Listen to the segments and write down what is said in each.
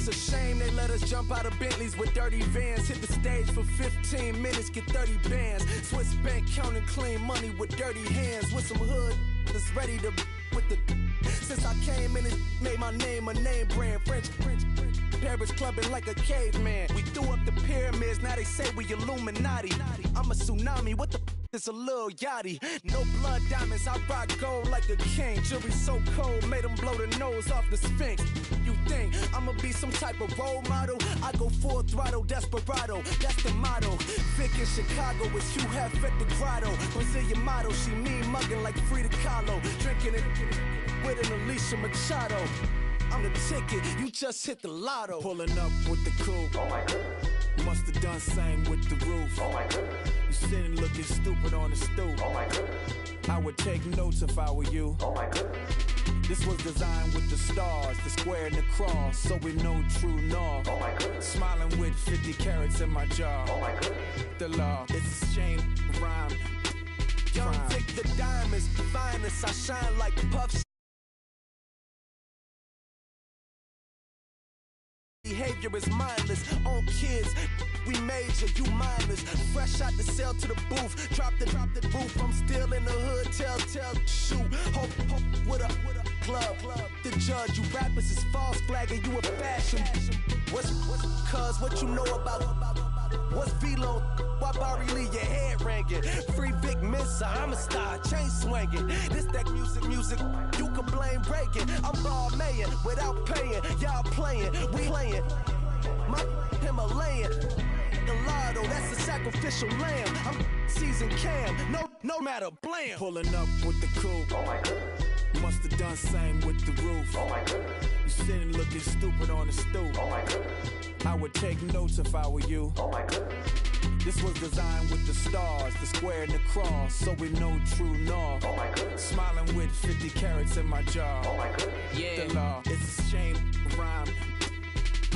a shame they let us jump out of Bentleys with dirty vans. Hit the stage for 15 minutes, get 30 bands. Swiss bank counting clean money with dirty hands. With some hood that's ready to with the. Since I came in, it made my name a name brand. French Paris clubbing like a caveman. We threw up the pyramids, now they say we Illuminati. I'm a tsunami, what the is a little yachty. No blood diamonds, I rock gold like a king. Jury so cold, made them blow the nose off the Sphinx. You think I'ma be some type of role model? I go full throttle, desperado, that's the motto. Vic in Chicago is Hugh Hef at the grotto. Brazilian model, she mean mugging like Frida Kahlo. Drinking it with an Alicia Machado. I'm the ticket, you just hit the lotto. Pulling up with the coupe. Oh my goodness. Must have done same with the roof. Oh my goodness. You sitting looking stupid on the stoop. Oh my goodness. I would take notes if I were you. Oh my goodness. This was designed with the stars, the square and the cross, so we know true north. Oh my goodness. Smiling with 50 carats in my jaw. Oh my goodness. The law, it's a shame, rhyme. Young Vic, the diamonds, the finest. I shine like puffs. Behavior is mindless. On kids, we major, you mindless. Fresh out the cell to the booth. Drop the booth. I'm still in the hood. Tell, shoot. Hope with a club. The judge, you rappers is false flagging. You a fashion. What's cuz what you know about? What's Velo? Why Barry leave your head ringing? Free Vic Mensa, I'm a star, chain swinging. This that music, you can blame Reagan. I'm ball mayin' without paying. Y'all playing, we playing. My Himalayan, Gallardo, that's a sacrificial lamb. I'm seasoned Cam, no matter blam. Pulling up with the coupe. Oh my goodness. Must have done same with the roof. Oh my goodness. You sitting looking stupid on the stoop. Oh my goodness. I would take notes if I were you. Oh my goodness. This was designed with the stars, the square and the cross, so we know true north. Oh my goodness. Smiling with 50 carats in my jaw. Oh my goodness. Yeah. The law, it's a shame, rhyme,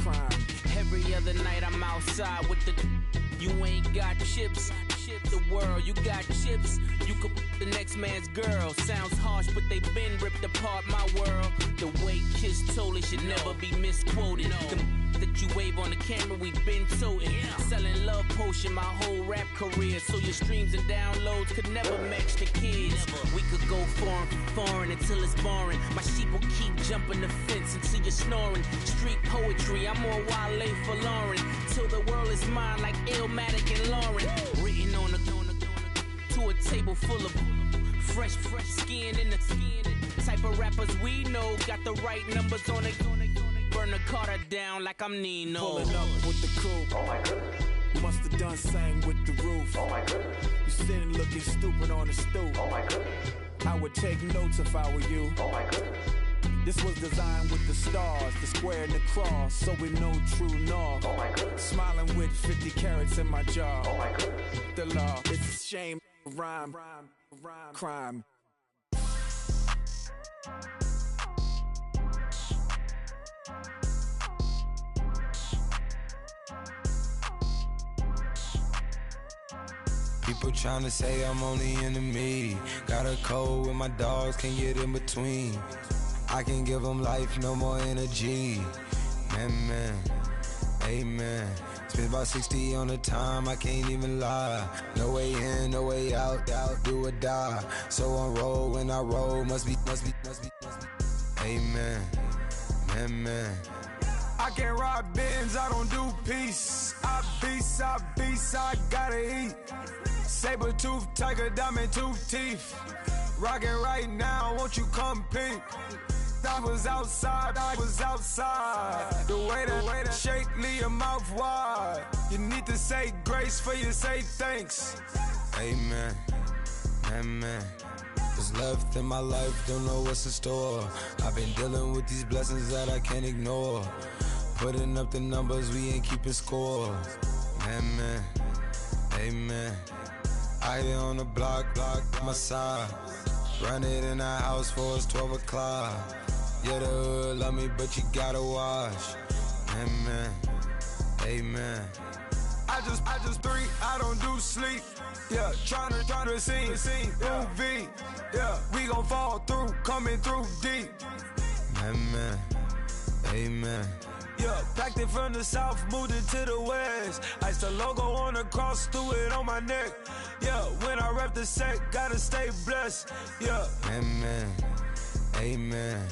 crime. Every other night I'm outside with the. You ain't got chips. The world, you got chips. You could the next man's girl. Sounds harsh, but they been ripped apart my world. The way Kiss told it should never be misquoted. The that you wave on the camera, we been toting. Selling love potion my whole rap career. So your streams and downloads could never match the kids. We could go foreign until it's boring. My sheep will keep jumping the fence until you're snoring. Street poetry, I'm more Wale for Lauren. Till the world is mine like Illmatic and Lauren. Written on to a table full of fresh skin in the type of rappers we know. Got the right numbers on it. Burn the Carter down like I'm Nino. Pulling up with the coupe. Oh my goodness. Must have done same with the roof. Oh my goodness. You sitting looking stupid on the stoop. Oh my goodness. I would take notes if I were you. Oh my goodness. This was designed with the stars, the square and the cross, so we know true north. Oh my goodness. Smiling with 50 carats in my jaw. Oh my goodness. The law, it's a shame, rhyme, crime. People tryna say I'm only enemy. Got a code with my dogs, can't get in between. I can give them life, no more energy. Man, amen. Spent about 60 on the time, I can't even lie. No way in, no way out, do or die. So on roll, when I roll, must be. Amen, man. I can't ride Benz, I don't do peace. I beast, I gotta eat. Saber tooth, tiger, diamond tooth teeth. Rockin' right now, won't you come peep? I was outside. The way that shake, leave your mouth wide. You need to say grace for you say thanks. Amen, amen. What's left in my life, don't know what's in store. I've been dealing with these blessings that I can't ignore. Putting up the numbers, we ain't keeping score. Amen, amen. I here on the block, my side. Run it in the house for us 12 o'clock. Yeah, the hood love me, but you gotta wash. Amen, amen. I just three, I don't do sleep. Yeah, tryna see, UV. Yeah, we gon' fall through, coming through deep. Amen, amen. Yeah, packed it from the south, moved it to the west. Iced the logo on the cross, threw it on my neck. Yeah, when I rep the set, gotta stay blessed. Yeah. Amen, amen.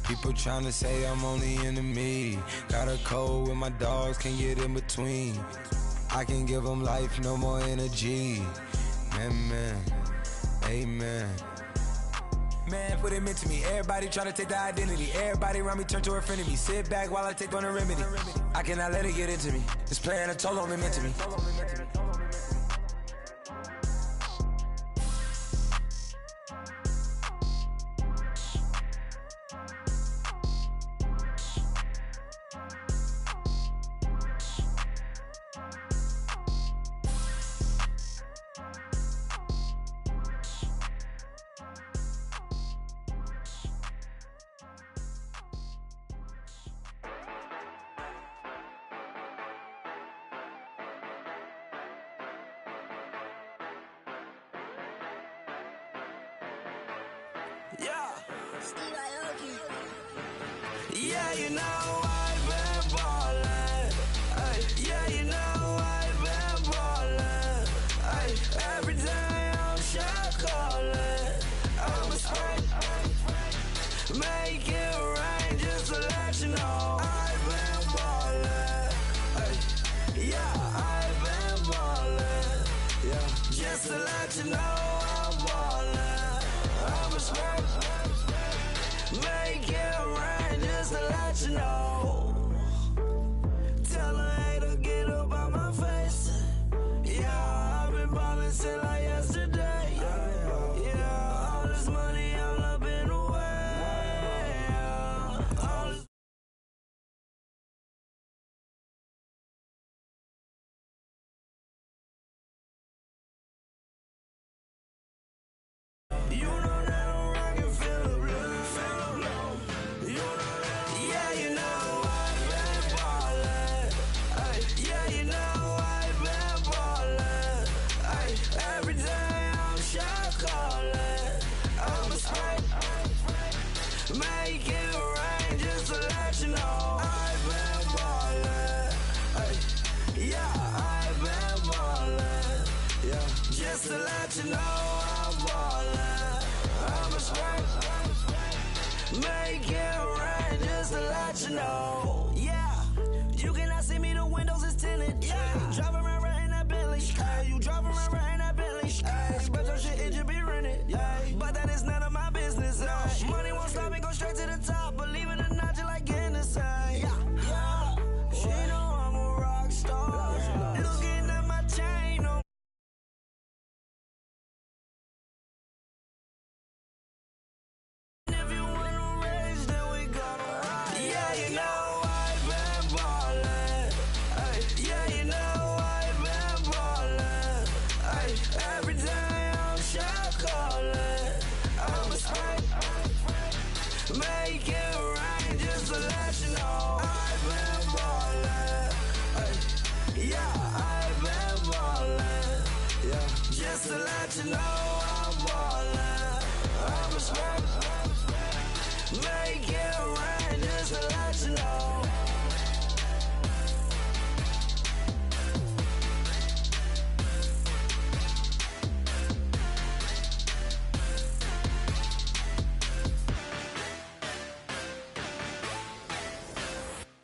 People tryna say I'm only enemy. Got a code with my dogs, can't get in between. I can give them life, no more energy. Amen, amen. Man, what it meant to me. Everybody tryna take the identity. Everybody around me turn to a friend of me. Sit back while I take on the remedy. I cannot let it get into me. It's playing a toll on me, meant to me. Yeah, you know I've been ballin'. Ay, yeah, you know I've been ballin'. Ay, every day I'm shot callin'. I'm a spray, make it rain just to let you know I've been ballin'. Ay, yeah, I've been ballin'. Yeah, just to let you know I'm ballin'. I'm a spray, make it rain just to let you know. Tell a hater get up out my face. Yeah, I've been ballin' since like yesterday. Yeah, all this money all up in the way. All this you know that I'm rockin' feel the blue. You know that yeah, you know I've been ballin'. Ay, yeah, you know I've been ballin'. Ay, every day I'm shot callin'. I'm a spray, make it rain just to let you know I've been ballin'. Ay, yeah, I've been ballin'. Yeah, just to let you know I'm ballin'. I'm a spray, make it rain just to let you know. Yeah, you cannot see me, the windows is tinted. Yeah, driving around right in that Bentley. Hey, you driving around right in that Bentley. Hey, but your shit, it just be rented. Hey, but that is none of my business. Hey, money won't stop me, go straight to the top. Believe it or not, you like getting the same. Yeah, she know I'm a rock star. Looking at my chain on. If you wanna raise, then we gonna ride. Yeah, you know I've been ballin'. Ay, yeah, you know I've been ballin'. Ay, every day I'm shot callin'. I'm a spray, make it rain just to let you know I've been ballin'. Ay, yeah, I've been ballin'. Yeah, just to let you know I'm ballin'. I'm a spray, make it rain just to let you know.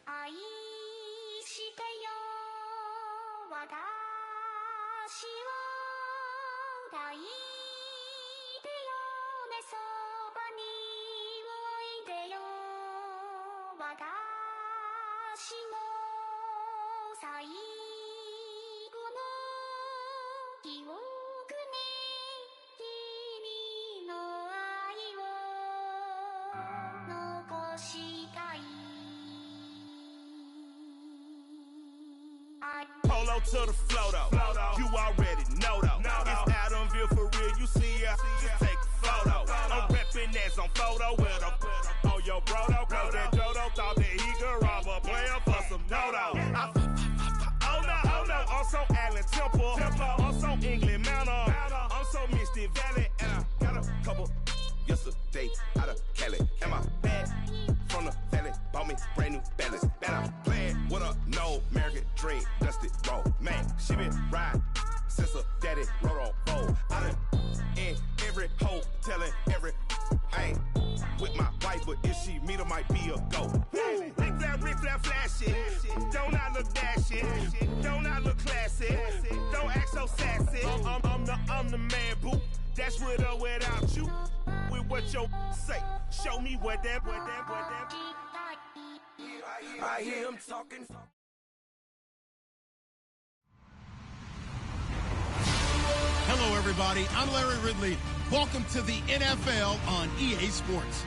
愛してよ私を抱いてよねそばにおいでよ私の最後の記憶に君の愛を残したいPolo to the flow though. You already know though. It's Adamville for real. You see ya, just take a photo. I'm reppin' as on photo with a on your brodo. Cause that Jodo thought that he could rob a player for some dodo. Oh no, I'm so Allen Temple. I'm so England Mountain. I'm so Mystic Valley. And I got a couple yesterday out of Cali. And my bag from the valley bought me brand new balance. Better play it with a no American dream, dusted roll. Man, she been riding since her daddy rode on bowl. I done in every hole, telling every I ain't with my wife, but if she meet her, might be a go. Rick flat, flashing. Don't I look dashing? Don't I look classy? Don't act so sassy. I'm the man, boo. That's with or without you. With what your say. Show me what that. I hear him talking. Hello, everybody. I'm Larry Ridley. Welcome to the NFL on EA Sports.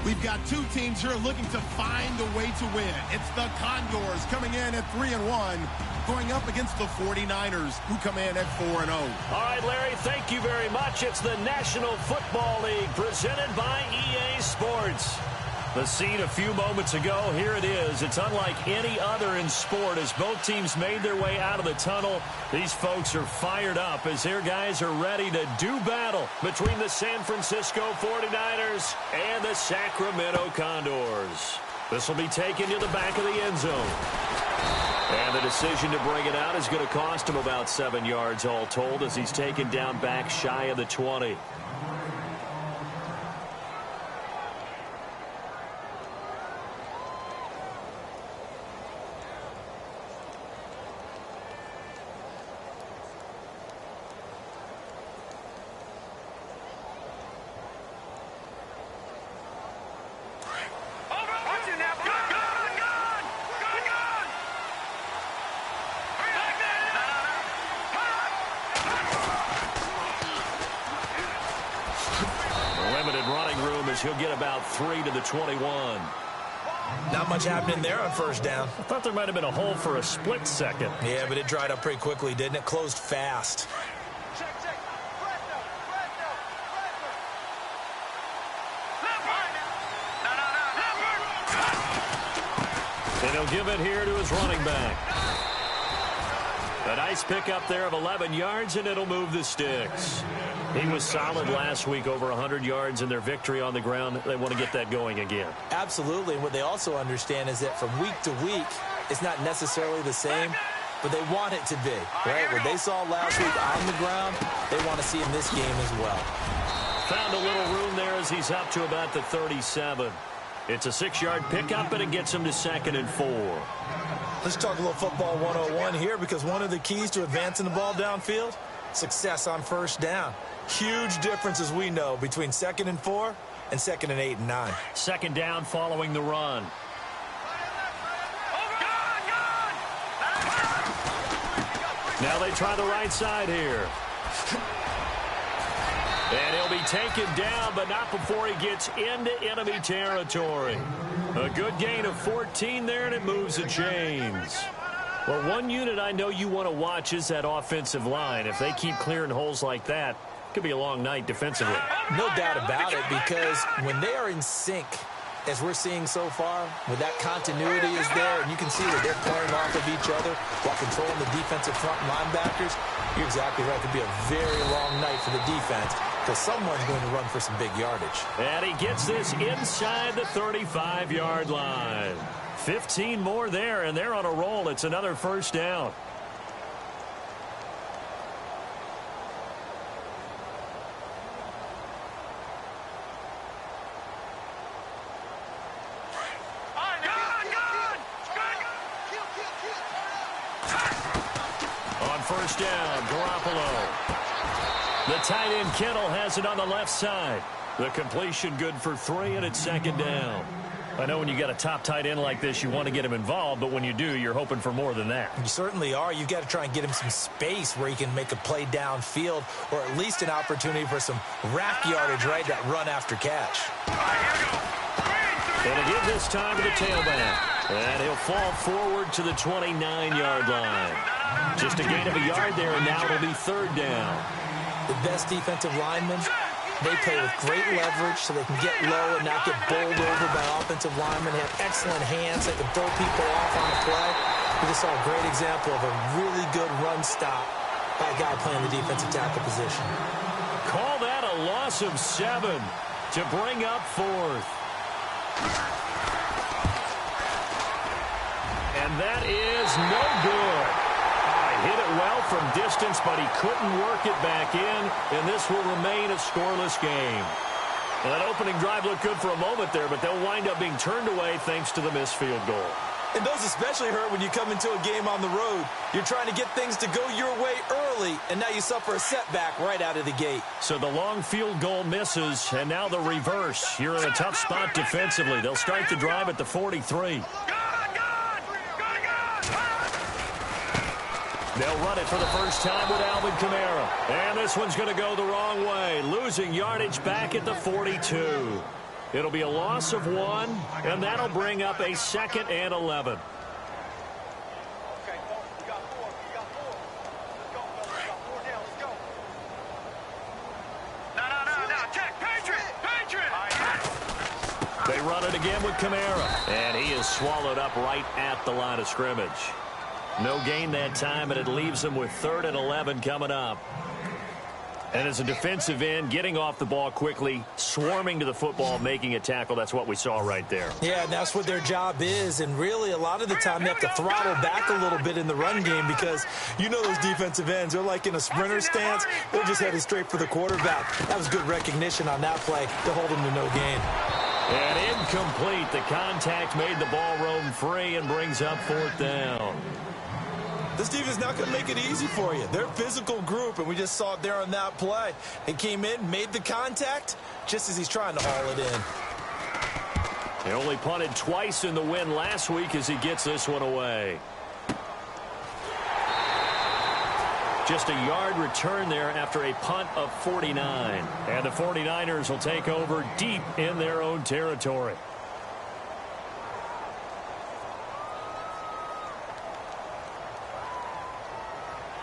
We've got two teams here looking to find a way to win. It's the Condors coming in at 3-1, going up against the 49ers, who come in at 4-0. All right, Larry, thank you very much. It's the National Football League presented by EA Sports. The scene a few moments ago, here it is. It's unlike any other in sport as both teams made their way out of the tunnel. These folks are fired up as their guys are ready to do battle between the San Francisco 49ers and the Sacramento Condors. This will be taken to the back of the end zone. And the decision to bring it out is going to cost him about 7 yards all told as he's taken down back shy of the 20. He'll get about 3 to the 21. Not much happening there on first down. I thought there might have been a hole for a split second. Yeah, but it dried up pretty quickly, didn't it? Closed fast. And he'll give it here to his running back. A nice pickup there of 11 yards, and it'll move the sticks. He was solid last week, over 100 yards in their victory on the ground. They want to get that going again. Absolutely. And what they also understand is that from week to week, it's not necessarily the same, but they want it to be, right? What they saw last week on the ground, they want to see in this game as well. Found a little room there as he's up to about the 37. It's a 6-yard pickup, and it gets him to 2nd and 4. Let's talk a little football 101 here, because one of the keys to advancing the ball downfield, success on first down. Huge difference, as we know, between 2nd and 4 and 2nd and 8 and 9. 2nd down following the run. Now they try the right side here. And he'll be taken down, but not before he gets into enemy territory. A good gain of 14 there, and it moves the chains. Well, one unit I know you want to watch is that offensive line. If they keep clearing holes like that, it could be a long night defensively. No doubt about it, because when they are in sync, as we're seeing so far, when that continuity is there, and you can see that they're playing off of each other while controlling the defensive front linebackers, you're exactly right. It could be a very long night for the defense, because someone's going to run for some big yardage. And he gets this inside the 35-yard line. 15 more there, and they're on a roll. It's another first down. On first down, Garoppolo. The tight end, Kittle, has it on the left side. The completion good for 3, and it's 2nd down. I know when you got a top tight end like this, you want to get him involved, but when you do, you're hoping for more than that. You certainly are. You've got to try and get him some space where he can make a play downfield, or at least an opportunity for some rack yardage, right? That run after catch. And to give this time to the tailback. And he'll fall forward to the 29-yard line. Just a gain of a yard there, and now it'll be 3rd down. The best defensive linemen, they play with great leverage so they can get low and not get bowled over by offensive linemen. They have excellent hands. They can throw people off on the play. We just saw a great example of a really good run stop by a guy playing the defensive tackle position. Call that a loss of 7 to bring up 4th. And that is no good. Hit it well from distance, but he couldn't work it back in, and this will remain a scoreless game. Well, that opening drive looked good for a moment there, but they'll wind up being turned away thanks to the missed field goal. And those especially hurt when you come into a game on the road. You're trying to get things to go your way early, and now you suffer a setback right out of the gate. So the long field goal misses, and now the reverse. You're in a tough spot defensively. They'll start the drive at the 43. They'll run it for the first time with Alvin Kamara. And this one's going to go the wrong way, losing yardage back at the 42. It'll be a loss of 1, and that'll bring up a 2nd and 11. They run it again with Kamara, and he is swallowed up right at the line of scrimmage. No gain that time, and it leaves them with 3rd and 11 coming up. And as a defensive end, getting off the ball quickly, swarming to the football, making a tackle, that's what we saw right there. Yeah, and that's what their job is. And really, a lot of the time, they have to throttle back a little bit in the run game because you know those defensive ends, they're like in a sprinter stance. They're just headed straight for the quarterback. That was good recognition on that play to hold them to no gain. And incomplete. The contact made the ball roam free and brings up 4th down. This defense is not going to make it easy for you. They're a physical group, and we just saw it there on that play. He came in, made the contact, just as he's trying to haul it in. He only punted twice in the win last week as he gets this one away. Just a yard return there after a punt of 49. And the 49ers will take over deep in their own territory.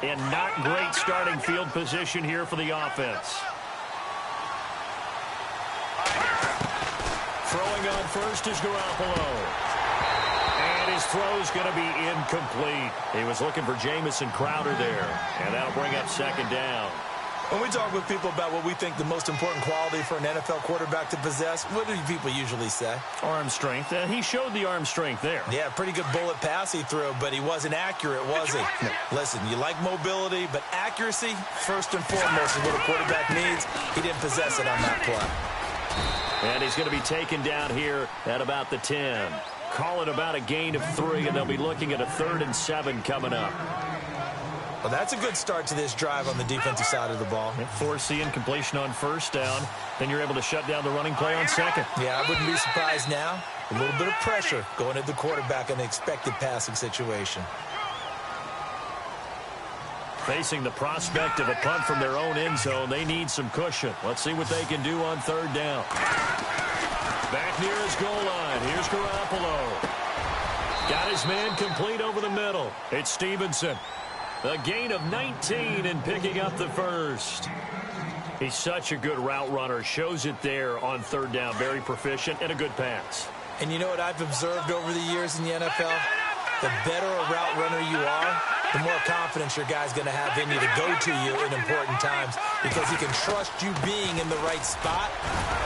And not great starting field position here for the offense. Throwing on first is Garoppolo. And his throw's going to be incomplete. He was looking for Jamison Crowder there. And that'll bring up 2nd down. When we talk with people about what we think the most important quality for an NFL quarterback to possess, what do people usually say? Arm strength. He showed the arm strength there. Yeah, pretty good bullet pass he threw, but he wasn't accurate, was he? No. Listen, you like mobility, but accuracy, first and foremost, is what a quarterback needs. He didn't possess it on that play. And he's going to be taken down here at about the 10. Call it about a gain of 3, and they'll be looking at a 3rd and 7 coming up. Well, that's a good start to this drive on the defensive side of the ball. Force the incompletion on 1st down. Then you're able to shut down the running play on 2nd. Yeah, I wouldn't be surprised now. A little bit of pressure going at the quarterback in the expected passing situation. Facing the prospect of a punt from their own end zone, they need some cushion. Let's see what they can do on 3rd down. Back near his goal line. Here's Garoppolo. Got his man complete over the middle. It's Stevenson. A gain of 19 and picking up the 1st. He's such a good route runner. Shows it there on 3rd down. Very proficient and a good pass. And you know what I've observed over the years in the NFL? The better a route runner you are, the more confidence your guy's going to have in you to go to you in important times because he can trust you being in the right spot,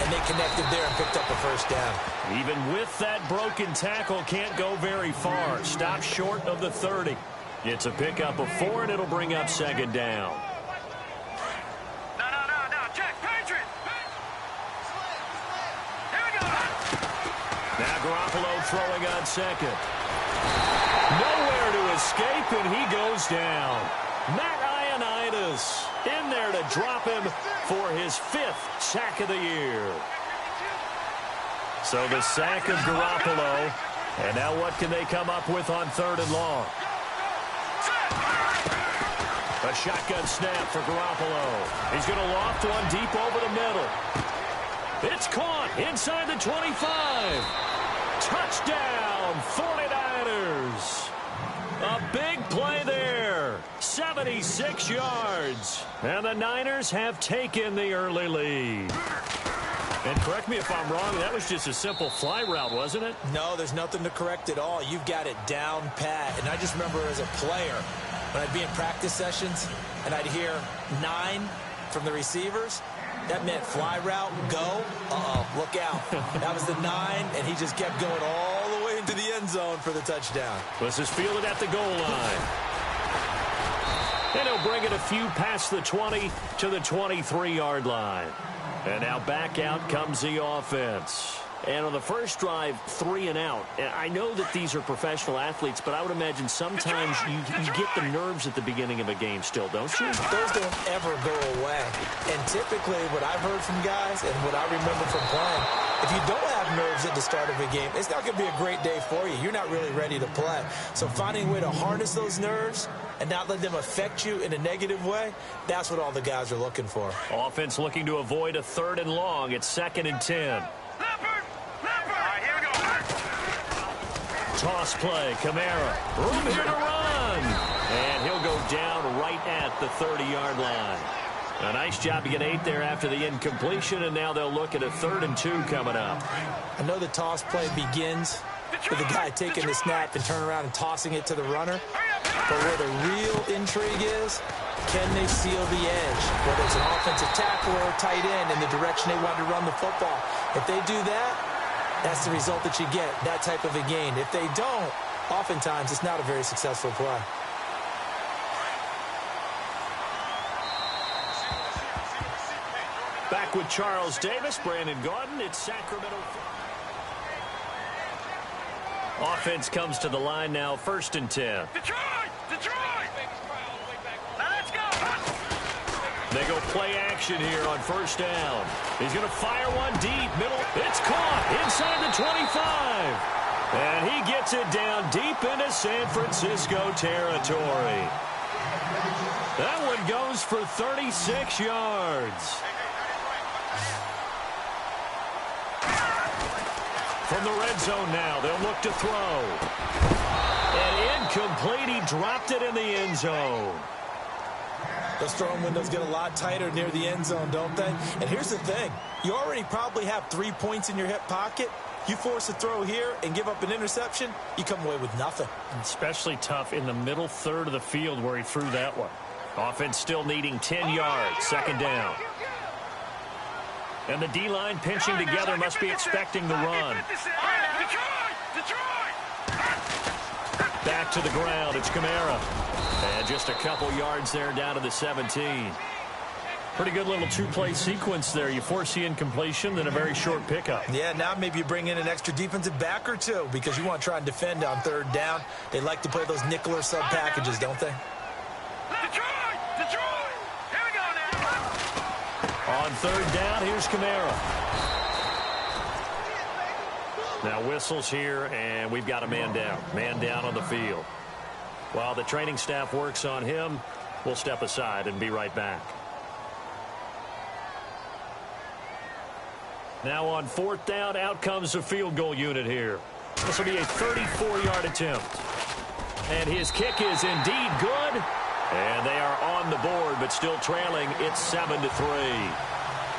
and they connected there and picked up a 1st down. Even with that broken tackle, can't go very far. Stop short of the 30. It's a pickup of 4, and it'll bring up 2nd down. No, check, Patriot! Here we go! Now Garoppolo throwing on 2nd. Nowhere to escape, and he goes down. Matt Ioannidis in there to drop him for his 5th sack of the year. So the sack of Garoppolo, and now what can they come up with on 3rd and long? A shotgun snap for Garoppolo. He's going to loft one deep over the middle. It's caught inside the 25. Touchdown, 49ers. A big play there. 76 yards. And the Niners have taken the early lead. And correct me if I'm wrong, that was just a simple fly route, wasn't it? No, there's nothing to correct at all. You've got it down pat. And I just remember as a player, when I'd be in practice sessions and I'd hear 9 from the receivers, that meant fly route, go. Uh-oh, look out. That was the 9, and he just kept going all the way into the end zone for the touchdown. This is fielded at the goal line. And he'll bring it a few past the 20 to the 23-yard line. And now back out comes the offense. And on the first drive, 3 and out. And I know that these are professional athletes, but I would imagine sometimes you get the nerves at the beginning of a game still, don't you? Those don't ever go away. And typically what I've heard from guys and what I remember from playing, if you don't have nerves at the start of a game, it's not going to be a great day for you. You're not really ready to play. So finding a way to harness those nerves and not let them affect you in a negative way, that's what all the guys are looking for. Offense looking to avoid a 3rd and long. It's 2nd and 10. Toss play, Kamara. Room here to run. And he'll go down right at the 30-yard line. A nice job to get 8 there after the incompletion, and now they'll look at a 3rd and 2 coming up. I know the toss play begins with the guy taking the snap and turning around and tossing it to the runner. But where the real intrigue is, can they seal the edge? Whether it's an offensive tackle or a tight end in the direction they want to run the football. If they do that, that's the result that you get, that type of a gain. If they don't, oftentimes it's not a very successful play. Back with Charles Davis, Brandon Gaudin. It's Sacramento. Offense comes to the line now, 1st and 10. Detroit! Now let's go! They go play action here on 1st down. He's going to fire one deep, middle. It's caught inside the 25. And he gets it down deep into San Francisco territory. That one goes for 36 yards. From the red zone now, they'll look to throw. And incomplete, he dropped it in the end zone. Those throwing windows get a lot tighter near the end zone, don't they? And here's the thing. You already probably have 3 points in your hip pocket. You force a throw here and give up an interception, you come away with nothing. Especially tough in the middle 3rd of the field where he threw that one. Offense still needing 10 yards, 2nd down. And the D-line pinching together, must be expecting the run. Back to the ground, it's Kamara. And just a couple yards there down to the 17. Pretty good little 2-play sequence there. You force the incompletion, then a very short pickup. Yeah, now maybe you bring in an extra defensive back or 2 because you want to try and defend on 3rd down. They like to play those nickel or sub packages, don't they? On 3rd down, here's Kamara. Now whistles here, and we've got a man down. Man down on the field. While the training staff works on him, we'll step aside and be right back. Now on 4th down, out comes the field goal unit here. This will be a 34-yard attempt. And his kick is indeed good. And they are on the board, but still trailing. It's 7-3.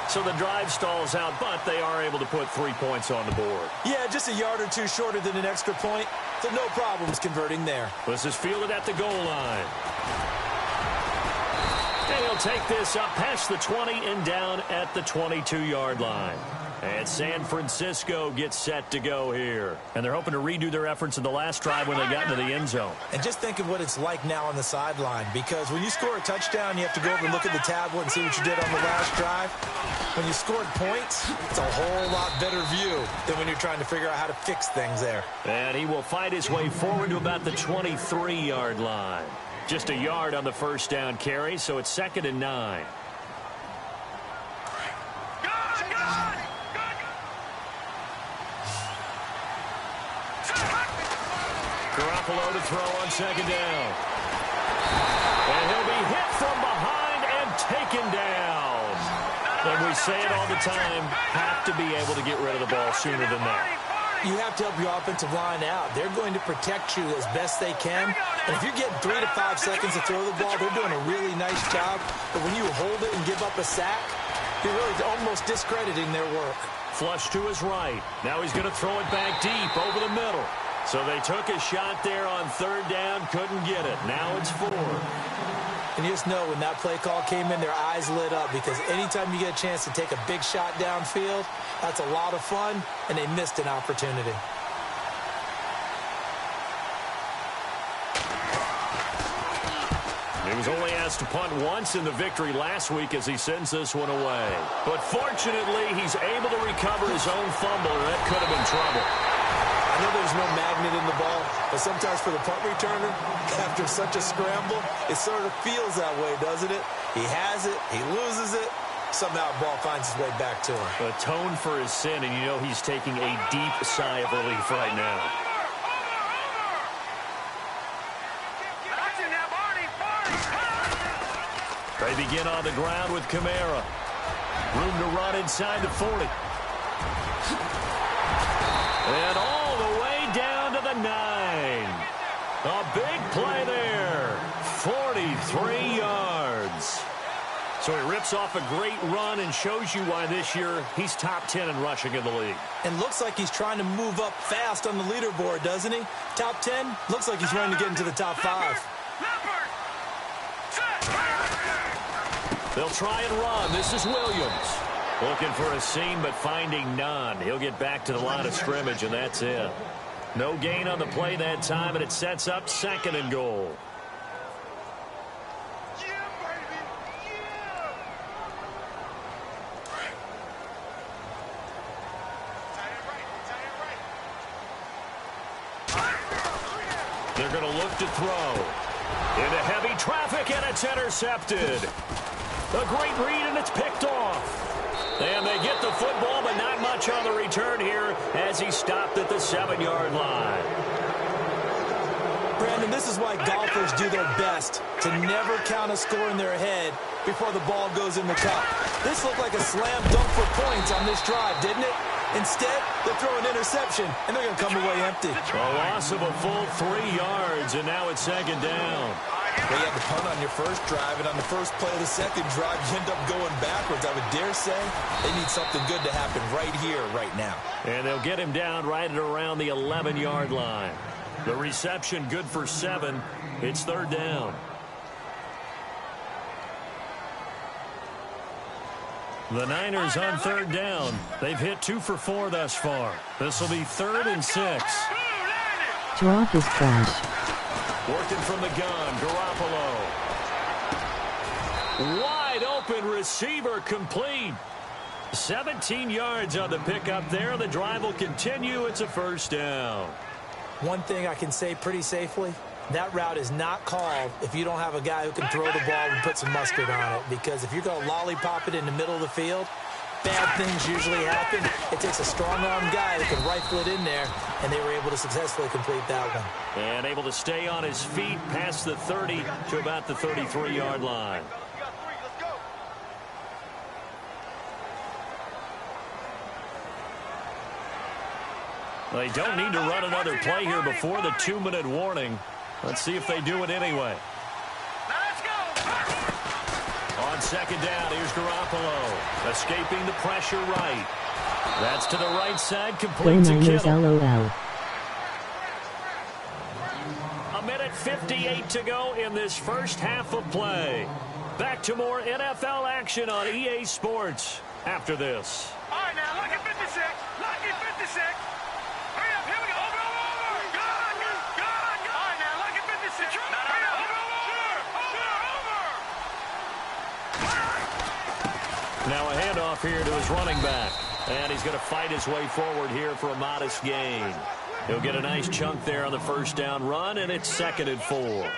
So the drive stalls out, but they are able to put 3 points on the board. Yeah, just a yard or 2 shorter than an extra point. So no problems converting there. This is fielded at the goal line. And he'll take this up past the 20 and down at the 22-yard line. And San Francisco gets set to go here. And they're hoping to redo their efforts in the last drive when they got into the end zone. And just think of what it's like now on the sideline. Because when you score a touchdown, you have to go over and look at the tablet and see what you did on the last drive. When you scored points, it's a whole lot better view than when you're trying to figure out how to fix things there. And he will fight his way forward to about the 23-yard line. Just a yard on the 1st down carry, so it's 2nd and 9. Garoppolo to throw on 2nd down. And he'll be hit from behind and taken down. And we say it all the time, have to be able to get rid of the ball sooner than that. You have to help your offensive line out. They're going to protect you as best they can. And if you're getting 3 to 5 seconds to throw the ball, they're doing a really nice job. But when you hold it and give up a sack, you're really almost discrediting their work. Flush to his right. Now he's going to throw it back deep over the middle. So they took a shot there on 3rd down, couldn't get it. Now it's 4. And you just know when that play call came in, their eyes lit up because anytime you get a chance to take a big shot downfield, that's a lot of fun, and they missed an opportunity. He was only asked to punt once in the victory last week as he sends this one away. But fortunately, he's able to recover his own fumble, and that could have been trouble. I know there's no magnet in the ball, but sometimes for the punt returner, after such a scramble, it sort of feels that way, doesn't it? He has it, he loses it, somehow the ball finds its way back to him. Atone for his sin, and you know he's taking a deep sigh of relief right now. They begin on the ground with Kamara. Room to run inside the 40. And all the way down to the 9. A big play there. 43 yards. So he rips off a great run and shows you why this year he's top 10 in rushing in the league. And looks like he's trying to move up fast on the leaderboard, doesn't he? Top 10? Looks like he's running to get into the top 5. They'll try and run. This is Williams. Looking for a seam, but finding none. He'll get back to the line of scrimmage, and that's it. No gain on the play that time, and it sets up 2nd and goal. They're going to look to throw. Into heavy traffic, and it's intercepted. A great read, and it's picked off. And they get the football, but not much on the return here as he stopped at the 7-yard line. Brandon, this is why golfers do their best to never count a score in their head before the ball goes in the cup. This looked like a slam dunk for points on this drive, didn't it? Instead, they'll throw an interception, and they're going to come away empty. A loss of a full 3 yards, and now it's 2nd down. Well, you had the punt on your first drive, and on the first play of the second drive, you end up going backwards. I would dare say they need something good to happen right here, right now. And they'll get him down right at around the 11-yard line. The reception good for 7. It's 3rd down. The Niners on 3rd down. They've hit 2 for 4 thus far. This will be 3rd and 6. Jrokk is trash. Working from the gun, Garoppolo. Wide open receiver complete. 17 yards on the pickup there. The drive will continue. It's a 1st down. One thing I can say pretty safely, that route is not called if you don't have a guy who can throw the ball and put some mustard on it. Because if you're going to lollipop it in the middle of the field, bad things usually happen. It takes a strong-arm guy that can rifle it in there, and they were able to successfully complete that one. And able to stay on his feet past the 30 to about the 33-yard line. They don't need to run another play here before the 2-minute warning. Let's see if they do it anyway. On 2nd down, here's Garoppolo. Escaping the pressure right. That's to the right side, complete to Kittle. LOL. A minute 58 to go in this first half of play. Back to more NFL action on EA Sports after this. All right, now, look at 56. Look at 56. Hurry up, here we go. Over. Good. All right, now, look at 56. Hurry up, over. Now a handoff here to his running back. And he's going to fight his way forward here for a modest gain. He'll get a nice chunk there on the 1st down run, and it's 2nd and 4.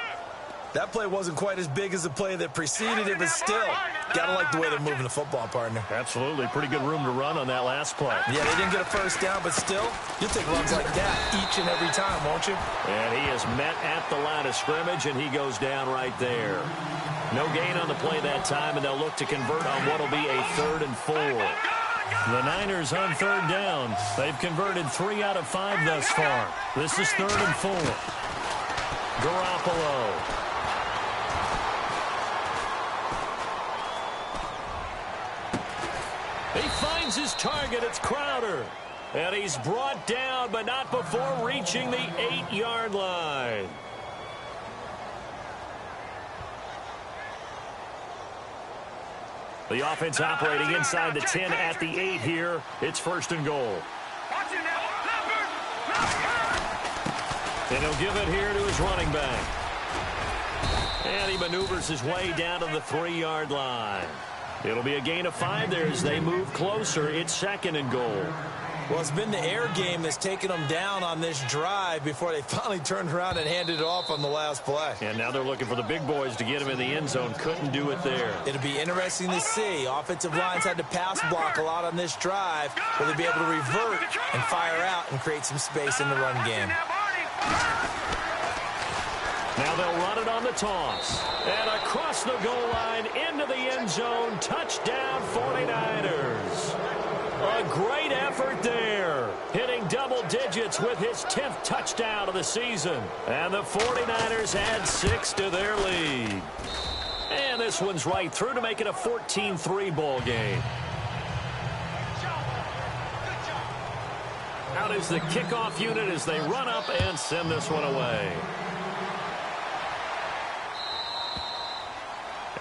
That play wasn't quite as big as the play that preceded it, but still, got to like the way they're moving the football, partner. Absolutely. Pretty good room to run on that last play. Yeah, they didn't get a 1st down, but still, you'll take runs like that each and every time, won't you? And he is met at the line of scrimmage, and he goes down right there. No gain on the play that time, and they'll look to convert on what will be a 3rd and 4. The Niners on 3rd down. They've converted 3 out of 5 thus far. This is 3rd and 4. Garoppolo. He finds his target. It's Crowder. And he's brought down, but not before reaching the 8-yard line. The offense operating inside the 10 at the 8 here. It's 1st and goal. And he'll give it here to his running back. And he maneuvers his way down to the 3-yard line. It'll be a gain of 5 there as they move closer. It's 2nd and goal. Well, it's been the air game that's taken them down on this drive before they finally turned around and handed it off on the last play. And now they're looking for the big boys to get him in the end zone. Couldn't do it there. It'll be interesting to see. Offensive lines had to pass block a lot on this drive. Will they be able to revert and fire out and create some space in the run game? Now they'll run it on the toss. And across the goal line into the end zone. Touchdown 49ers. A great effort there. Hitting double digits with his 10th touchdown of the season. And the 49ers add 6 to their lead. And this one's right through to make it a 14-3 ball game. Out is the kickoff unit as they run up and send this one away.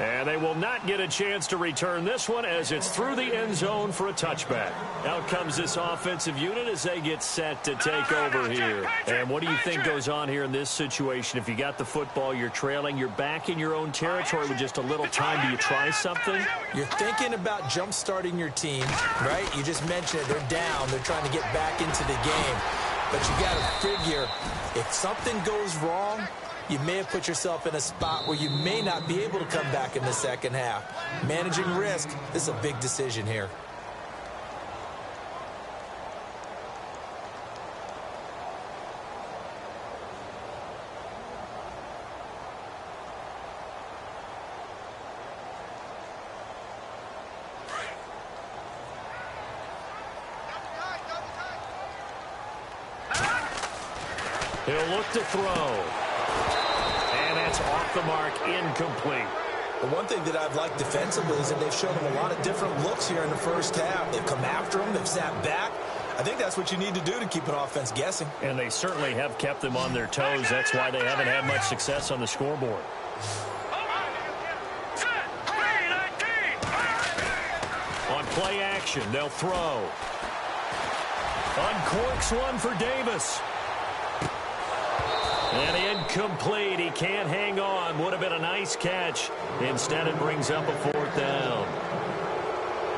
And they will not get a chance to return this one as it's through the end zone for a touchback. Out comes this offensive unit as they get set to take over here. And what do you think goes on here in this situation? If you got the football, you're trailing, you're back in your own territory with just a little time. Do you try something? You're thinking about jump-starting your team, right? You just mentioned it. They're down. They're trying to get back into the game. But you got to figure if something goes wrong, you may have put yourself in a spot where you may not be able to come back in the second half. Managing risk, this is a big decision here. He'll look to throw. Off the mark, incomplete. The one thing that I've liked defensively is that they've shown him a lot of different looks here in the first half. They've come after him. They've sat back. I think that's what you need to do to keep an offense guessing. And they certainly have kept them on their toes. That's why they haven't had much success on the scoreboard. On play action, they'll throw. Uncorks one for Davis. And incomplete. He can't hang on. Would have been a nice catch. Instead, it brings up a 4th down.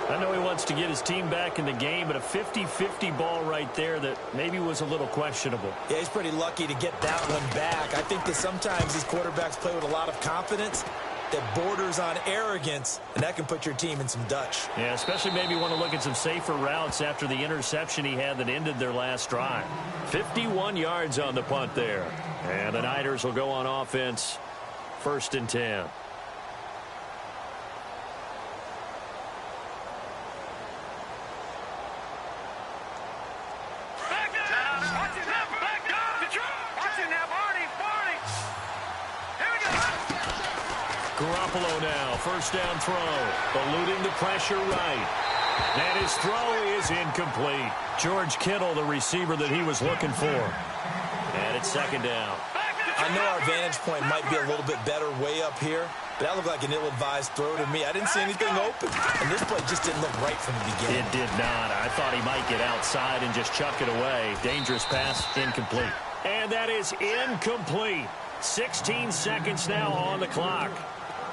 I know he wants to get his team back in the game, but a 50-50 ball right there that maybe was a little questionable. Yeah, he's pretty lucky to get that one back. I think that sometimes these quarterbacks play with a lot of confidence that borders on arrogance, and that can put your team in some Dutch. Yeah, especially maybe want to look at some safer routes after the interception he had that ended their last drive. 51 yards on the punt there. And the Niners will go on offense, 1st and 10. Garoppolo now, 1st down throw, eluding the pressure right. And his throw is incomplete. George Kittle, the receiver that he was looking for. And it's 2nd down. I know our vantage point might be a little bit better way up here, but that looked like an ill-advised throw to me. I didn't see anything open, and this play just didn't look right from the beginning. It did not. I thought he might get outside and just chuck it away. Dangerous pass, incomplete. And that is incomplete. 16 seconds now on the clock.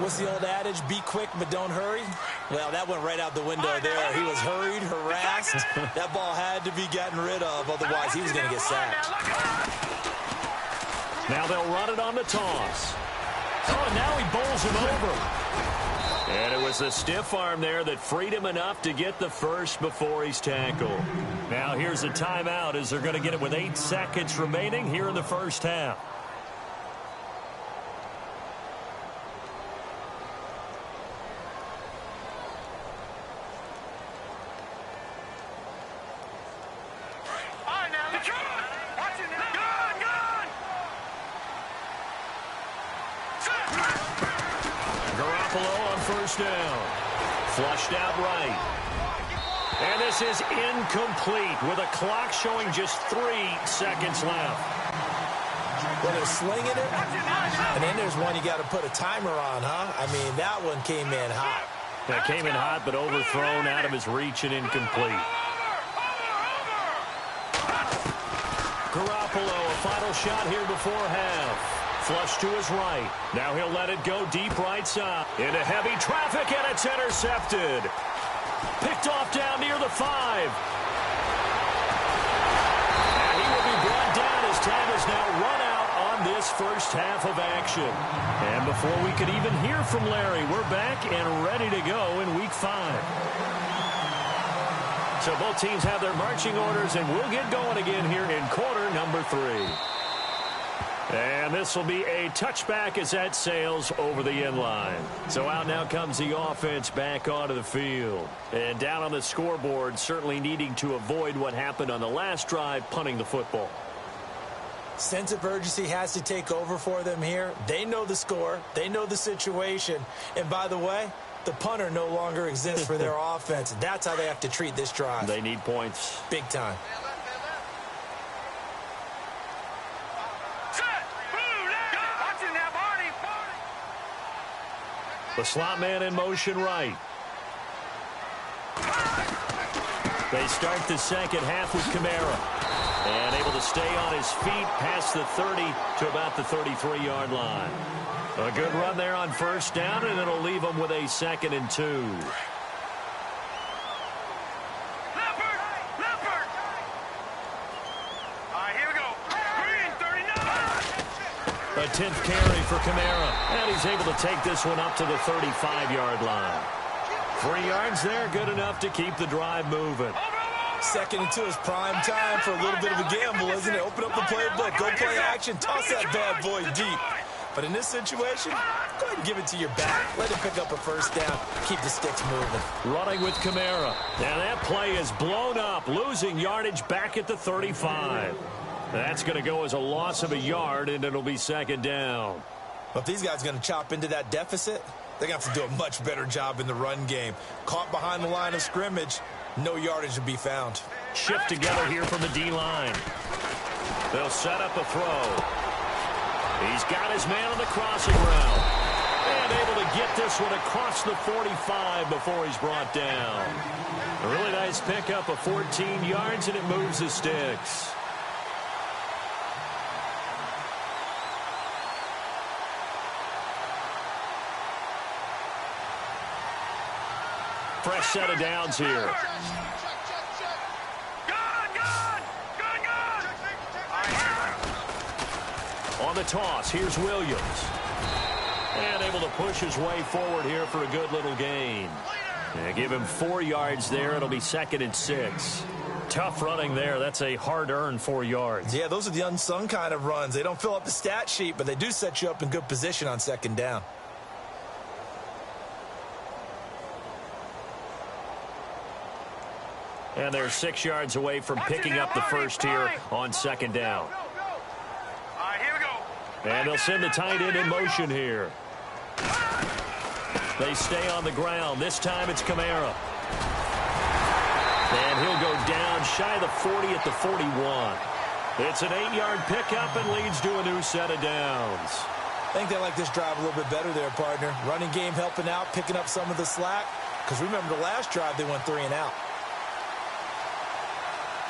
What's the old adage? Be quick, but don't hurry. Well, that went right out the window there. He was hurried, harassed. That ball had to be gotten rid of, otherwise he was going to get sacked. Now they'll run it on the toss. Oh, and now he bowls him over. And it was the stiff arm there that freed him enough to get the first before he's tackled. Now here's a timeout as they're going to get it with 8 seconds remaining here in the first half. Down. Flushed out right. And this is incomplete with a clock showing just 3 seconds left. Well, they're slinging it, and then there's one you got to put a timer on, huh? I mean, that one came in hot. That came in hot, but overthrown out of his reach and incomplete. Garoppolo, a final shot here before half. Flush to his right. Now he'll let it go deep right side. Into heavy traffic, and it's intercepted. Picked off down near the 5. And he will be brought down as time has now run out on this first half of action. And before we could even hear from Larry, we're back and ready to go in Week 5. So both teams have their marching orders, and we'll get going again here in quarter number 3. And this will be a touchback as that sails over the end line. So out now comes the offense back onto the field. And down on the scoreboard, certainly needing to avoid what happened on the last drive, punting the football. Sense of urgency has to take over for them here. They know the score. They know the situation. And by the way, the punter no longer exists for their offense. That's how they have to treat this drive. They need points. Big time. The slot man in motion right. They start the second half with Kamara. And able to stay on his feet past the 30 to about the 33-yard line. A good run there on first down, and it'll leave them with a 2nd and 2. A 10th carry for Kamara. And he's able to take this one up to the 35-yard line. 3 yards there, good enough to keep the drive moving. 2nd and 2 is prime time for a little bit of a gamble, isn't it? Open up the playbook, go play action, toss that bad boy deep. But in this situation, go ahead and give it to your back. Let him pick up a first down, keep the sticks moving. Running with Kamara. Now that play is blown up, losing yardage back at the 35. That's going to go as a loss of a yard, and it'll be 2nd down. But if these guys are going to chop into that deficit, they're going to have to do a much better job in the run game. Caught behind the line of scrimmage, no yardage to be found. Shift together here from the D-line. They'll set up a throw. He's got his man on the crossing route. And able to get this one across the 45 before he's brought down. A really nice pickup of 14 yards, and it moves the sticks. Fresh set of downs here. On the toss, here's Williams. And able to push his way forward here for a good little gain. And give him 4 yards there. It'll be 2nd and 6. Tough running there. That's a hard-earned 4 yards. Yeah, those are the unsung kind of runs. They don't fill up the stat sheet, but they do set you up in good position on 2nd down. And they're 6 yards away from picking up the first here on 2nd down. And they'll send the tight end in motion here. They stay on the ground. This time it's Kamara. And he'll go down shy of the 40 at the 41. It's an 8-yard pickup and leads to a new set of downs. I think they like this drive a little bit better there, partner. Running game helping out, picking up some of the slack. Because remember the last drive, they went 3 and out.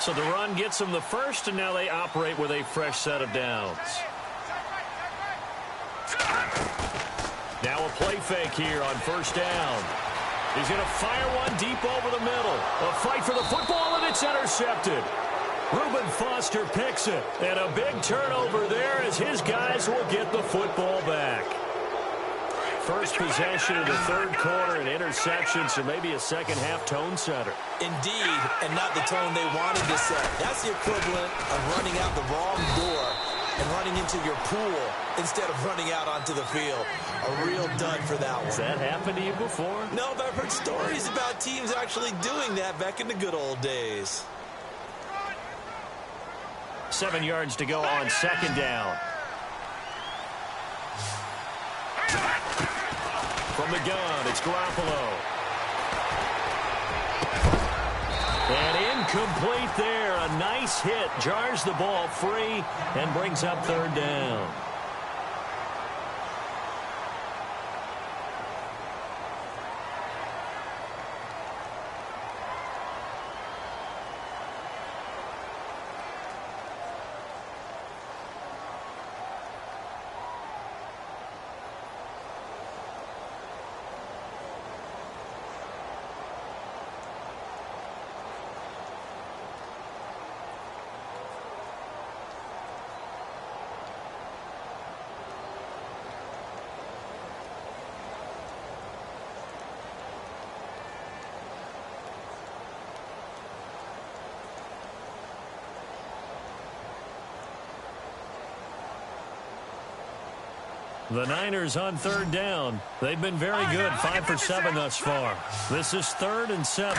So the run gets them the first, and now they operate with a fresh set of downs. Now a play fake here on first down. He's going to fire one deep over the middle. A fight for the football, and it's intercepted. Reuben Foster picks it, and a big turnover there as his guys will get the football back. First possession of the 3rd quarter, an interception, so maybe a second-half tone setter. Indeed, and not the tone they wanted to set. That's the equivalent of running out the wrong door and running into your pool instead of running out onto the field. A real dud for that one. Has that happened to you before? No, but I've heard stories about teams actually doing that back in the good old days. 7 yards to go on 2nd down. From the gun, it's Garoppolo. And incomplete there. A nice hit. Jars the ball free and brings up 3rd down. The Niners on third down. They've been very good, 5 for 7 thus far. This is 3rd and 7.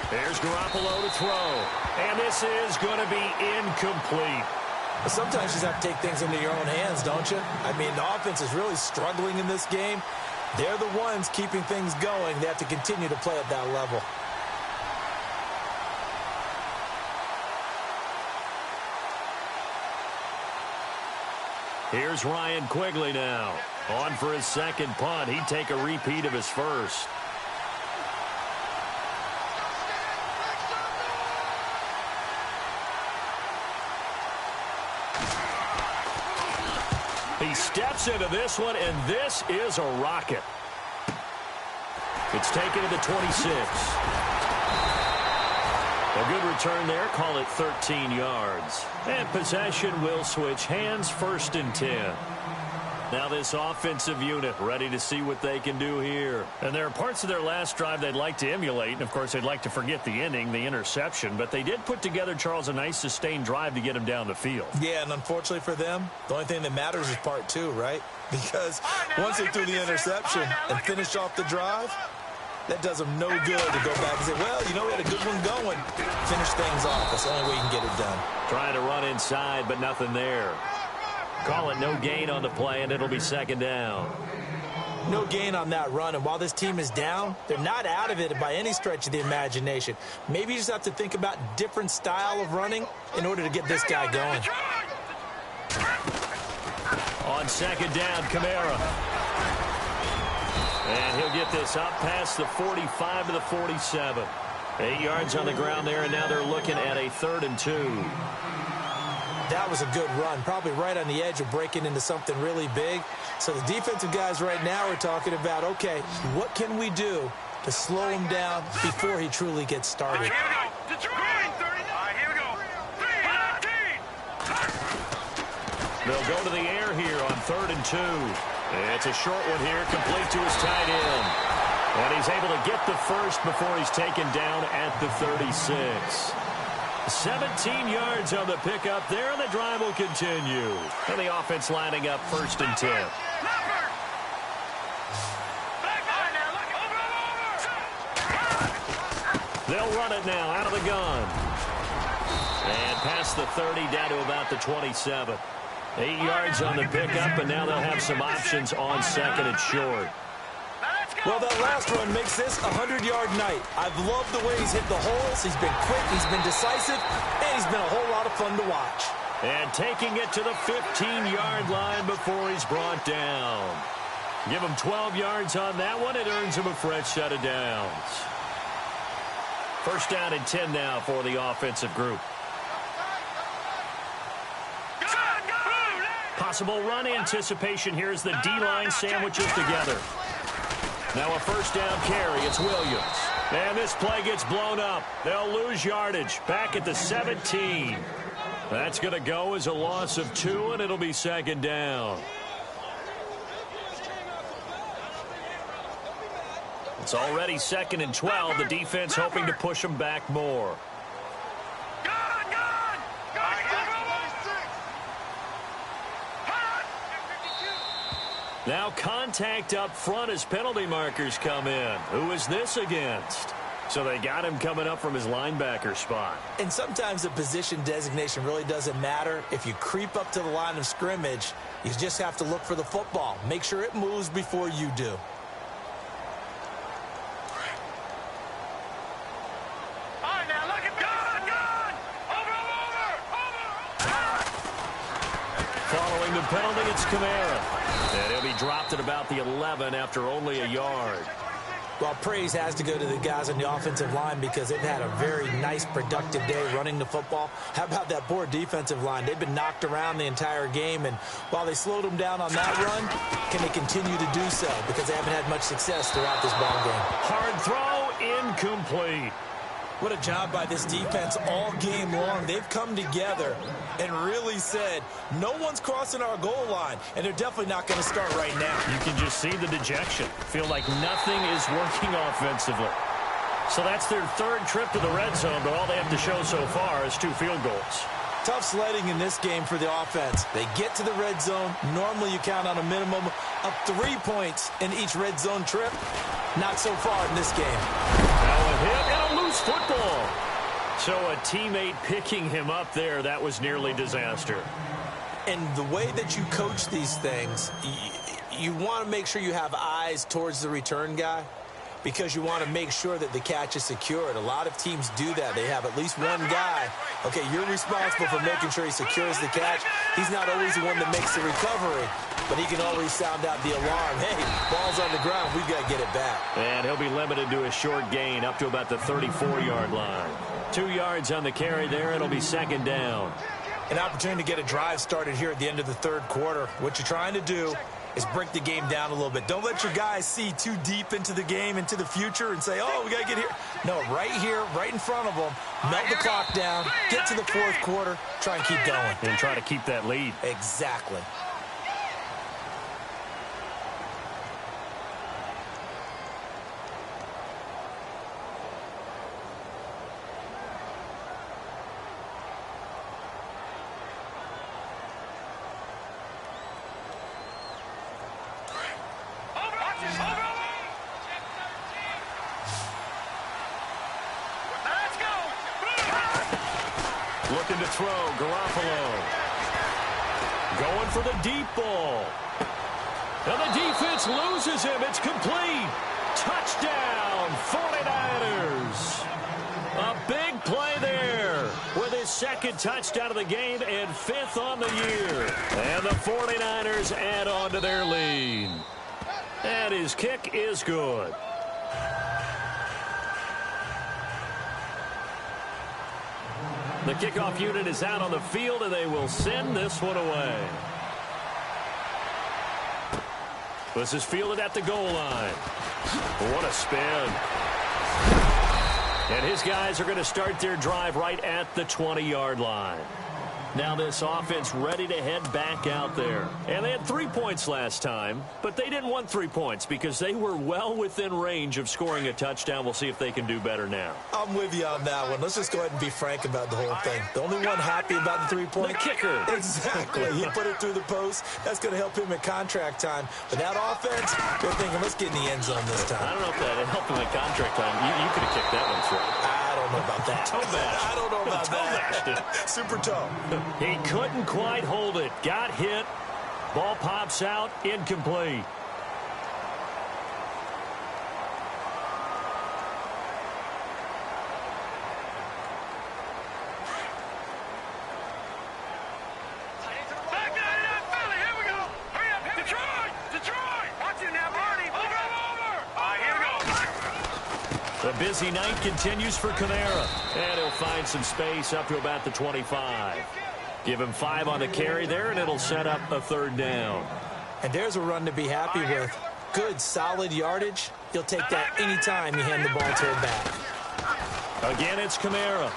Here's Garoppolo to throw. And this is going to be incomplete. Sometimes you just have to take things into your own hands, don't you? I mean, the offense is really struggling in this game. They're the ones keeping things going. They have to continue to play at that level. Here's Ryan Quigley now. On for his second punt. He'd take a repeat of his first. He steps into this one, and this is a rocket. It's taken to the 26. A good return there. Call it 13 yards. And possession will switch hands, 1st and 10. Now this offensive unit ready to see what they can do here. And there are parts of their last drive they'd like to emulate. And, of course, they'd like to forget the inning, the interception. But they did put together, Charles, a nice sustained drive to get him down the field. Yeah, and unfortunately for them, the only thing that matters is part 2, right? Because once they threw the interception and finished off the drive, that does them no good to go back and say, well, you know, we had a good one going. Finish things off. That's the only way you can get it done. Trying to run inside, but nothing there. Call it no gain on the play, and it'll be 2nd down. No gain on that run, and while this team is down, they're not out of it by any stretch of the imagination. Maybe you just have to think about different style of running in order to get this guy going. On 2nd down, Kamara. And he'll get this up past the 45 to the 47. 8 yards on the ground there, and now they're looking at a 3rd and 2. That was a good run, probably right on the edge of breaking into something really big. So the defensive guys right now are talking about, okay, what can we do to slow him down before he truly gets started? Here we go. Detroit. Here we go. 3-19. They'll go to the air here on 3rd and 2. It's a short one here, complete to his tight end. And he's able to get the first before he's taken down at the 36. 17 yards on the pickup there, and the drive will continue. And the offense lining up 1st and 10. They'll run it now out of the gun. And past the 30 down to about the 27. 8 yards on the pickup, and now they'll have some options on 2nd and short. Well, that last run makes this a 100-yard night. I've loved the way he's hit the holes. He's been quick, he's been decisive, and he's been a whole lot of fun to watch. And taking it to the 15-yard line before he's brought down. Give him 12 yards on that one. It earns him a fresh set of downs. 1st down and 10 now for the offensive group. Possible run anticipation here as the D-line sandwiches together. Now a 1st down carry. It's Williams. And this play gets blown up. They'll lose yardage back at the 17. That's going to go as a loss of 2, and it'll be 2nd down. It's already 2nd and 12. The defense hoping to push them back more. Now contact up front as penalty markers come in. Who is this against? So they got him coming up from his linebacker spot. And sometimes the position designation really doesn't matter. If you creep up to the line of scrimmage, you just have to look for the football. Make sure it moves before you do. Following the penalty, it's Kamara. And he'll be dropped at about the 11 after only a yard. Well, praise has to go to the guys on the offensive line because they've had a very nice, productive day running the football. How about that poor defensive line? They've been knocked around the entire game, and while they slowed them down on that run, can they continue to do so? Because they haven't had much success throughout this ball game. Hard throw, incomplete. What a job by this defense all game long. They've come together and really said, no one's crossing our goal line, and they're definitely not going to start right now. You can just see the dejection. Feel like nothing is working offensively. So that's their 3rd trip to the red zone, but all they have to show so far is 2 field goals. Tough sledding in this game for the offense. They get to the red zone. Normally you count on a minimum of 3 points in each red zone trip. Not so far in this game. Now a hit and a loose football. So a teammate picking him up there, that was nearly disaster. And the way that you coach these things, you want to make sure you have eyes towards the return guy, because you want to make sure that the catch is secured. A lot of teams do that. They have at least one guy. Okay, you're responsible for making sure he secures the catch. He's not always the one that makes the recovery, but he can always sound out the alarm. Hey, ball's on the ground. We've got to get it back. And he'll be limited to a short gain up to about the 34-yard line. 2 yards on the carry there. It'll be second down. An opportunity to get a drive started here at the end of the third quarter. What you're trying to do is break the game down a little bit. Don't let your guys see too deep into the game, into the future, and say, oh, we got to get here. No, right here, right in front of them, melt the clock down, get to the fourth quarter, try and keep going. And try to keep that lead. Exactly. Looking to throw, Garoppolo. Going for the deep ball. And the defense loses him. It's complete. Touchdown, 49ers. A big play there with his second touchdown of the game and 5th on the year. And the 49ers add on to their lead. And his kick is good. The kickoff unit is out on the field, and they will send this one away. This is fielded at the goal line. What a spin. And his guys are going to start their drive right at the 20-yard line. Now this offense ready to head back out there. And they had 3 points last time, but they didn't want 3 points because they were well within range of scoring a touchdown. We'll see if they can do better now. I'm with you on that one. Let's just go ahead and be frank about the whole thing. The only one happy about the 3-point? The kicker. Exactly. He put it through the post. That's going to help him at contract time. But that offense, they're thinking, let's get in the end zone this time. I don't know if that helped him at contract time. You could have kicked that one through. I don't know about that. Toe bash. I don't know about that. It. Super toe. He couldn't quite hold it. Got hit. Ball pops out. Incomplete. The busy night continues for Kamara. And he'll find some space up to about the 25. Give him 5 on the carry there, and it'll set up a 3rd down. And there's a run to be happy with. Good, solid yardage. You'll take that anytime you hand the ball to a back. Again, it's Kamara.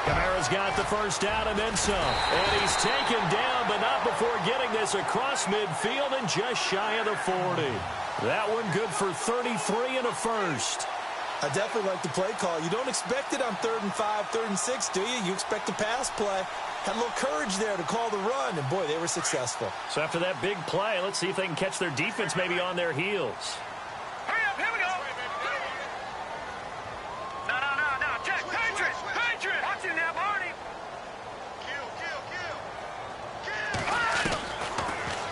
Kamara's got the first down and then some. And he's taken down, but not before getting this across midfield and just shy of the 40. That one good for 33 and a first. I definitely like the play call. You don't expect it on 3rd and 5, 3rd and 6, do you? You expect a pass play. Had a little courage there to call the run, and boy, they were successful. So after that big play, let's see if they can catch their defense maybe on their heels. Hurry up, here we go. No, check, Patriot. Watch it now, Barney. Kill.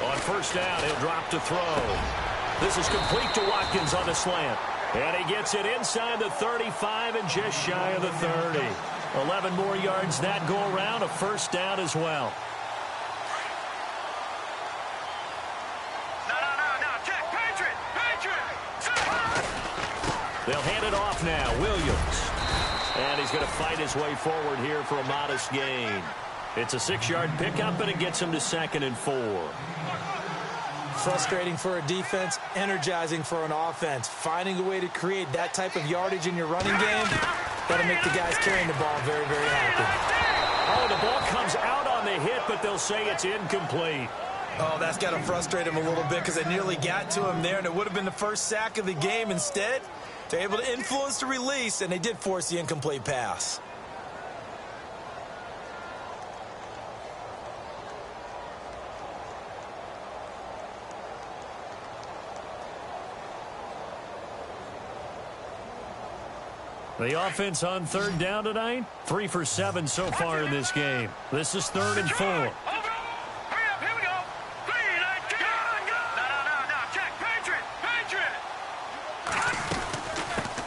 On first down, he'll drop to throw. This is complete to Watkins on the slant. And he gets it inside the 35 and just shy of the 30. 11 more yards that go around, a first down as well. No, check, Patriot. They'll hand it off now, Williams. And he's going to fight his way forward here for a modest gain. It's a 6-yard pickup, and it gets him to 2nd and 4. Frustrating for a defense, energizing for an offense. Finding a way to create that type of yardage in your running game, that'll make the guys carrying the ball very, very happy. Oh, the ball comes out on the hit, but they'll say it's incomplete. Oh, that's got to frustrate him a little bit because they nearly got to him there, and it would have been the first sack of the game. Instead, they're able to influence the release, and they did force the incomplete pass. The offense on third down tonight, 3 for 7 so far in this game. This is 3rd and 4. Hurry up, here we go. 3, 9, 10. No, check. Patriot.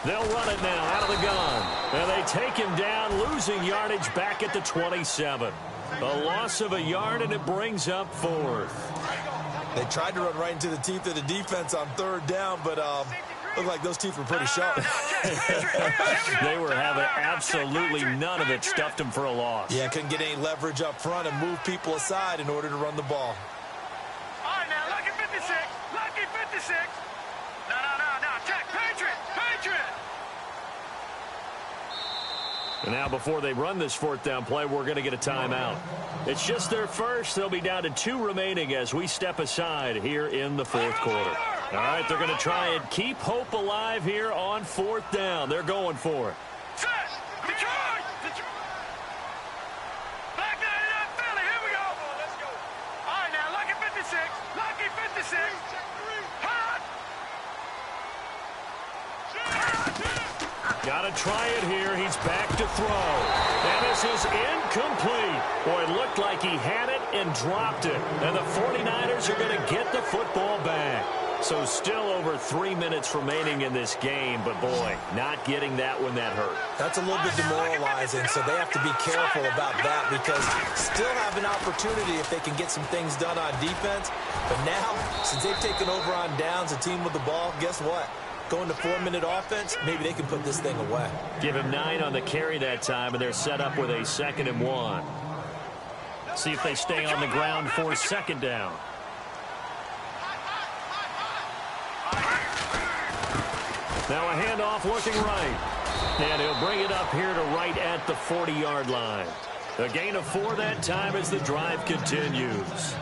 They'll run it now out of the gun. And they take him down, losing yardage back at the 27. A loss of a yard, and it brings up 4th. They tried to run right into the teeth of the defense on 3rd down, but looked like those teeth were pretty sharp. They were having absolutely none of it. Stuffed them for a loss. Yeah, couldn't get any leverage up front and move people aside in order to run the ball. All right, now, lucky 56. Lucky 56. No. Check. Patriot. And now before they run this 4th down play, we're going to get a timeout. It's just their first. They'll be down to 2 remaining as we step aside here in the 4th quarter. All right, they're going to try and keep hope alive here on 4th down. They're going for it. Set. Detroit. Back 99 Philly. Here we go. Let's go. All right, now, lucky 56. Lucky 56. Hot. Got to try it here. He's back to throw. And this is incomplete. Boy, it looked like he had it and dropped it. And the 49ers are going to get the football back. So still over 3 minutes remaining in this game. But, boy, not getting that when that hurt. That's a little bit demoralizing, so they have to be careful about that because still have an opportunity if they can get some things done on defense. But now, since they've taken over on downs, a team with the ball, guess what? Going to 4-minute offense, maybe they can put this thing away. Give him 9 on the carry that time, and they're set up with a 2nd and 1. See if they stay on the ground for 2nd down. Now a handoff looking right. And he'll bring it up here to right at the 40-yard line. A gain of 4 that time as the drive continues.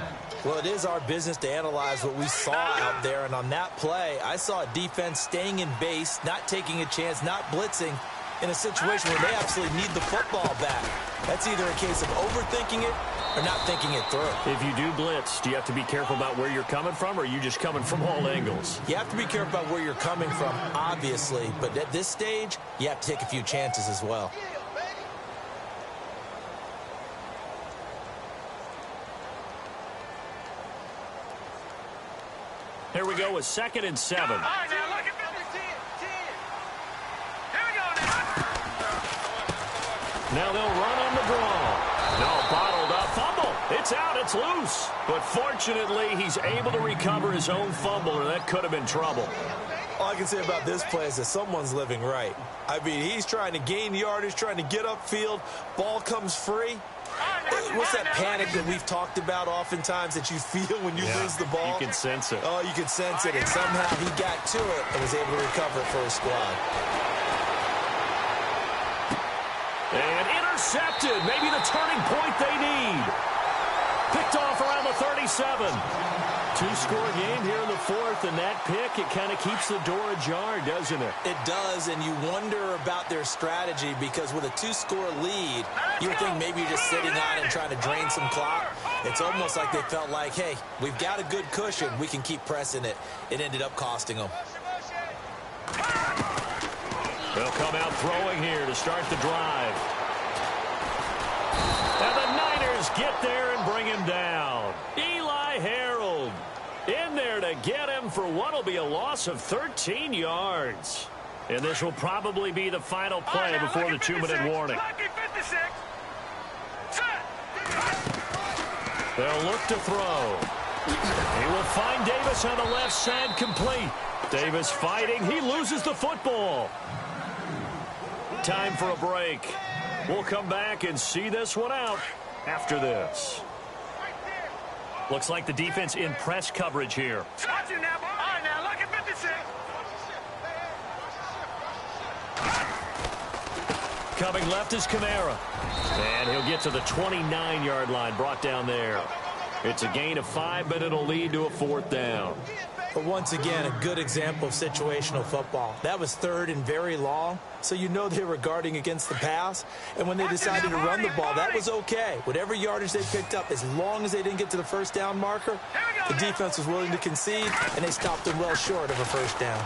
Well, it is our business to analyze what we saw out there, and on that play, I saw a defense staying in base, not taking a chance, not blitzing, in a situation where they absolutely need the football back. That's either a case of overthinking it or not thinking it through. If you do blitz, do you have to be careful about where you're coming from, or are you just coming from all angles? You have to be careful about where you're coming from, obviously, but at this stage, you have to take a few chances as well. Here we go with 2nd and 7. All right, now, look at 10. Here we go now. Now they'll run on the draw. No, bottled up. Fumble. It's out. It's loose. But fortunately, he's able to recover his own fumble, or that could have been trouble. All I can say about this play is that someone's living right. I mean, he's trying to gain yardage, trying to get upfield. Ball comes free. What's that panic that we've talked about oftentimes that you feel when you lose the ball? You can sense it. Oh, you can sense it. And somehow he got to it and was able to recover it for his squad. And intercepted. Maybe the turning point they need. Picked off around the 37. 2-score game here in the 4th, and that pick, it kind of keeps the door ajar, doesn't it? It does, and you wonder about their strategy because with a 2-score lead, you would think maybe you're just sitting on it and trying to drain some clock. It's almost like they felt like, hey, we've got a good cushion. We can keep pressing it. It ended up costing them. They'll come out throwing here to start the drive. And the Niners get there and bring him down. Eli Harold in there to get him for what will be a loss of 13 yards. And this will probably be the final play before the 2-minute warning. They'll look to throw. He will find Davis on the left side, complete. Davis fighting. He loses the football. Time for a break. We'll come back and see this one out after this. Looks like the defense in press coverage here. Coming left is Kamara. And he'll get to the 29-yard line, brought down there. It's a gain of 5, but it'll lead to a 4th down. But once again, a good example of situational football. That was 3rd and very long, so you know they were guarding against the pass. And when they decided to run the ball, that was okay. Whatever yardage they picked up, as long as they didn't get to the 1st down marker, the defense was willing to concede, and they stopped them well short of a 1st down.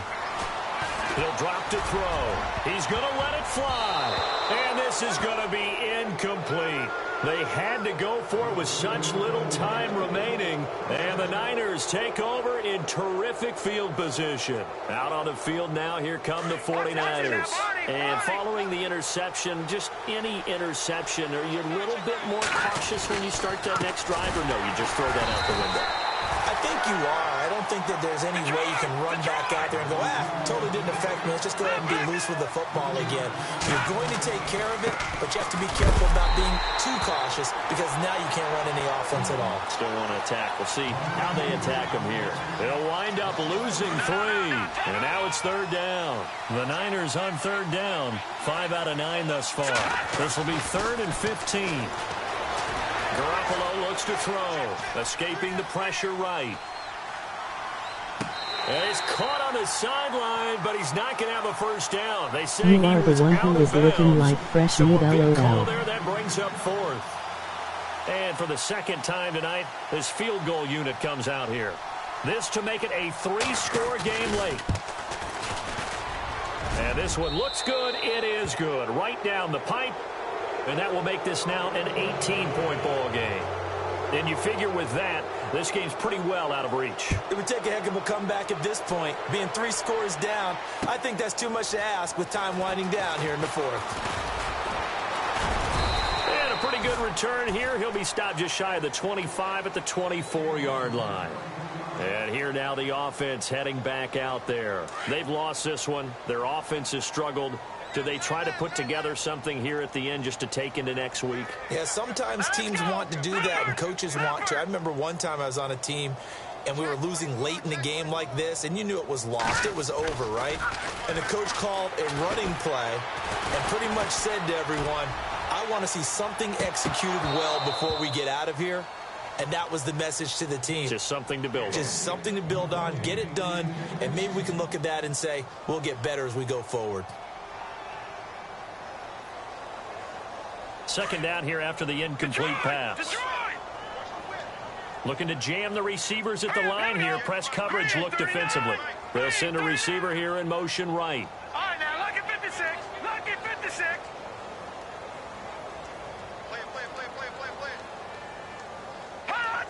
He'll drop to throw. He's going to let it fly. And this is going to be incomplete. They had to go for it with such little time remaining. And the Niners take over in terrific field position. Out on the field now, here come the 49ers. And following the interception, just any interception, are you a little bit more cautious when you start that next drive, or no, you just throw that out the window? I think you are. I don't think that there's any way you can run back out there and go, totally didn't affect me. Let's just go ahead and be loose with the football again. You're going to take care of it, but you have to be careful about being too cautious because now you can't run any offense at all. Still want to attack. We'll see how they attack them here. They'll wind up losing 3, and now it's third down. The Niners on third down, 5 out of 9 thus far. This will be 3rd and 15. Garoppolo looks to throw, escaping the pressure right. And he's caught on the sideline, but he's not going to have a first down. They say you are the one who is looking like fresh meat, LOL. There, that brings up 4th. And for the second time tonight, this field goal unit comes out here. This to make it a 3-score game late. And this one looks good. It is good. Right down the pipe. And that will make this now an 18-point ball game. And you figure with that, this game's pretty well out of reach. It would take a heck of a comeback at this point. Being 3 scores down, I think that's too much to ask with time winding down here in the 4th. And a pretty good return here. He'll be stopped just shy of the 25 at the 24-yard line. And here now the offense heading back out there. They've lost this one. Their offense has struggled. Do they try to put together something here at the end just to take into next week? Yeah, sometimes teams want to do that and coaches want to. I remember one time I was on a team and we were losing late in the game like this, and you knew it was lost. It was over, right? And the coach called a running play and pretty much said to everyone, I want to see something executed well before we get out of here. And that was the message to the team. Just something to build on. Just something to build on, get it done, and maybe we can look at that and say, we'll get better as we go forward. Second down here after the incomplete pass. Looking to jam the receivers at the line here. Press coverage look defensively. They'll send a receiver here in motion right. All right, now, lucky 56. Lucky 56. Play. Pass.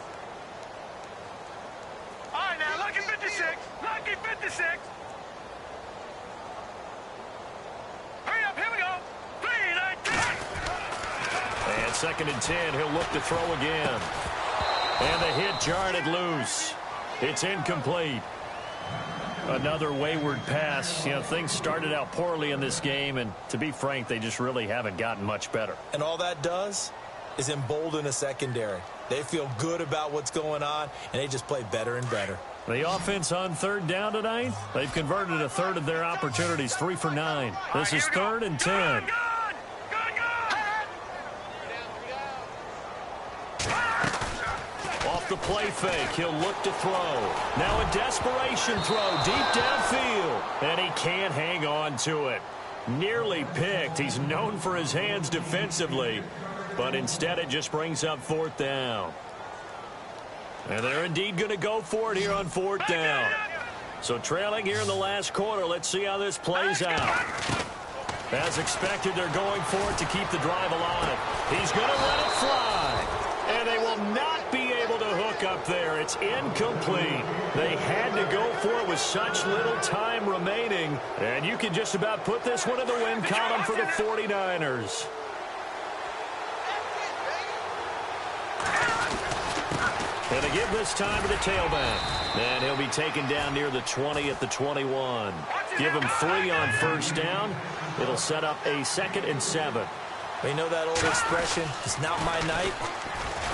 All right, now, lucky 56. Lucky 56. Hurry up, here we go. 3, 9, 10. And 2nd and 10, he'll look to throw again. And the hit jarred it loose. It's incomplete. Another wayward pass. You know, things started out poorly in this game, and to be frank, they just really haven't gotten much better. And all that does is embolden a secondary. They feel good about what's going on, and they just play better and better. The offense on third down tonight, they've converted a third of their opportunities, 3 for 9. This is 3rd and 10. Off the play fake, he'll look to throw. Now a desperation throw deep downfield, and he can't hang on to it. Nearly picked. He's known for his hands defensively, but instead it just brings up 4th down. And they're indeed going to go for it here on 4th down. So trailing here in the last quarter, let's see how this plays out. As expected, they're going for it to keep the drive alive. He's going to let it fly. And they will not be able to hook up there. It's incomplete. They had to go for it with such little time remaining. And you can just about put this one in the win column for the 49ers. And they give this time to the tailback. And he'll be taken down near the 20 at the 21. Give him 3 on first down. It'll set up a 2nd and 7. You know that old expression, it's not my night?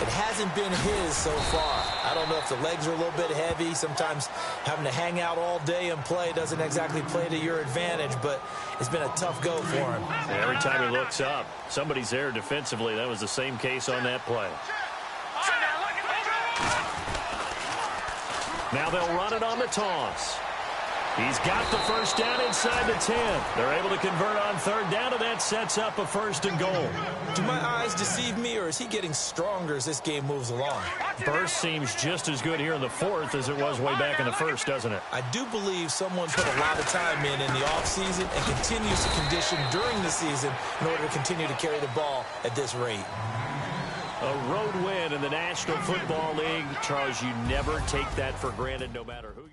It hasn't been his so far. I don't know if the legs are a little bit heavy. Sometimes having to hang out all day and play doesn't exactly play to your advantage, but it's been a tough go for him. And every time he looks up, somebody's there defensively. That was the same case on that play. Now they'll run it on the toss. He's got the first down inside the 10. They're able to convert on third down, and that sets up a 1st and goal. Do my eyes deceive me, or is he getting stronger as this game moves along? Burst seems just as good here in the 4th as it was way back in the 1st, doesn't it? I do believe someone put a lot of time in the offseason and continues to condition during the season in order to continue to carry the ball at this rate. A road win in the National Football League. Charles, you never take that for granted no matter who you're.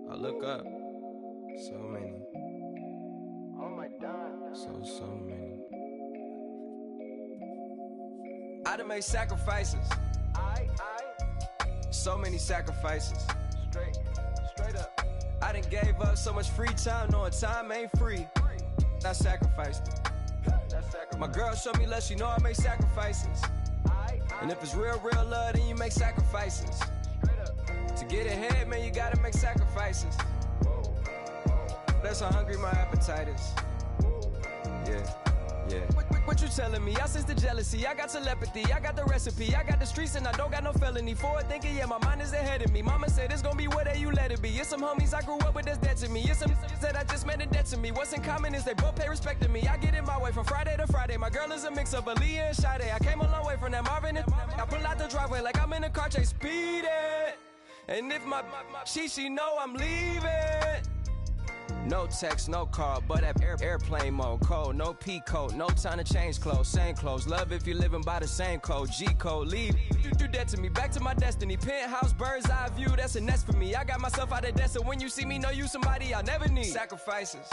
I look up, so many. Oh my God. So many. I done made sacrifices. So many sacrifices. Straight up. I done gave up so much free time, knowing time ain't free. I sacrificed it. My girl showed me love, she know I make sacrifices. And if it's real love, then you make sacrifices. To get ahead, man, you gotta make sacrifices. That's how hungry my appetite is. Yeah. What you telling me? I sense the jealousy, I got telepathy, I got the recipe, I got the streets and I don't got no felony. Forward thinking, yeah, my mind is ahead of me. Mama said it's gonna be whatever you let it be. It's some homies I grew up with that's dead to me. It's some that I just met in debt to me. What's in common is they both pay respect to me. I get it my way from Friday to Friday. My girl is a mix of Aaliyah and Sade. I came a long way from that Marvin and I pull out the driveway like I'm in a car chase speeding. And if my she know I'm leaving. No text, no call, but at airplane mode. Code, no P code, no time to change clothes. Same clothes, love if you're living by the same code. G code, leave. You do that to me, back to my destiny. Penthouse, bird's eye view, that's a nest for me. I got myself out of debt, so when you see me, know you somebody I never need. Sacrifices.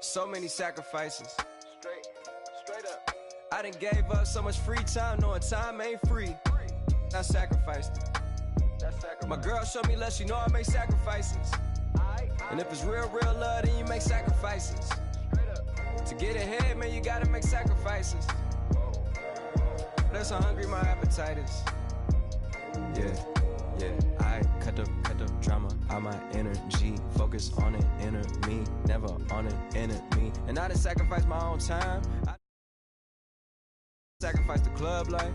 So many sacrifices. Straight up. I done gave up so much free time, knowing time ain't free. I sacrificed it. My girl showed me love, she know I make sacrifices. And if it's real love, then you make sacrifices. To get ahead, man, you gotta make sacrifices. That's how hungry my appetite is. Yeah. I cut the drama out my energy. Focus on an inner me, never on an enemy. And I done sacrifice my own time. I sacrifice the club life.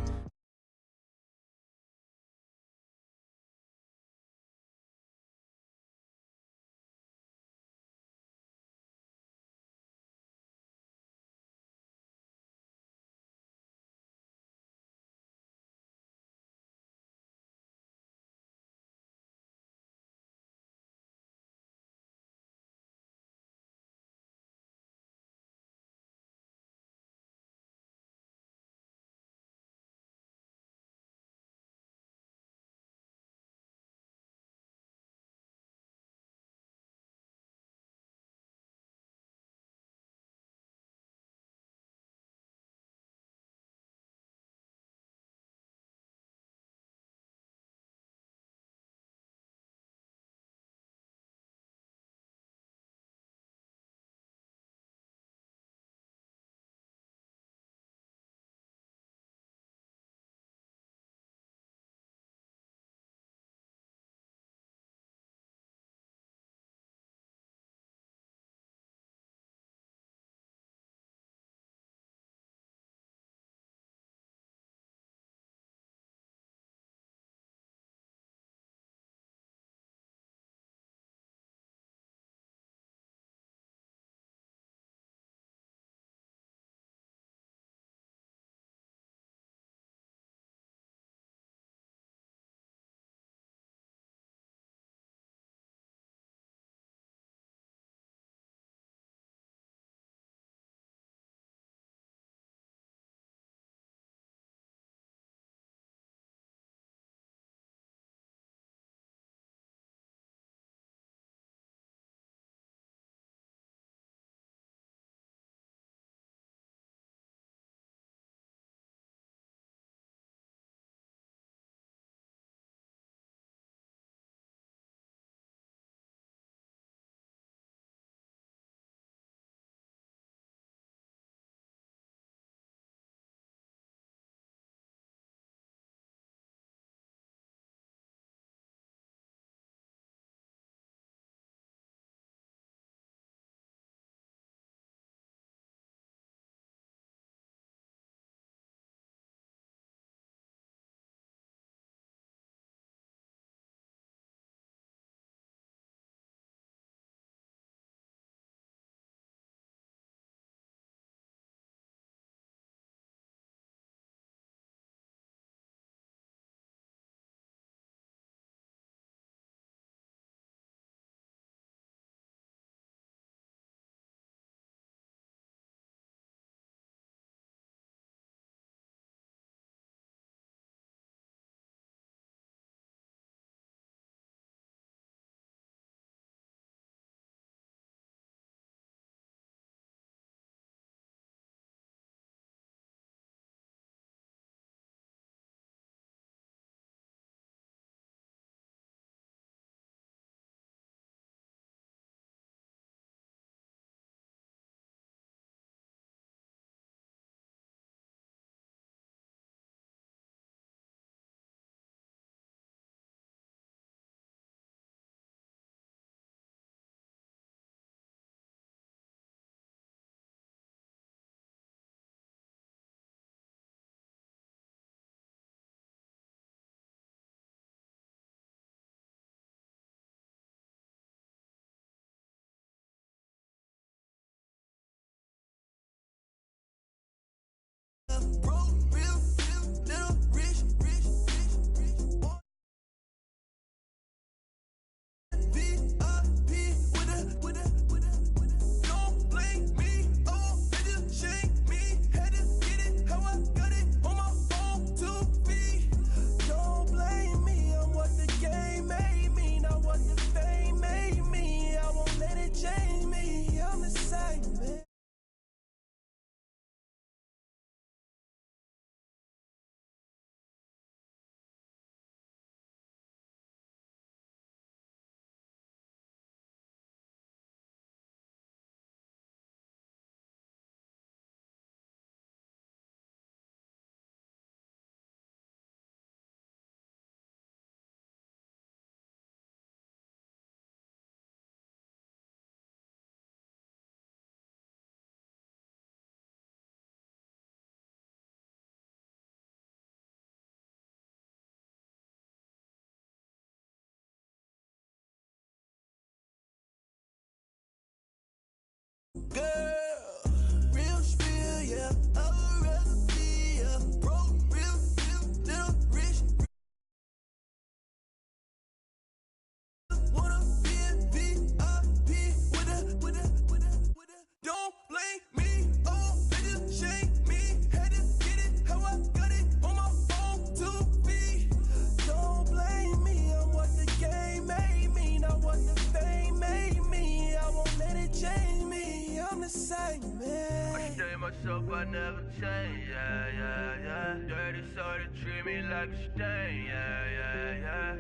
myself, I never change, yeah, yeah, yeah. Dirty soul to treat me like a stain, yeah, yeah, yeah.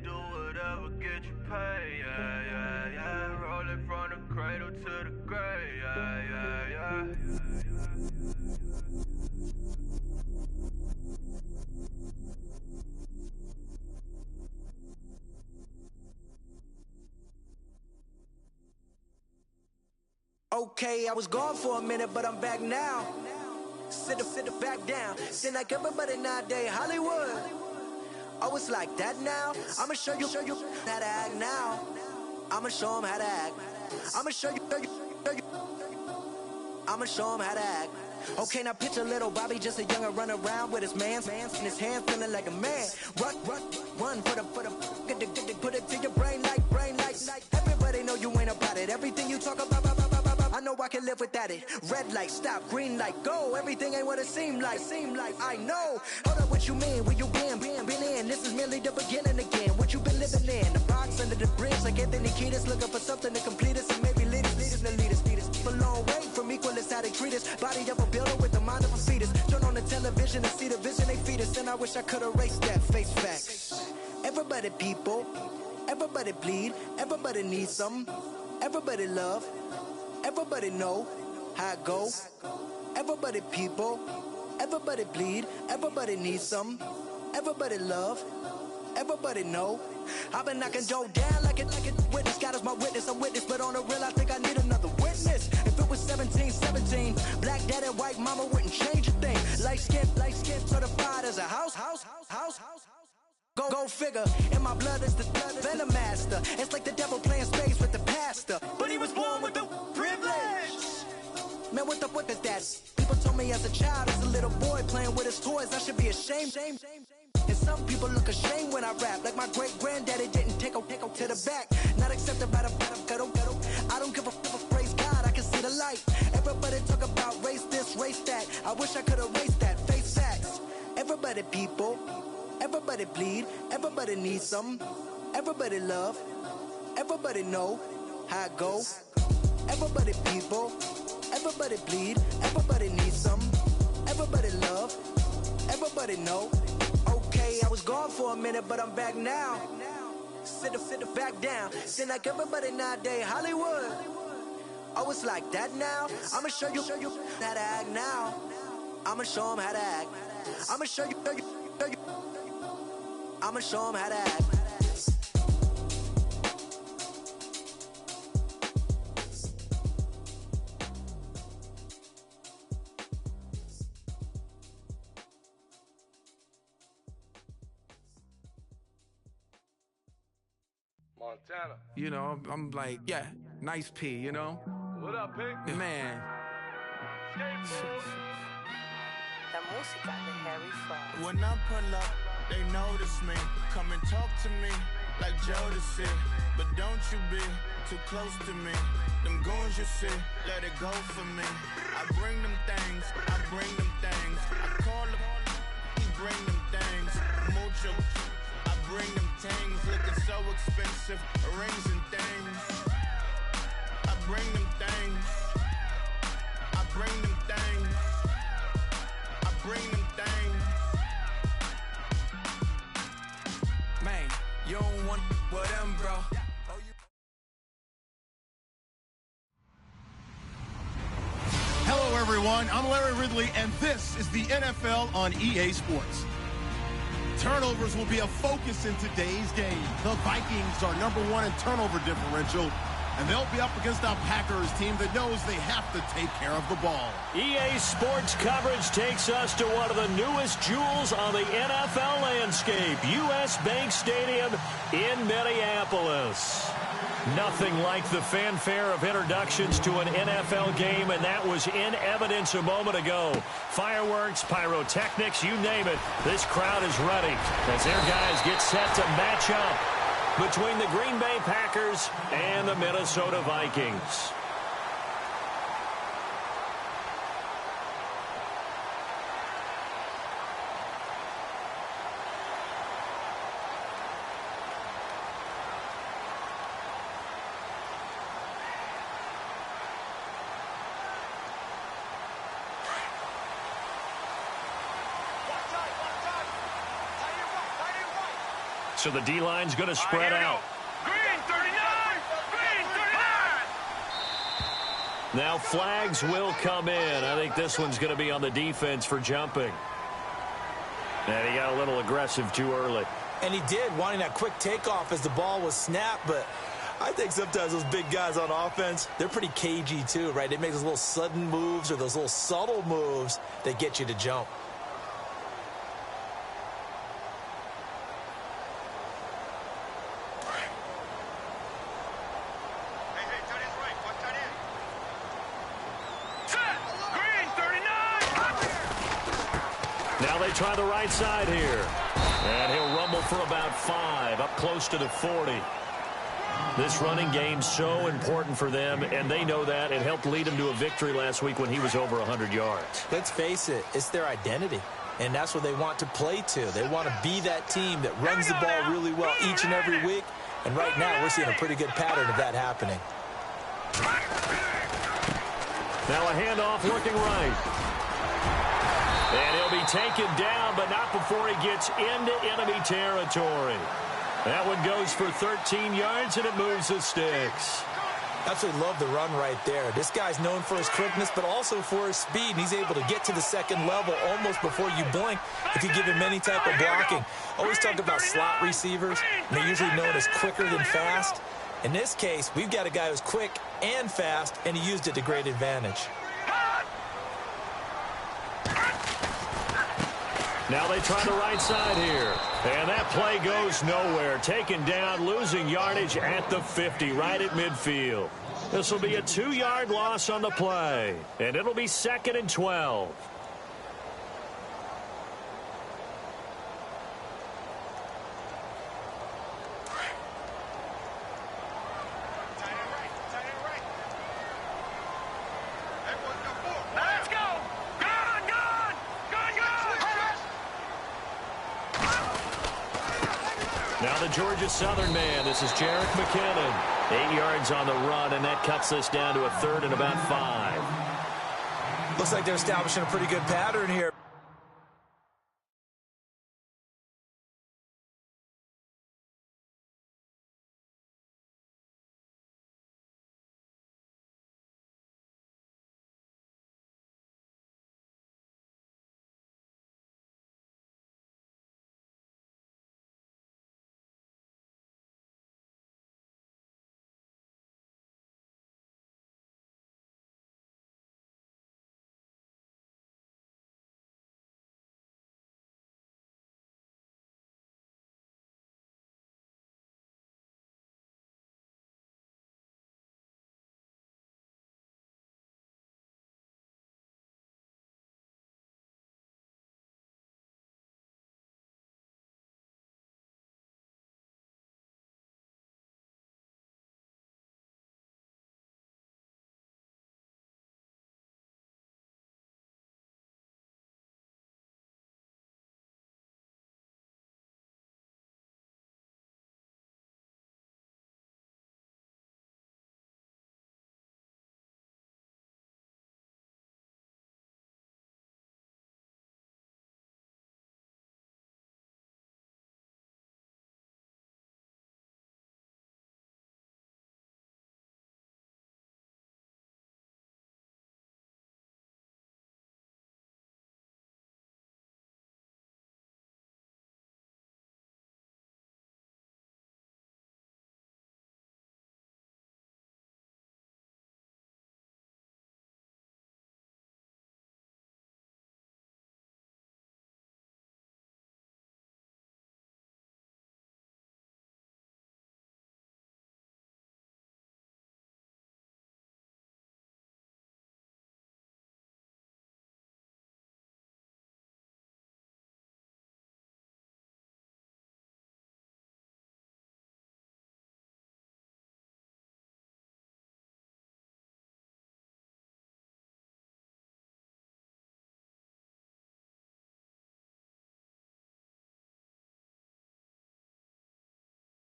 Do whatever, get you paid, yeah, yeah, yeah. Rolling from the cradle to the grave, yeah, yeah, yeah. Okay, I was gone for a minute, but I'm back now. Sit back down. Seem like everybody nowadays, Hollywood. Oh, it's like that now? I'ma show you how to act now. I'ma show 'em how to act. I'ma show you. I'ma show 'em how to act. Okay, now picture little Bobby, just a younger run around with his man's in his hand, feeling like a man. Run for the put it to your brain like. Everybody know you ain't about it. Everything you talk about, I know I can live without it. Red light, stop, green light, go. Everything ain't what it seemed like. I know. Hold up, what you mean? Where you been in? This is merely the beginning again. What you been living in? The box under the bridge, like Anthony Kiedis, looking for something to complete us and maybe lead us. A long way from equal is how they treat us. Body of a builder with the mind of a fetus. Turn on the television and see the vision they feed us. And I wish I could erase that face facts. Everybody people, everybody bleed, everybody needs some, everybody love, everybody know how it go. Everybody people, everybody bleed, everybody needs some, everybody love, everybody know. I've been knocking Joe down like it witness. God is my witness, I'm witness, but on the real I think I need another witness. If it was 17, black daddy, white mama wouldn't change a thing. Light skin, certified as a house. Go figure, in my blood is the venom master. It's like the devil playing spades with the pastor. But he was born with the privilege. Man, what the fuck is that? People told me as a child, as a little boy playing with his toys, I should be ashamed. And some people look ashamed when I rap, like my great granddaddy didn't take to the back. Not accepted by the ghetto. I don't give a praise God, I can see the light. Everybody talk about race this, race that. I wish I could erase that. Face facts. Everybody people, everybody bleed, everybody needs some, everybody love, everybody know how it go. Everybody people, everybody bleed, everybody needs some, everybody love, everybody know. Okay, I was gone for a minute, but I'm back now. Sit back down. Seem like everybody nowadays, Hollywood. Oh, it's like that now? I'ma show you how to act now. I'ma show 'em how to act. I'ma show you. I'ma show 'em how to act. Montana. You know, I'm like, yeah, nice P, you know? What up, Pink? Man. La música de Harry Fraud. When I pull up, they notice me. Come and talk to me like Jodeci. But don't you be too close to me. Them goons you see, let it go for me. I bring them things, I bring them things. I call them, he bring them things. Mucho, I bring them things. Looking so expensive, rings and things. I bring them things. I bring them things. I bring them things. Man, you don't want with them, bro. Hello, everyone. I'm Larry Ridley, and this is the NFL on EA Sports. Turnovers will be a focus in today's game. The Vikings are #1 in turnover differential, and they'll be up against a Packers team that knows they have to take care of the ball. EA Sports coverage takes us to one of the newest jewels on the NFL landscape, US Bank Stadium in Minneapolis. Nothing like the fanfare of introductions to an NFL game, and that was in evidence a moment ago. Fireworks, pyrotechnics, you name it. This crowd is ready as their guys get set to match up between the Green Bay Packers and the Minnesota Vikings. So the D-line's going to spread out. Green 39! Green 39! Now flags will come in. I think this one's going to be on the defense for jumping. And he got a little aggressive too early. And he did, wanting that quick takeoff as the ball was snapped. But I think sometimes those big guys on offense, they're pretty cagey too, right? They make those little sudden moves or those little subtle moves that get you to jump. Now they try the right side here. And he'll rumble for about 5, up close to the 40. This running game's so important for them, and they know that. It helped lead him to a victory last week when he was over 100 yards. Let's face it, it's their identity. And that's what they want to play to. They want to be that team that runs the ball really well each and every week. And right now, we're seeing a pretty good pattern of that happening. Now a handoff looking right. And he'll be taken down, but not before he gets into enemy territory. That one goes for 13 yards, and it moves the sticks. Absolutely love the run right there. This guy's known for his quickness, but also for his speed. And he's able to get to the second level almost before you blink if you give him any type of blocking. Always talk about slot receivers, and they're usually known as quicker than fast. In this case, we've got a guy who's quick and fast, and he used it to great advantage. Now they try the right side here. And that play goes nowhere. Taken down, losing yardage at the 50, right at midfield. This will be a 2-yard loss on the play. And it'll be 2nd and 12. Now the Georgia Southern man. This is jrokk McKinnon. 8 yards on the run, and that cuts this down to a 3rd and about 5. Looks like they're establishing a pretty good pattern here.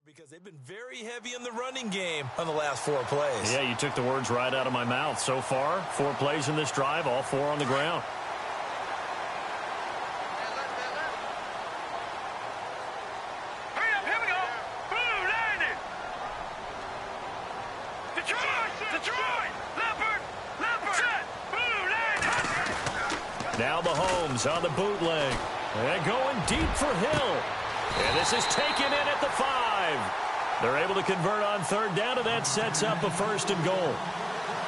Because they've been very heavy in the running game on the last 4 plays. Yeah, you took the words right out of my mouth. So far, 4 plays in this drive, all 4 on the ground. Hurry up, hit me! Now Mahomes on the bootleg. And going deep for Hill. And this is taken in at the 5. They're able to convert on third down, and that sets up a 1st and goal.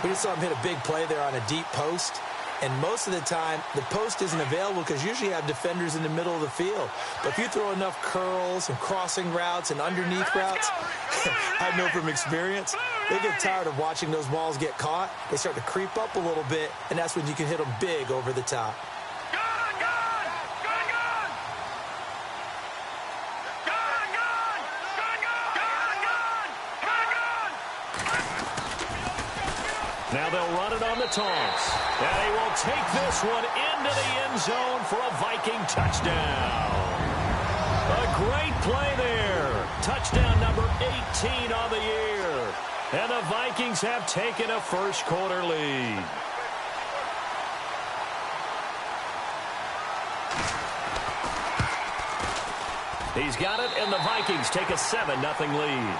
We just saw him hit a big play there on a deep post. And most of the time, the post isn't available because usually you have defenders in the middle of the field. But if you throw enough curls and crossing routes and underneath routes, I know from experience, they get tired of watching those balls get caught. They start to creep up a little bit, and that's when you can hit them big over the top. Now they'll run it on the toss. And he will take this one into the end zone for a Viking touchdown. A great play there. Touchdown number 18 on the year. And the Vikings have taken a first quarter lead. He's got it, and the Vikings take a 7-0 lead.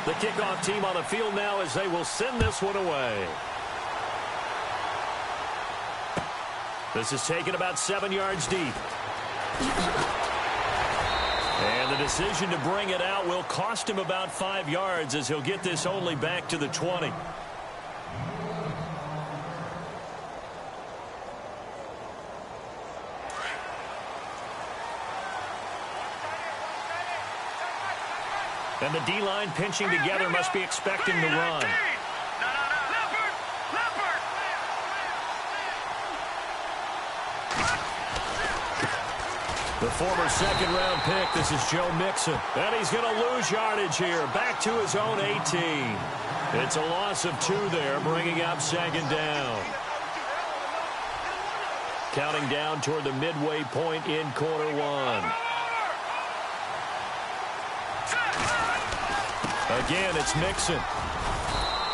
The kickoff team on the field now as they will send this one away. This is taken about 7 yards deep. And the decision to bring it out will cost him about 5 yards as he'll get this only back to the 20. And the D-line pinching together must be expecting the run. The former second-round pick, this is Joe Mixon. And he's going to lose yardage here, back to his own 18. It's a loss of 2 there, bringing up 2nd down. Counting down toward the midway point in quarter 1. Again, it's Mixon.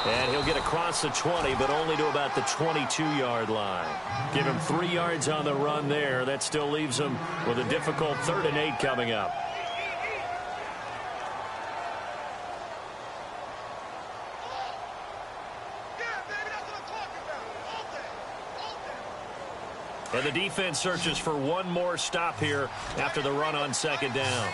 And he'll get across the 20, but only to about the 22-yard line. Give him 3 yards on the run there. That still leaves him with a difficult 3rd and 8 coming up. And the defense searches for one more stop here after the run on 2nd down.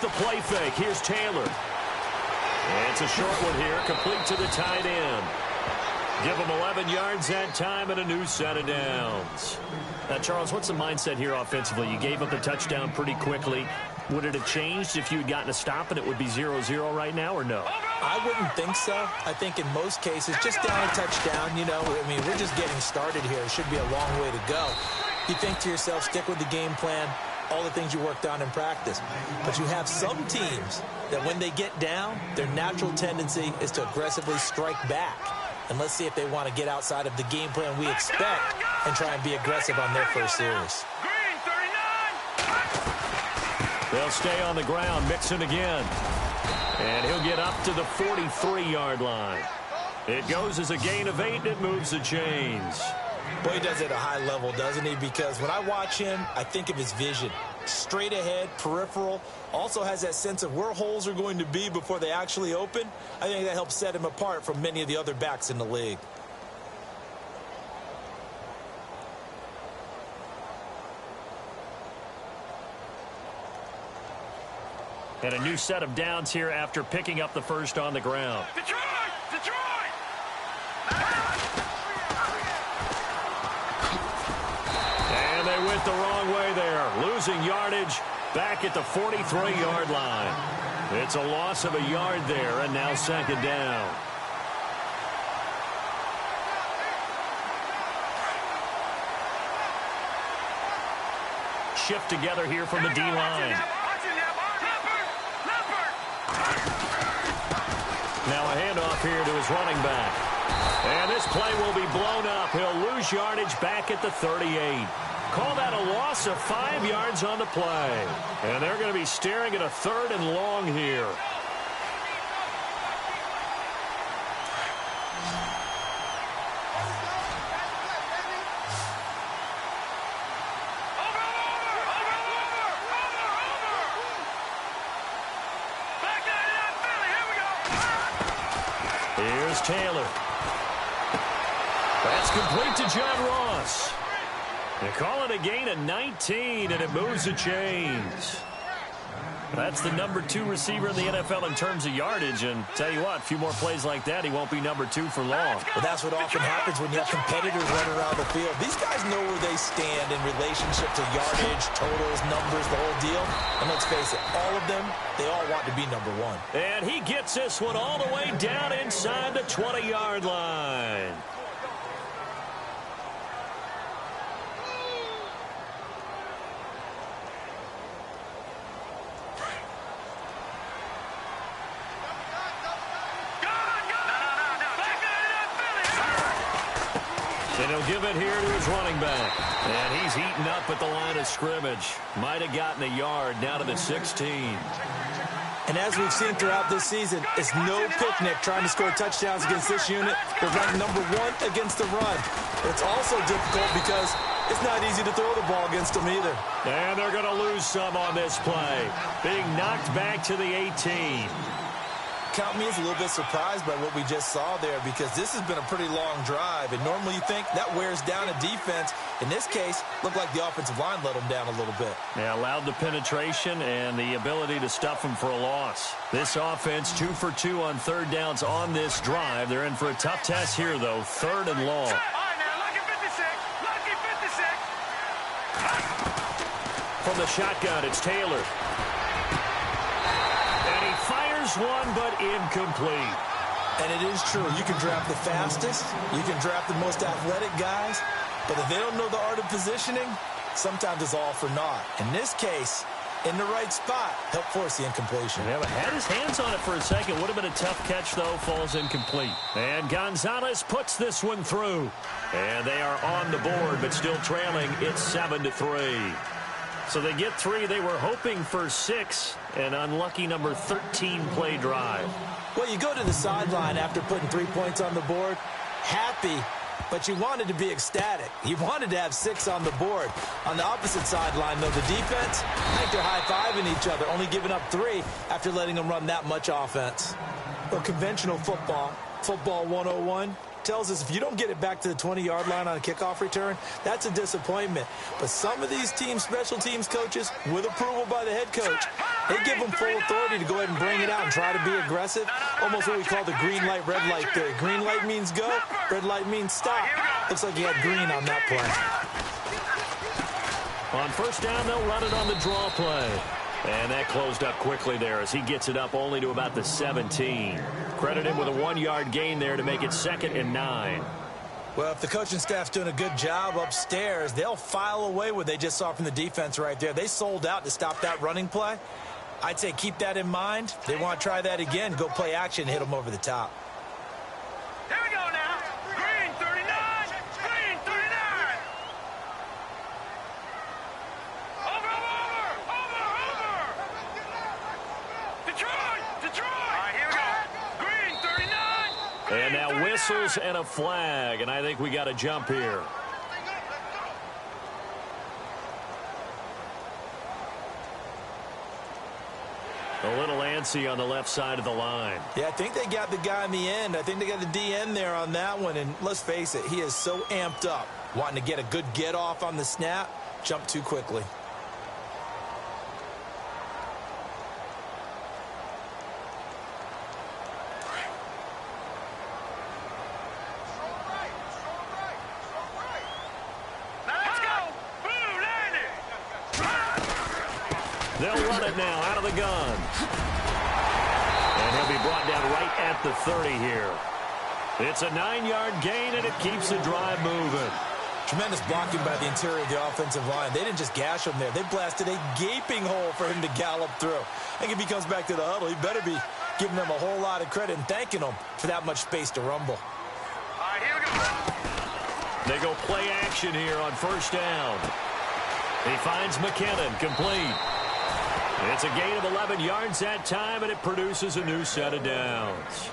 The play fake. Here's Taylor. And it's a short one here, complete to the tight end. Give him 11 yards that time and a new set of downs. Now, Charles, what's the mindset here offensively? You gave up the touchdown pretty quickly. Would it have changed if you had gotten a stop and it would be 0-0 right now, or no? I wouldn't think so. I think in most cases, just down a touchdown, you know, I mean, we're just getting started here. It should be a long way to go. You think to yourself, stick with the game plan, all the things you worked on in practice. But you have some teams that when they get down, their natural tendency is to aggressively strike back. And let's see if they want to get outside of the game plan we expect and try and be aggressive on their first series. They'll stay on the ground, Mixon again. And he'll get up to the 43-yard line. It goes as a gain of 8, and it moves the chains. Boy, he does it at a high level, doesn't he? Because when I watch him, I think of his vision. Straight ahead, peripheral, also has that sense of where holes are going to be before they actually open. I think that helps set him apart from many of the other backs in the league. And a new set of downs here after picking up the first on the ground. Detroit! And they went the wrong way there, losing yardage back at the 43-yard line. It's a loss of a yard there, and now 2nd down. Shift together here from the D-line. Now a handoff here to his running back. And this play will be blown up. He'll lose yardage back at the 38. Call that a loss of 5 yards on the play. And they're going to be staring at a 3rd and long here. Here's Taylor. That's complete to John Ross. They call it a gain of 19, and it moves the chains. That's the number 2 receiver in the NFL in terms of yardage. And tell you what, a few more plays like that, he won't be number 2 for long. But that's what often happens when you have competitors running around the field. These guys know where they stand in relationship to yardage, totals, numbers, the whole deal. And let's face it, all of them, they all want to be number 1. And he gets this one all the way down inside the 20-yard line. And he'll give it here to his running back. And he's eaten up at the line of scrimmage. Might have gotten a yard now to the 16. And as we've seen throughout this season, it's no picnic trying to score touchdowns against this unit. They're ranked number 1 against the run. It's also difficult because it's not easy to throw the ball against them either. And they're going to lose some on this play. Being knocked back to the 18. Count me as a little bit surprised by what we just saw there, because this has been a pretty long drive, and normally you think that wears down a defense. In this case, looked like the offensive line let them down a little bit. Yeah, allowed the penetration and the ability to stuff them for a loss. This offense 2 for 2 on third downs on this drive. They're in for a tough test here, though. 3rd and long. All right, now, lucky 56. Lucky 56. From the shotgun, it's Taylor. Fires one, but incomplete. And it is true. You can draft the fastest. You can draft the most athletic guys. But if they don't know the art of positioning, sometimes it's all for naught. In this case, in the right spot, helped force the incompletion. Yeah, but had his hands on it for a second. Would have been a tough catch, though. Falls incomplete. And Gonzalez puts this one through. And they are on the board, but still trailing. It's 7-3. So they get 3. They were hoping for 6. An unlucky number 13 play drive. Well, you go to the sideline after putting 3 points on the board, happy, but you wanted to be ecstatic. You wanted to have 6 on the board. On the opposite sideline, though, the defense, I think they're high-fiving each other, only giving up 3 after letting them run that much offense. Well, conventional football 101, tells us if you don't get it back to the 20-yard line on a kickoff return, that's a disappointment. But some of these team special teams coaches, with approval by the head coach, they give them full authority to go ahead and bring it out and try to be aggressive. Almost what we call the green light, red light theory. Green light means go, red light means stop. Looks like he had green on that play. On first down, they'll run it on the draw play. And that closed up quickly there as he gets it up only to about the 17. Credit him with a 1-yard gain there to make it 2nd and 9. Well, if the coaching staff's doing a good job upstairs, they'll file away what they just saw from the defense right there. They sold out to stop that running play. I'd say keep that in mind. They want to try that again. Go play action, hit them over the top. Here we go now. Green 39. Green 39. Over. Detroit. All right, here we go. Green 39. And now whistles and a flag, and I think we got a jump here. A little antsy on the left side of the line. Yeah, I think they got the guy in the end. I think they got the DN there on that one. And let's face it, he is so amped up, wanting to get a good get off on the snap, jump too quickly. They'll run it now out of the gun. And he'll be brought down right at the 30 here. It's a 9-yard gain, and it keeps the drive moving. Tremendous blocking by the interior of the offensive line. They didn't just gash him there. They blasted a gaping hole for him to gallop through. I think if he comes back to the huddle, he better be giving them a whole lot of credit and thanking them for that much space to rumble. All right, here we go. They go play action here on first down. He finds McKinnon, complete. It's a gain of 11 yards that time, and it produces a new set of downs.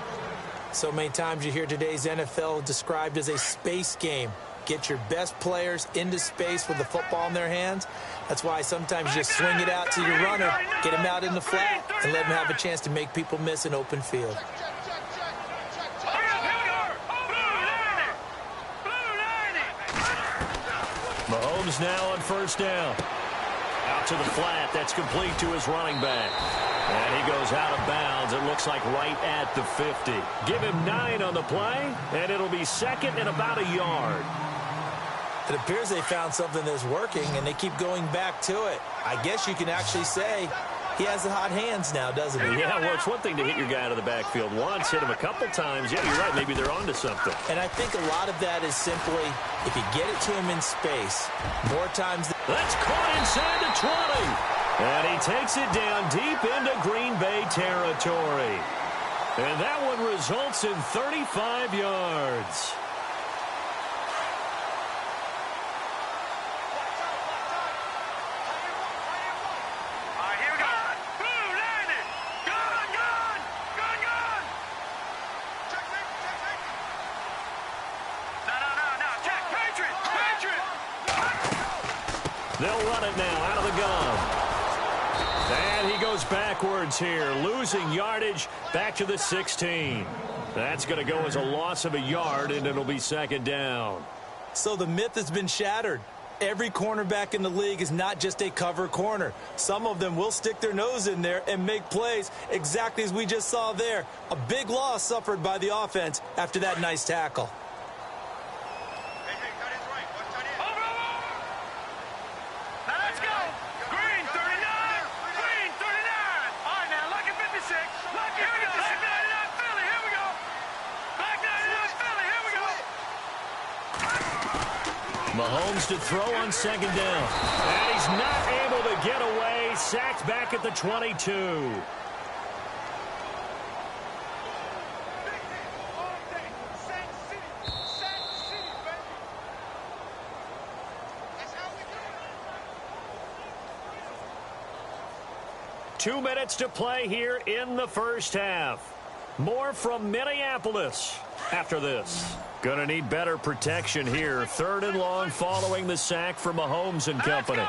So many times you hear today's NFL described as a space game. Get your best players into space with the football in their hands. That's why sometimes you just swing it out to your runner, get him out in the flat, and let him have a chance to make people miss an open field. Here Mahomes now on first down. Out to the flat. That's complete to his running back. And he goes out of bounds. It looks like right at the 50. Give him 9 on the play, and it'll be second and about a yard. It appears they found something that's working, and they keep going back to it. I guess you can actually say he has the hot hands now, doesn't he? Yeah, well, it's one thing to hit your guy out of the backfield once, hit him a couple times. Yeah, you're right. Maybe they're onto something. And I think a lot of that is simply, if you get it to him in space, more times... That's caught inside the 20. And he takes it down deep into Green Bay territory. And that one results in 35 yards. They'll run it now out of the gun. And he goes backwards here, losing yardage back to the 16. That's going to go as a loss of a yard, and it'll be second down. So the myth has been shattered. Every cornerback in the league is not just a cover corner. Some of them will stick their nose in there and make plays exactly as we just saw there. A big loss suffered by the offense after that nice tackle. Mahomes to throw on second down. And he's not able to get away. Sacked back at the 22. Two minutes to play here in the first half. More from Minneapolis after this. Gonna need better protection here. Third and long following the sack from Mahomes and company.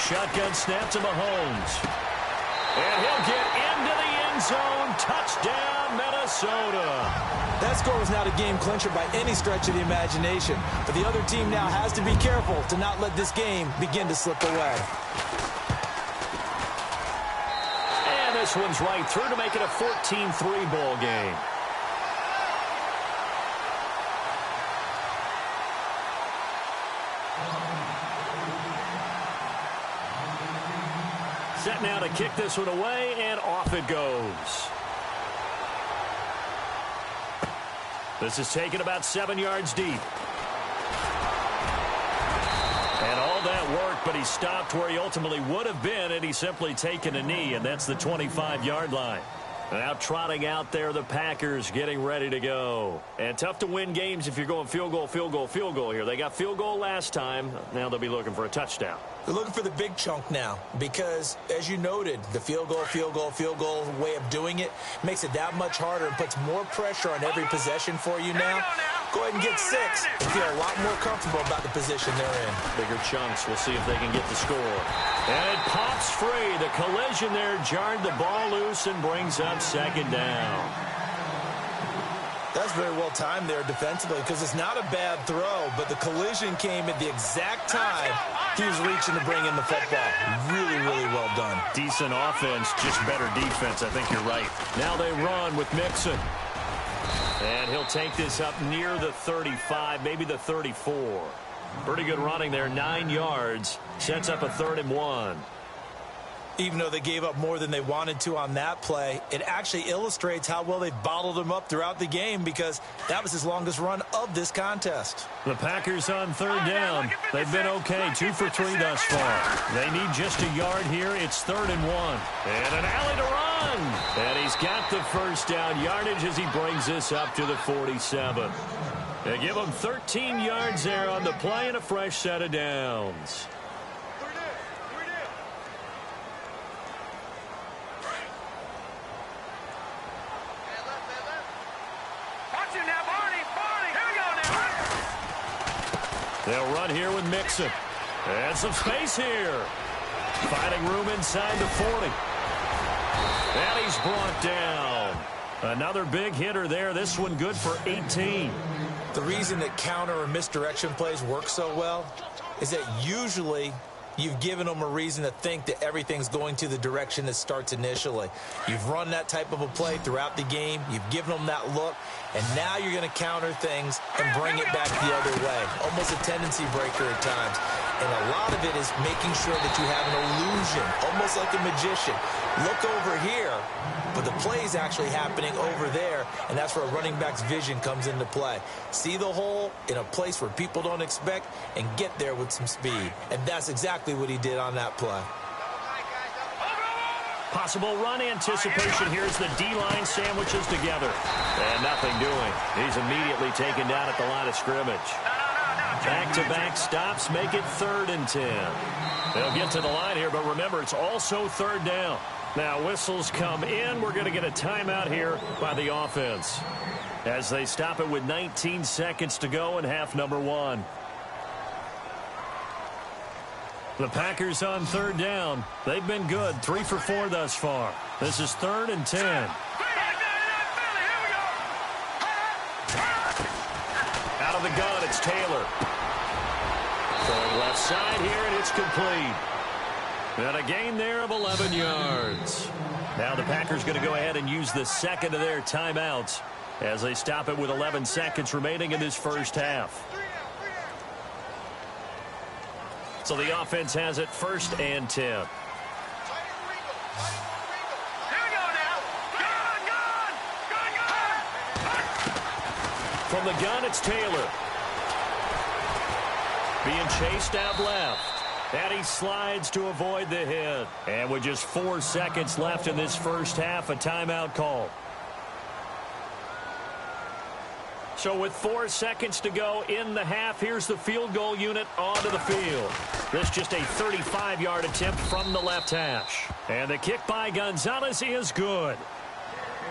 Shotgun snap to Mahomes. And he'll get into the end zone. Touchdown, Minnesota. That score was not a game clincher by any stretch of the imagination. But the other team now has to be careful to not let this game begin to slip away. This one's right through to make it a 14-3 ball game. Set now to kick this one away, and off it goes. This is taken about 7 yards deep. And all that work, but he stopped where he ultimately would have been, and he's simply taken a knee, and that's the 25-yard line. Now trotting out there, the Packers getting ready to go. And tough to win games if you're going field goal, field goal, field goal here. They got field goal last time. Now they'll be looking for a touchdown. They're looking for the big chunk now because, as you noted, the field goal way of doing it makes it that much harder and puts more pressure on every possession for you now. Go ahead and get 6 and feel a lot more comfortable about the position they're in. Bigger chunks. We'll see if they can get the score. And it pops free. The collision there jarred the ball loose and brings up second down. That's very well timed there defensively because it's not a bad throw, but the collision came at the exact time he was reaching to bring in the football. Really, really well done. Decent offense, just better defense. I think you're right. Now they run with Mixon. And he'll take this up near the 35, maybe the 34. Pretty good running there, 9 yards. Sets up a 3rd and 1. Even though they gave up more than they wanted to on that play, it actually illustrates how well they've bottled him up throughout the game because that was his longest run of this contest. The Packers on 3rd down. They've been okay, 2 for 3 thus far. They need just a yard here. It's 3rd and 1. And an alley to run. And he's got the first down yardage as he brings this up to the 47. They give him 13 yards there on the play and a fresh set of downs. They'll run here with Mixon. And some space here. Finding room inside the 40. And he's brought down. Another big hitter there. This one good for 18. The reason that counter or misdirection plays work so well is that usually you've given them a reason to think that everything's going to the direction that starts initially. You've run that type of a play throughout the game. You've given them that look, and now you're going to counter things and bring it back the other way. Almost a tendency breaker at times. And a lot of it is making sure that you have an illusion, almost like a magician. Look over here, but the play is actually happening over there, and that's where a running back's vision comes into play. See the hole in a place where people don't expect and get there with some speed. And that's exactly what he did on that play. Possible run anticipation. Here's the D-line sandwiches together. And nothing doing. He's immediately taken down at the line of scrimmage. Back-to-back stops make it 3rd and 10. They'll get to the line here, but remember, it's also 3rd down. Now whistles come in. We're going to get a timeout here by the offense as they stop it with 19 seconds to go in half number 1. The Packers on 3rd down. They've been good, 3 for 4 thus far. This is 3rd and 10. Out of the gun, it's Taylor. Going left side here, and it's complete. And a gain there of 11 yards. Now the Packers going to go ahead and use the second of their timeouts as they stop it with 11 seconds remaining in this first half. So the offense has it 1st and 10. From the gun, it's Taylor. Being chased out left. And he slides to avoid the hit. And with just 4 seconds left in this first half, a timeout call. So with 4 seconds to go in the half, here's the field goal unit onto the field. This just a 35-yard attempt from the left hash. And the kick by Gonzalez is good.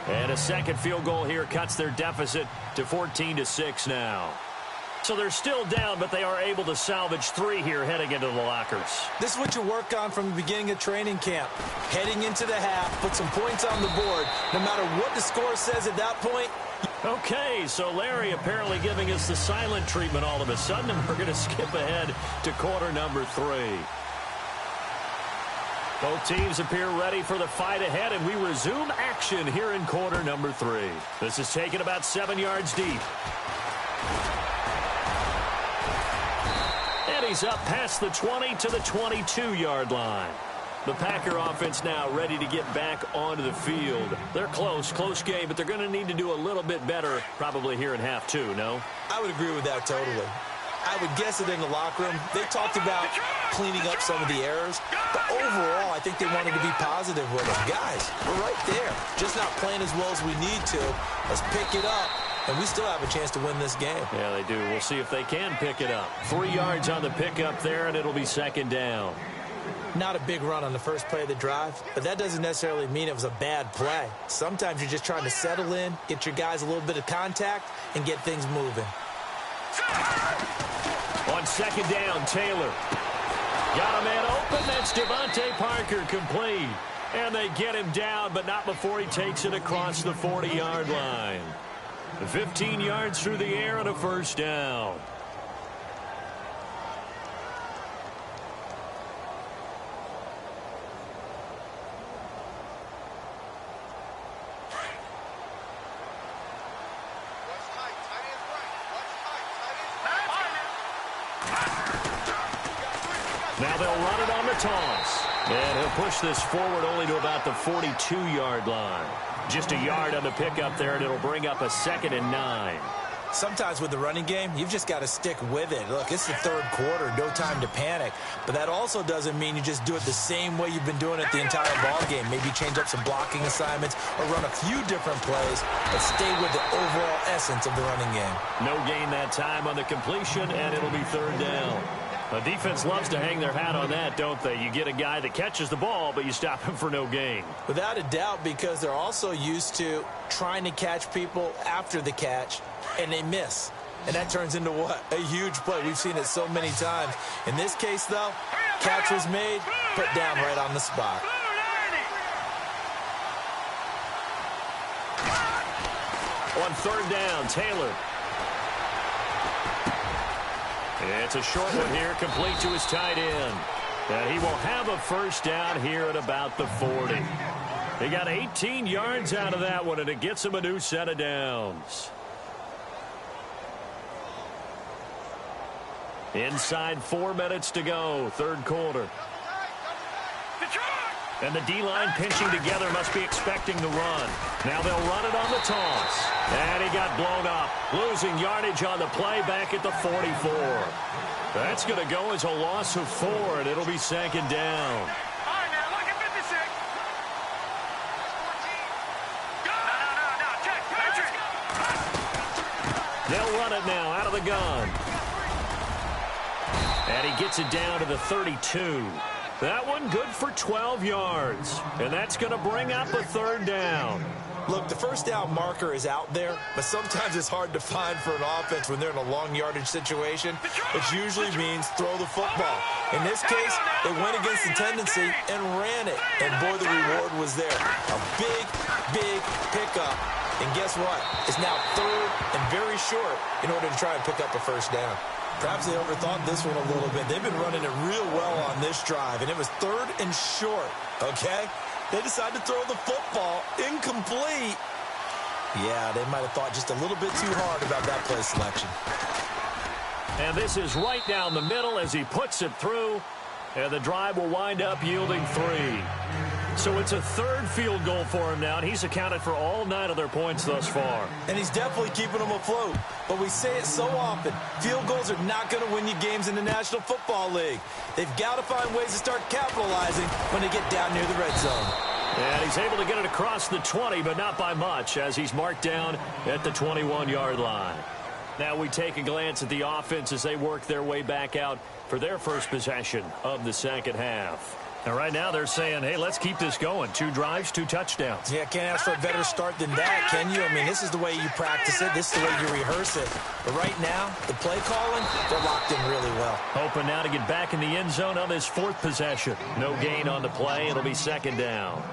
And a second field goal here cuts their deficit to 14-6 now. So they're still down, but they are able to salvage 3 here heading into the lockers. This is what you work on from the beginning of training camp. Heading into the half, put some points on the board. No matter what the score says at that point. Okay, so Larry apparently giving us the silent treatment all of a sudden, and we're going to skip ahead to quarter number 3. Both teams appear ready for the fight ahead, and we resume action here in quarter number 3. This is taken about 7 yards deep. And he's up past the 20 to the 22-yard line. The Packer offense now ready to get back onto the field. They're close game, but they're going to need to do a little bit better probably here in half 2, no? I would agree with that totally. I would guess that in the locker room, they talked about cleaning up some of the errors, but overall, I think they wanted to be positive with them. Guys, we're right there, just not playing as well as we need to. Let's pick it up, and we still have a chance to win this game. Yeah, they do. We'll see if they can pick it up. 3 yards on the pickup there, and it'll be 2nd down. Not a big run on the first play of the drive, but that doesn't necessarily mean it was a bad play. Sometimes you're just trying to settle in, get your guys a little bit of contact, and get things moving. On 2nd down, Taylor. Got a man open. That's Devontae Parker complete. And they get him down, but not before he takes it across the 40-yard line. 15 yards through the air and a 1st down. Now they'll run it on the toss. And he'll push this forward only to about the 42-yard line. Just a yard on the pickup there, and it'll bring up a 2nd and 9. Sometimes with the running game, you've just got to stick with it. Look, it's the 3rd quarter, no time to panic. But that also doesn't mean you just do it the same way you've been doing it the entire ball game. Maybe change up some blocking assignments or run a few different plays, but stay with the overall essence of the running game. No gain that time on the completion, and it'll be 3rd down. The defense loves to hang their hat on that, don't they? You get a guy that catches the ball, but you stop him for no gain. Without a doubt, because they're also used to trying to catch people after the catch, and they miss. And that turns into what? A huge play. We've seen it so many times. In this case, though, catch was made, put down right on the spot. On 3rd down, Taylor. It's a short one here, complete to his tight end. And he will have a first down here at about the 40. He got 18 yards out of that one, and it gets him a new set of downs. Inside 4 minutes to go, third quarter. And the D-line pinching together, must be expecting the run. Now they'll run it on the toss. And he got blown up, losing yardage on the play back at the 44. That's going to go as a loss of 4, and it'll be second down. They'll run it now out of the gun. And he gets it down to the 32. That one good for 12 yards. And that's going to bring up a third down. Look, the first down marker is out there, but sometimes it's hard to find for an offense when they're in a long yardage situation, which usually means throw the football. In this case, they went against the tendency and ran it. And boy, the reward was there. A big, big pickup. And guess what? It's now third and very short in order to try and pick up a first down. Perhaps they overthought this one a little bit. They've been running it real well on this drive, and it was third and short, okay? They decided to throw the football incomplete. Yeah, they might have thought just a little bit too hard about that play selection. And this is right down the middle as he puts it through, and the drive will wind up yielding 3. So it's a third field goal for him now, and he's accounted for all 9 of their points thus far. And he's definitely keeping them afloat. But we say it so often, field goals are not going to win you games in the National Football League. They've got to find ways to start capitalizing when they get down near the red zone. And he's able to get it across the 20, but not by much, as he's marked down at the 21-yard line. Now we take a glance at the offense as they work their way back out for their first possession of the second half. And right now they're saying, hey, let's keep this going. 2 drives, 2 touchdowns. Yeah, can't ask for a better start than that, can you? I mean, this is the way you practice it. This is the way you rehearse it. But right now, the play calling, they're locked in really well. Hoping now to get back in the end zone on this 4th possession. No gain on the play. It'll be second down.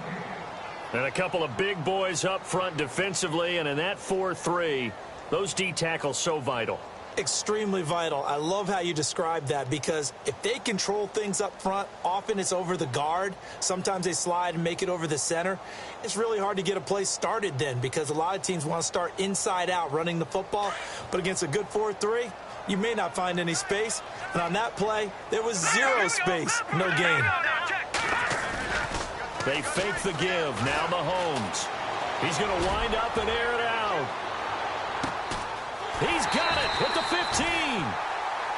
And a couple of big boys up front defensively. And in that 4-3, those D tackles so vital. Extremely vital. I love how you describe that, because if they control things up front, often it's over the guard. Sometimes they slide and make it over the center. It's really hard to get a play started then, because a lot of teams want to start inside out running the football. But against a good 4-3, you may not find any space. And on that play, there was 0 space. No gain. They fake the give. Now Mahomes. He's going to wind up and air it out. He's got it at the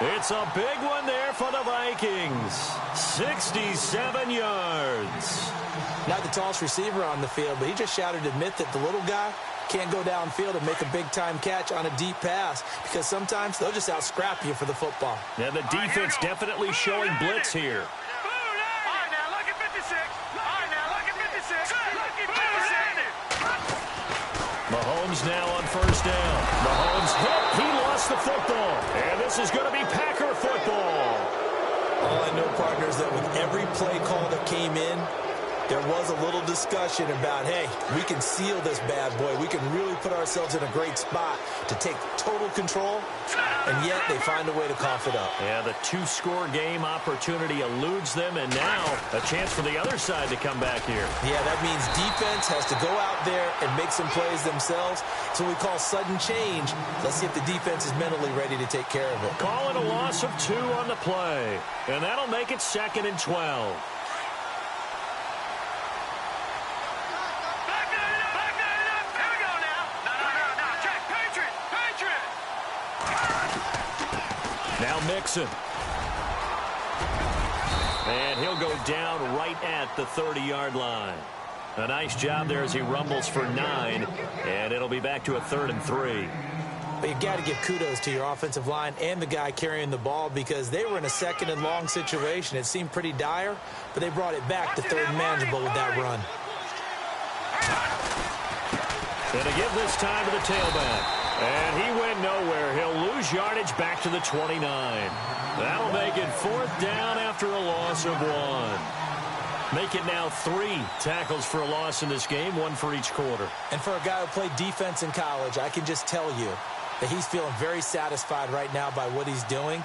15. It's a big one there for the Vikings. 67 yards. Not the tallest receiver on the field, but he just shouted to admit that the little guy can't go downfield and make a big-time catch on a deep pass, because sometimes they'll just out-scrap you for the football. Yeah, the defense definitely showing blitz here. Mahomes now on first down. Mahomes hit. He lost the football. And this is going to be Packer football. All I know, partner, is that with every play call that came in, there was a little discussion about, hey, we can seal this bad boy. We can really put ourselves in a great spot to take total control, and yet they find a way to cough it up. Yeah, the 2-score game opportunity eludes them, and now a chance for the other side to come back here. Yeah, that means defense has to go out there and make some plays themselves. It's what we call sudden change. Let's see if the defense is mentally ready to take care of it. Call it a loss of 2 on the play, and that'll make it 2nd and 12. Now Mixon. And he'll go down right at the 30-yard line. A nice job there as he rumbles for 9. And it'll be back to a 3rd and 3. But you got to give kudos to your offensive line and the guy carrying the ball, because they were in a 2nd and long situation. It seemed pretty dire, but they brought it back to 3rd and manageable with that run. And to give this time to the tailback. And he went nowhere. He'll lose yardage back to the 29. That'll make it 4th down after a loss of 1. Make it now 3 tackles for a loss in this game, 1 for each quarter. And for a guy who played defense in college, I can just tell you that he's feeling very satisfied right now by what he's doing.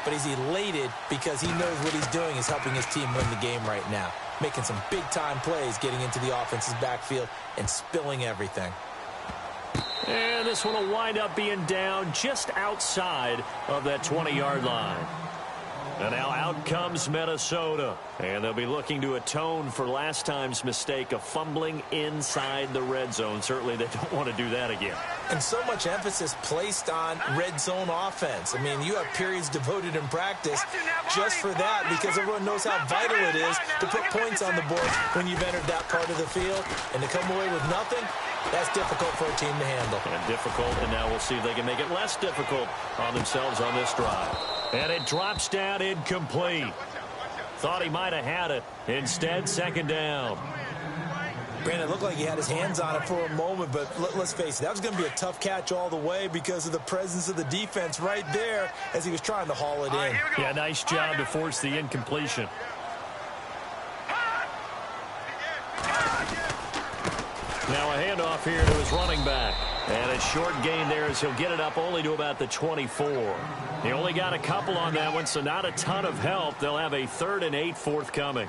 but he's elated because he knows what he's doing is helping his team win the game right now. Making some big-time plays, getting into the offense's backfield and spilling everything. And this one will wind up being down just outside of that 20-yard line. And now out comes Minnesota. And they'll be looking to atone for last time's mistake of fumbling inside the red zone. Certainly they don't want to do that again. And so much emphasis placed on red zone offense. I mean, you have periods devoted in practice just for that because everyone knows how vital it is to put points on the board when you've entered that part of the field. And to come away with nothing, that's difficult for a team to handle. And difficult, and now we'll see if they can make it less difficult on themselves on this drive. And it drops down incomplete. Thought he might have had it. Instead, second down. Brandon, it looked like he had his hands on it for a moment, but let's face it, that was going to be a tough catch all the way because of the presence of the defense right there as he was trying to haul it in. Yeah, nice job to force the incompletion. Now a handoff here to his running back. And a short gain there as he'll get it up only to about the 24. He only got a couple on that one, so not a ton of help. They'll have a 3rd and 8 forthcoming.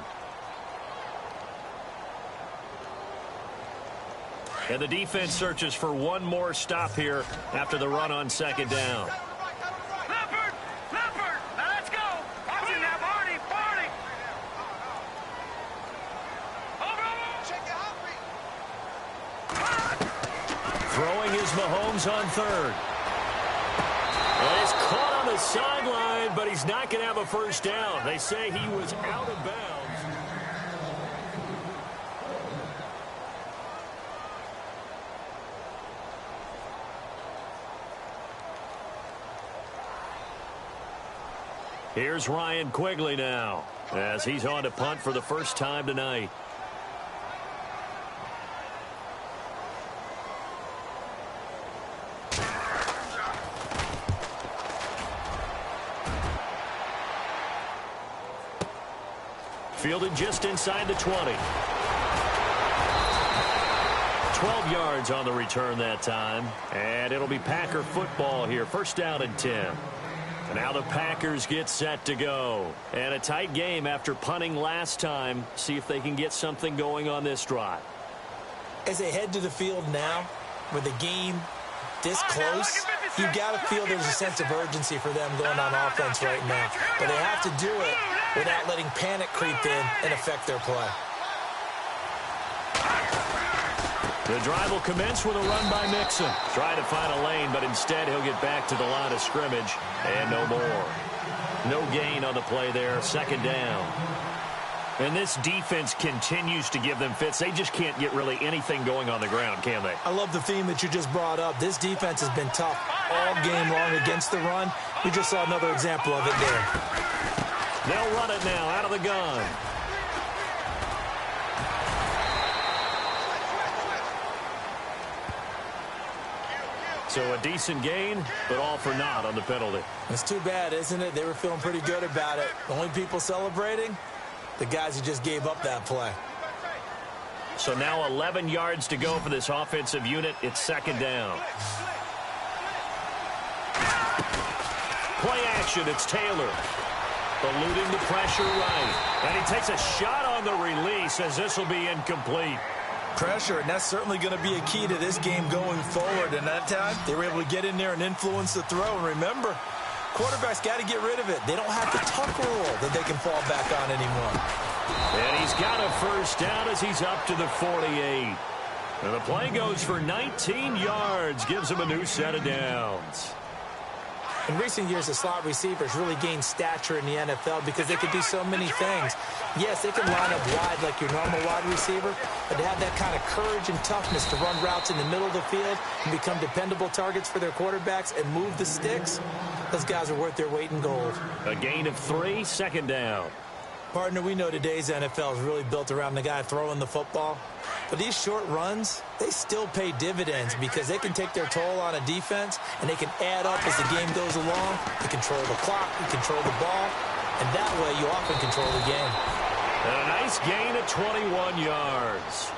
And the defense searches for one more stop here after the run on second down. Leopard! Leopard! Now let's go! Watch it now, Barney! Barney! Throwing is Mahomes on third. And he's caught on the sideline, but he's not going to have a first down. They say he was out of bounds. Here's Ryan Quigley now as he's on to punt for the first time tonight. Fielded just inside the 20. 12 yards on the return that time. And it'll be Packer football here. First down and 10. And now the Packers get set to go. And a tight game after punting last time. See if they can get something going on this drive. As they head to the field now, with the game this close, you've got to feel there's a sense of urgency for them going on offense right now. But they have to do it without letting panic creep in and affect their play. The drive will commence with a run by Mixon. Trying to find a lane, but instead he'll get back to the line of scrimmage. And no more. No gain on the play there. Second down. And this defense continues to give them fits. They just can't get really anything going on the ground, can they? I love the theme that you just brought up. This defense has been tough all game long against the run. We just saw another example of it there. They'll run it now out of the gun. So a decent gain, but all for naught on the penalty. It's too bad, isn't it? They were feeling pretty good about it. The only people celebrating, the guys who just gave up that play. So now 11 yards to go for this offensive unit. It's second down. Play action. It's Taylor. Eluding the pressure right. And he takes a shot on the release as this will be incomplete. Pressure, and that's certainly going to be a key to this game going forward. And that time, they were able to get in there and influence the throw. And remember, quarterbacks got to get rid of it. They don't have the tuck rule that they can fall back on anymore. And he's got a first down as he's up to the 48. And the play goes for 19 yards, gives him a new set of downs. In recent years, the slot receivers really gained stature in the NFL because they could do so many things. Yes, they can line up wide like your normal wide receiver, but to have that kind of courage and toughness to run routes in the middle of the field and become dependable targets for their quarterbacks and move the sticks, those guys are worth their weight in gold. A gain of 3, second down. Partner, we know today's NFL is really built around the guy throwing the football. But these short runs, they still pay dividends because they can take their toll on a defense and they can add up as the game goes along. You control the clock, you control the ball, and that way you often control the game. And a nice gain of 21 yards.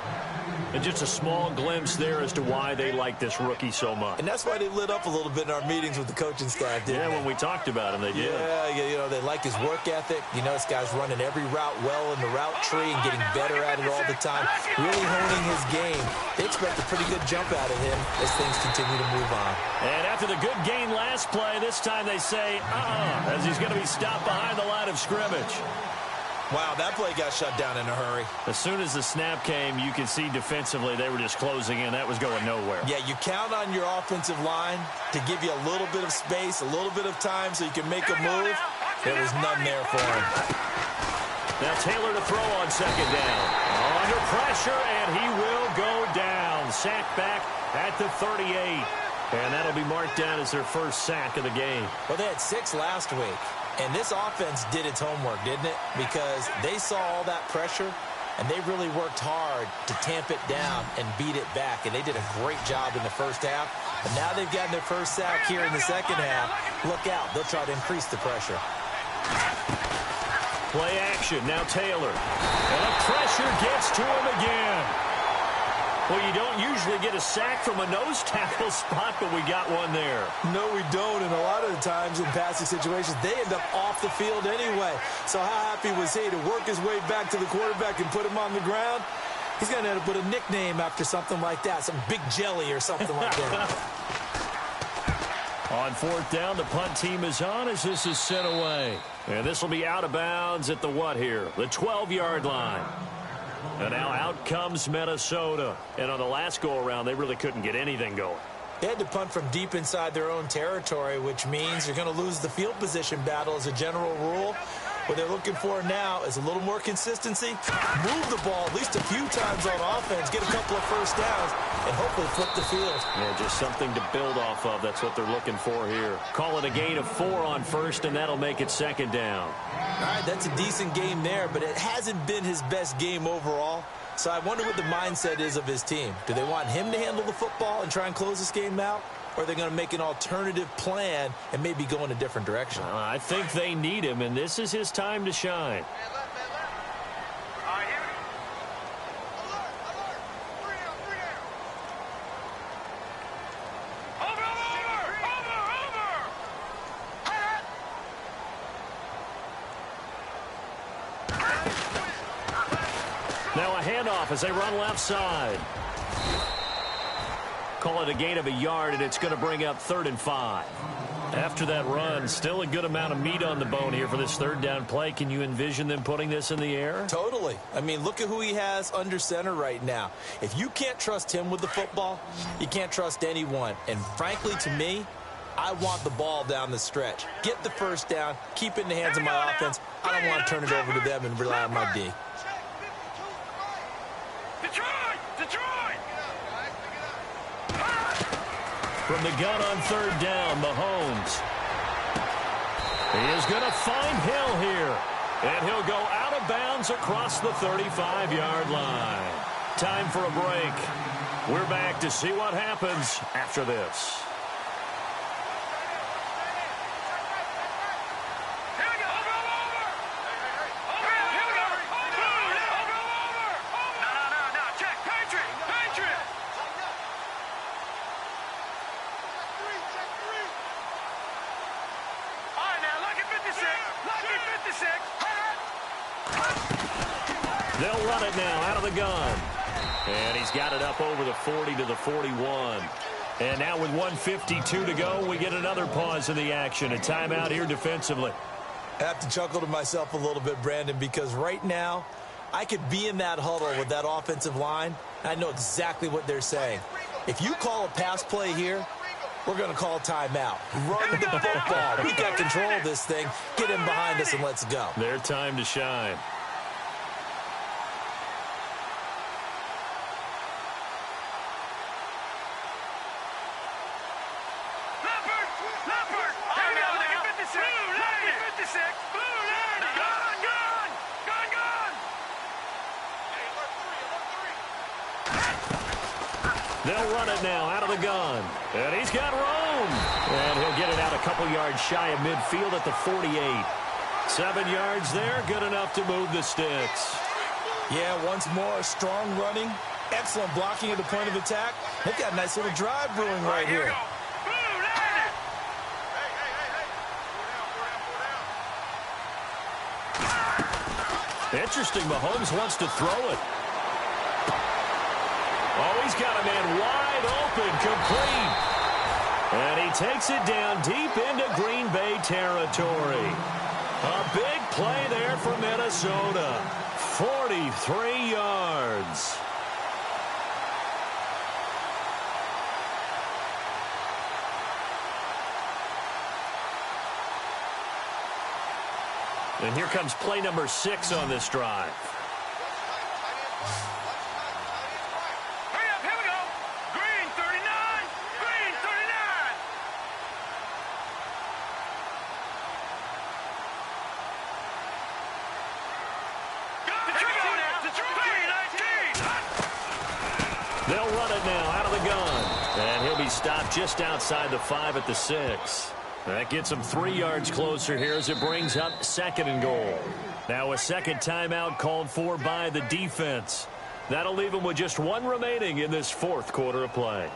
And just a small glimpse there as to why they like this rookie so much. And that's why they lit up a little bit in our meetings with the coaching staff, didn't they? When we talked about him, they did. Yeah, they like his work ethic. This guy's running every route well in the route tree and getting better at it all the time, really honing his game. They expect a pretty good jump out of him as things continue to move on. And after the good gain last play, this time they say, as he's going to be stopped behind the line of scrimmage. Wow, that play got shut down in a hurry. As soon as the snap came, you can see defensively they were just closing in. That was going nowhere. Yeah, you count on your offensive line to give you a little bit of space, a little bit of time so you can make a move. There was none there for him. Now Taylor to throw on second down. Under pressure, and he will go down. Sacked back at the 38. And that'll be marked down as their first sack of the game. Well, they had 6 last week. And this offense did its homework, didn't it? Because they saw all that pressure, and they really worked hard to tamp it down and beat it back. And they did a great job in the first half. But now they've gotten their first sack here in the second half. Look out. They'll try to increase the pressure. Play action. Now Taylor. And the pressure gets to him again. Well, you don't usually get a sack from a nose tackle spot, but we got one there. No, we don't, and a lot of the times in passing situations, they end up off the field anyway. So how happy was he to work his way back to the quarterback and put him on the ground? He's going to end up with a nickname after something like that, some Big Jelly or something like that. On fourth down, the punt team is on as this is sent away. And this will be out of bounds at the what here? The 12-yard line. And now out comes Minnesota. And on the last go-around, they really couldn't get anything going. They had to punt from deep inside their own territory, which means you're going to lose the field position battle as a general rule. What they're looking for now is a little more consistency, move the ball at least a few times on offense, get a couple of first downs, and hopefully flip the field. Yeah, just something to build off of. That's what they're looking for here. Call it a gain of 4 on first, and that'll make it second down. All right, that's a decent game there, but it hasn't been his best game overall. So I wonder what the mindset is of his team. Do they want him to handle the football and try and close this game out? Or are they going to make an alternative plan and maybe go in a different direction? I think they need him, and this is his time to shine. Now a handoff as they run left side. Call it a gain of a yard, and it's going to bring up 3rd and 5. After that run, still a good amount of meat on the bone here for this third down play. Can you envision them putting this in the air? Totally. I mean, look at who he has under center right now. If you can't trust him with the football, you can't trust anyone. And frankly, to me, I want the ball down the stretch. Get the first down, keep it in the hands of my offense. I don't want to turn it over to them and rely on my D. From the gun on 3rd down, Mahomes. He is going to find Hill here. And he'll go out of bounds across the 35-yard line. Time for a break. We're back to see what happens after this. They'll run it now out of the gun. And he's got it up over the 40 to the 41. And now with 1:52 to go, we get another pause in the action. A timeout here defensively. I have to chuckle to myself a little bit, Brandon, because right now I could be in that huddle with that offensive line. I know exactly what they're saying. If you call a pass play here, we're going to call timeout. Run the football. We got control of this thing. Get in behind us and let's go. Their time to shine. They'll run it now out of the gun. And he's got room. And he'll get it out a couple yards shy of midfield at the 48. 7 yards there, good enough to move the sticks. Yeah, once more, strong running, excellent blocking at the point of attack. They've got a nice little drive brewing right here. Interesting, Mahomes wants to throw it. Oh, he's got a man wide open, complete. And he takes it down deep into Green Bay territory. A big play there for Minnesota. 43 yards. And here comes play number 6 on this drive. Hurry up, here we go. Green 39, green 39. They'll run it now out of the gun. And he'll be stopped just outside the 5 at the 6. That gets him 3 yards closer here as it brings up 2nd and goal. Now a second timeout called for by the defense. That'll leave him with just 1 remaining in this 4th quarter of play.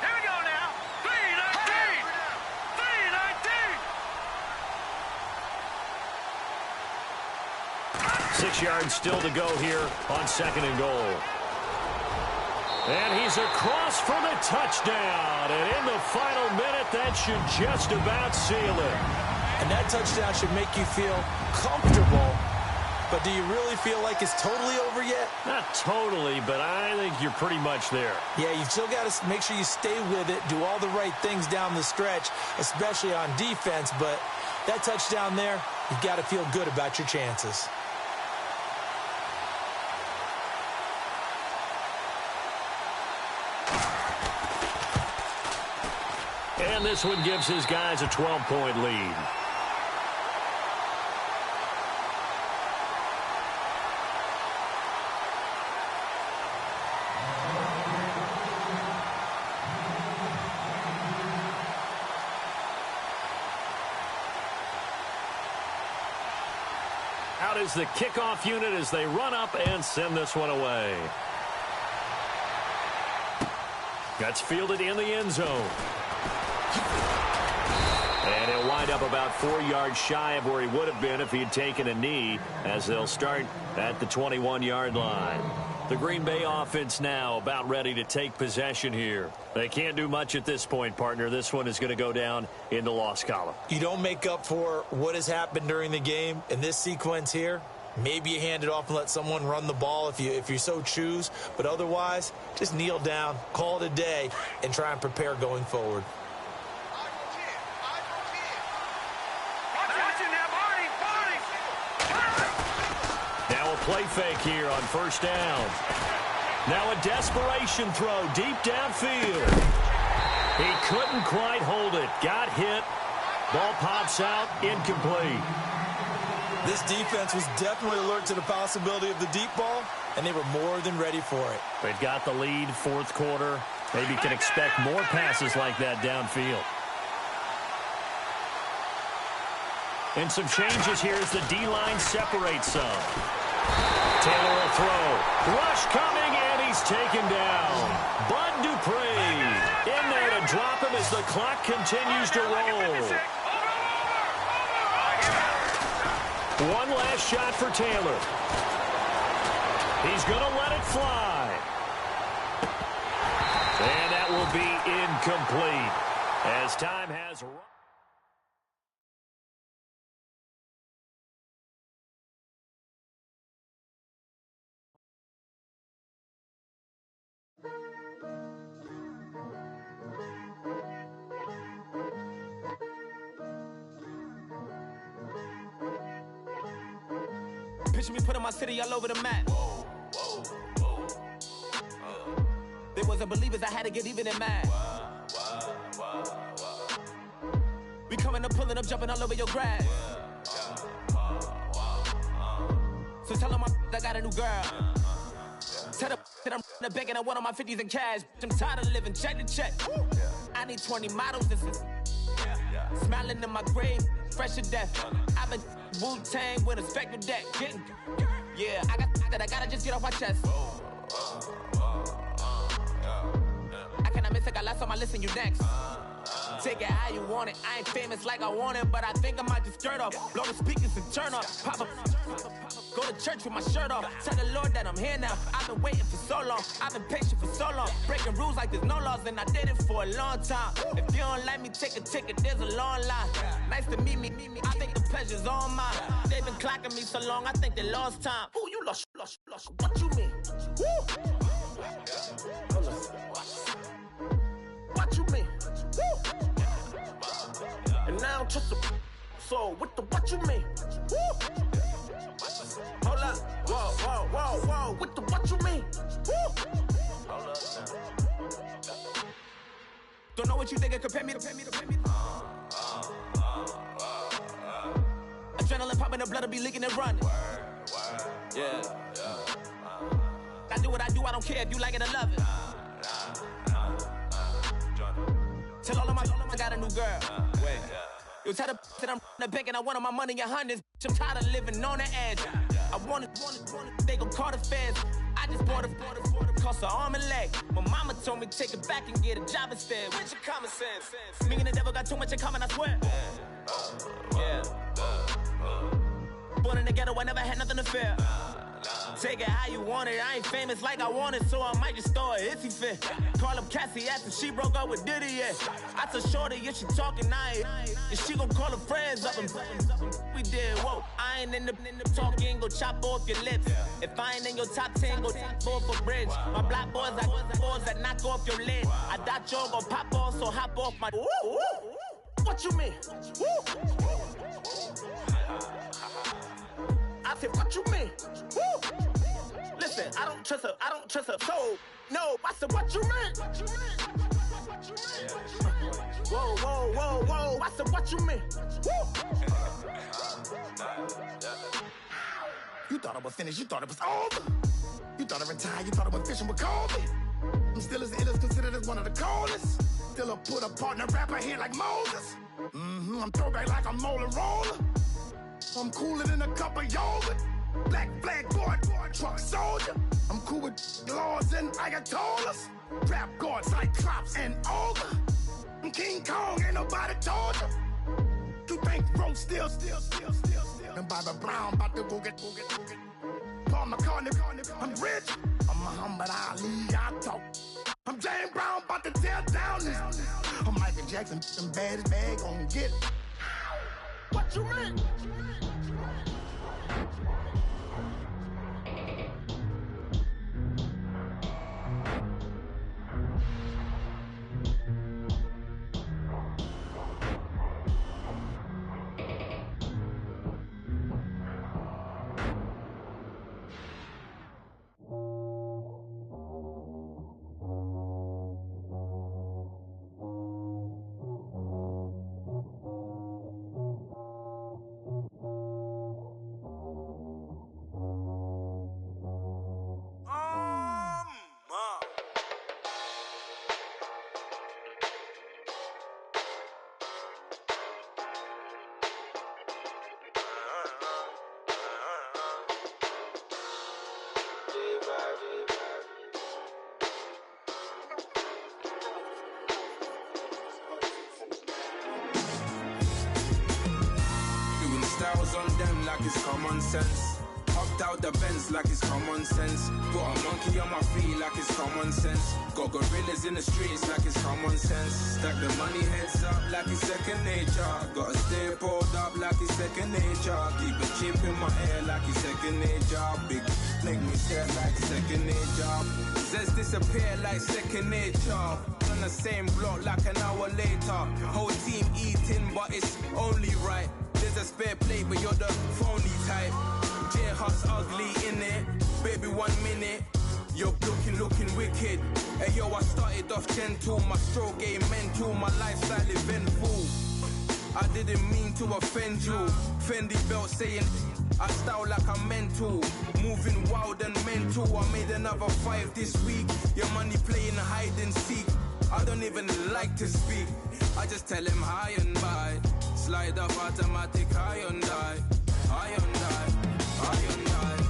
Here we go now. 319. 319. 6 yards still to go here on 2nd and goal. And he's across for the touchdown. And in the final minute, that should just about seal it. And that touchdown should make you feel comfortable. But do you really feel like it's totally over yet? Not totally, but I think you're pretty much there. Yeah, you've still got to make sure you stay with it, do all the right things down the stretch, especially on defense. But that touchdown there, you've got to feel good about your chances. And this one gives his guys a 12-point lead. Out is the kickoff unit as they run up and send this one away. That's fielded in the end zone. And he'll wind up about 4 yards shy of where he would have been if he had taken a knee, as they'll start at the 21-yard line. The Green Bay offense now about ready to take possession here. They can't do much at this point, partner. This one is going to go down in the loss column. You don't make up for what has happened during the game in this sequence here. Maybe you hand it off and let someone run the ball if you so choose. But otherwise, just kneel down, call it a day, and try and prepare going forward. Now a play fake here on 1st down. Now a desperation throw deep downfield. He couldn't quite hold it. Got hit. Ball pops out. Incomplete. This defense was definitely alert to the possibility of the deep ball, and they were more than ready for it. They've got the lead, 4th quarter. Maybe can expect more passes like that downfield. And some changes here as the D-line separates some. Taylor will throw. Rush coming, and he's taken down. Bud Dupree in there to drop him as the clock continues to roll. One last shot for Taylor. He's going to let it fly. And that will be incomplete as time has run. Picture me putting my city all over the map. They wasn't believers, I had to get even and mad. We coming up, pulling up, jumping all over your grass. got a new girl. Tell the that I'm the bank and I want on my 50s in cash. I'm tired of living check to check. I need 20 models. This is smiling in my grave, fresh to death. I've been Wu-Tang with a spectral deck. Yeah, I gotta just get off my chest. I cannot miss it, got last on my list and you next. Take it how you want it. I ain't famous like I want it, but I think I might just skirt off. Blow the speakers and turn off. Pop up. Go to church with my shirt off. Tell the Lord that I'm here now. I've been waiting for so long. I've been patient for so long. Breaking rules like there's no laws, and I did it for a long time. If you don't like me, take a ticket. There's a long line. Nice to meet me. I think the pleasure's all mine. They've been clocking me so long, I think they lost time. Ooh, you lost. What you mean? Woo! What you mean? Woo! And now I'm just a so what you mean? Woo! Hold up, whoa, what you mean? Woo! Hold up now. Don't know what you think it compare me to. Adrenaline popping, the blood'll be leaking and running. Yeah. I do what I do, I don't care if you like it or love it. Tell all of my I got a new girl. Wait. You tell the that I'm the bank and I want all my money in hundreds. I'm tired of living on the edge. I want it, they gon' call the feds. I just bought it, cost an arm and leg. My mama told me take it back and get a job instead. Where's your common sense? Me and the devil got too much in common, I swear. Yeah. Born in the ghetto, I never had nothing to fear. Take it how you want it. I ain't famous like I want it, so I might just throw a iffy fit. Call up Cassie after she broke up with Diddy, yeah. I told Shorty if she talking, and she gon' call her friends up and we did, whoa. I ain't in the talking, go chop off your lips. If I ain't in your top 10, go tap off a bridge. My black boys that knock off your lid. I thought y'all gon' pop off, so hop off my. What you mean? I said, what you mean? Woo! Listen, I don't trust her. So, no, I said, what you mean? Whoa. I said, what you mean? Woo! You thought I was finished, you thought it was over. You thought I retired, you thought I went fishing with Kobe. I'm still as ill as considered as one of the coldest. Still a put a partner rapper here like Moses. I'm throwback like I'm Mola Roller. I'm cooler than a cup of yogurt. Black flag board, truck soldier. I'm cool with laws and Ayatollahs. Rap guards like Cyclops and Olga. I'm King Kong, ain't nobody told you. You think Rose still. And Bobby Brown about to go get. Paul McCartney, I'm rich. I'm Muhammad Ali, I talk. I'm James Brown, about to tear down this. I'm Michael Jackson, them bad as bag gon' get. What you mean? On them like it's common sense. Hopped out the Benz like it's common sense. Got a monkey on my feet like it's common sense. Got gorillas in the streets like it's common sense. Stack the money heads up like it's second nature. Gotta stay pulled up like it's second nature. Keep a chip in my ear like it's second nature. Big make me stare like second nature. Says disappear like second nature. On the same block like an hour later. Whole team eating but it's only right. There's a spare plate, but you're the phony type. J-Hus ugly in it. Baby, 1 minute. You're looking wicked. Hey, yo, I started off gentle. My stroke game mental. My lifestyle eventful. I didn't mean to offend you. Fendi belt saying I style like I'm mental, moving wild and mental. I made another 5 this week. Your money playing hide and seek. I don't even like to speak. I just tell him hi and bye. Slide up automatic, high and die. High and die, high and die.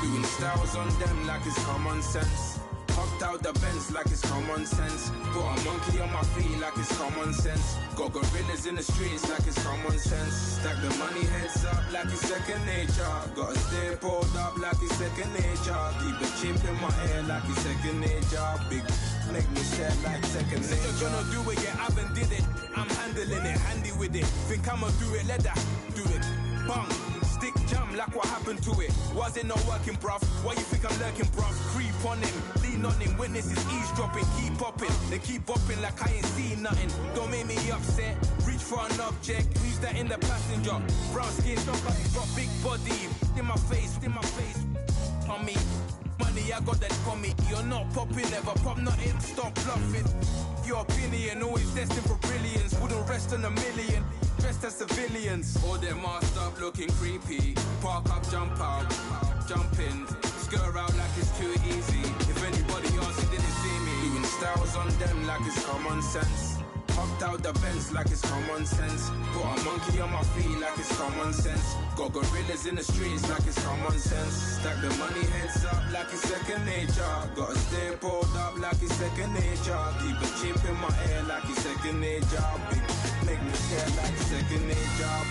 Doing styles on them like it's common sense. Hopped out the Benz like it's common sense. Put a monkey on my feet like it's common sense. Got gorillas in the streets like it's common sense. Stack the money heads up like it's second nature. Gotta stay pulled up like it's second nature. Keep the chimp in my ear like it's second nature. Big make me sad like second nature. You're gonna do it, yeah, I haven't did it. I'm handling it, handy with it. Think I'ma do it, let that do it. Bang. Stick jam like what happened to it. Was it not working, bruv? Why you think I'm lurking, bruv? Creep on him, lean on him. Witnesses eavesdropping, keep popping. They keep bopping like I ain't seen nothing. Don't make me upset. Reach for an object. Who's that in the passenger? Brown skin, got big body. In my face, on me. Money, I got that for me. You're not popping, never pop nothing. Stop bluffing. Your opinion, always destined for brilliance. Wouldn't rest on a million. Dressed as civilians. All them masked up looking creepy. Park up, jump out, jump in. Skirt out like it's too easy. If anybody else didn't see me. Doing styles on them like it's common sense. Hopped out the Benz like it's common sense. Put a monkey on my feet like it's common sense. Got gorillas in the streets like it's common sense. Stack the money heads up like it's second nature. Gotta stay pulled up like it's second nature. Keep a chip in my ear like it's second nature. Big make me scared like second nature.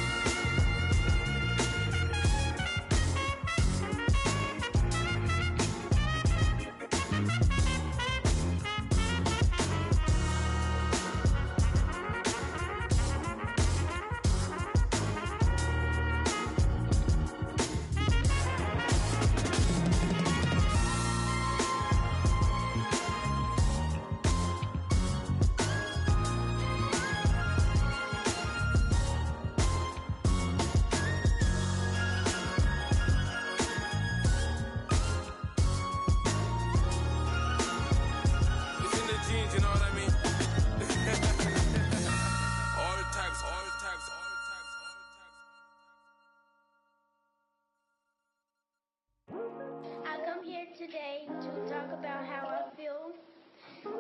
Today to talk about how I feel,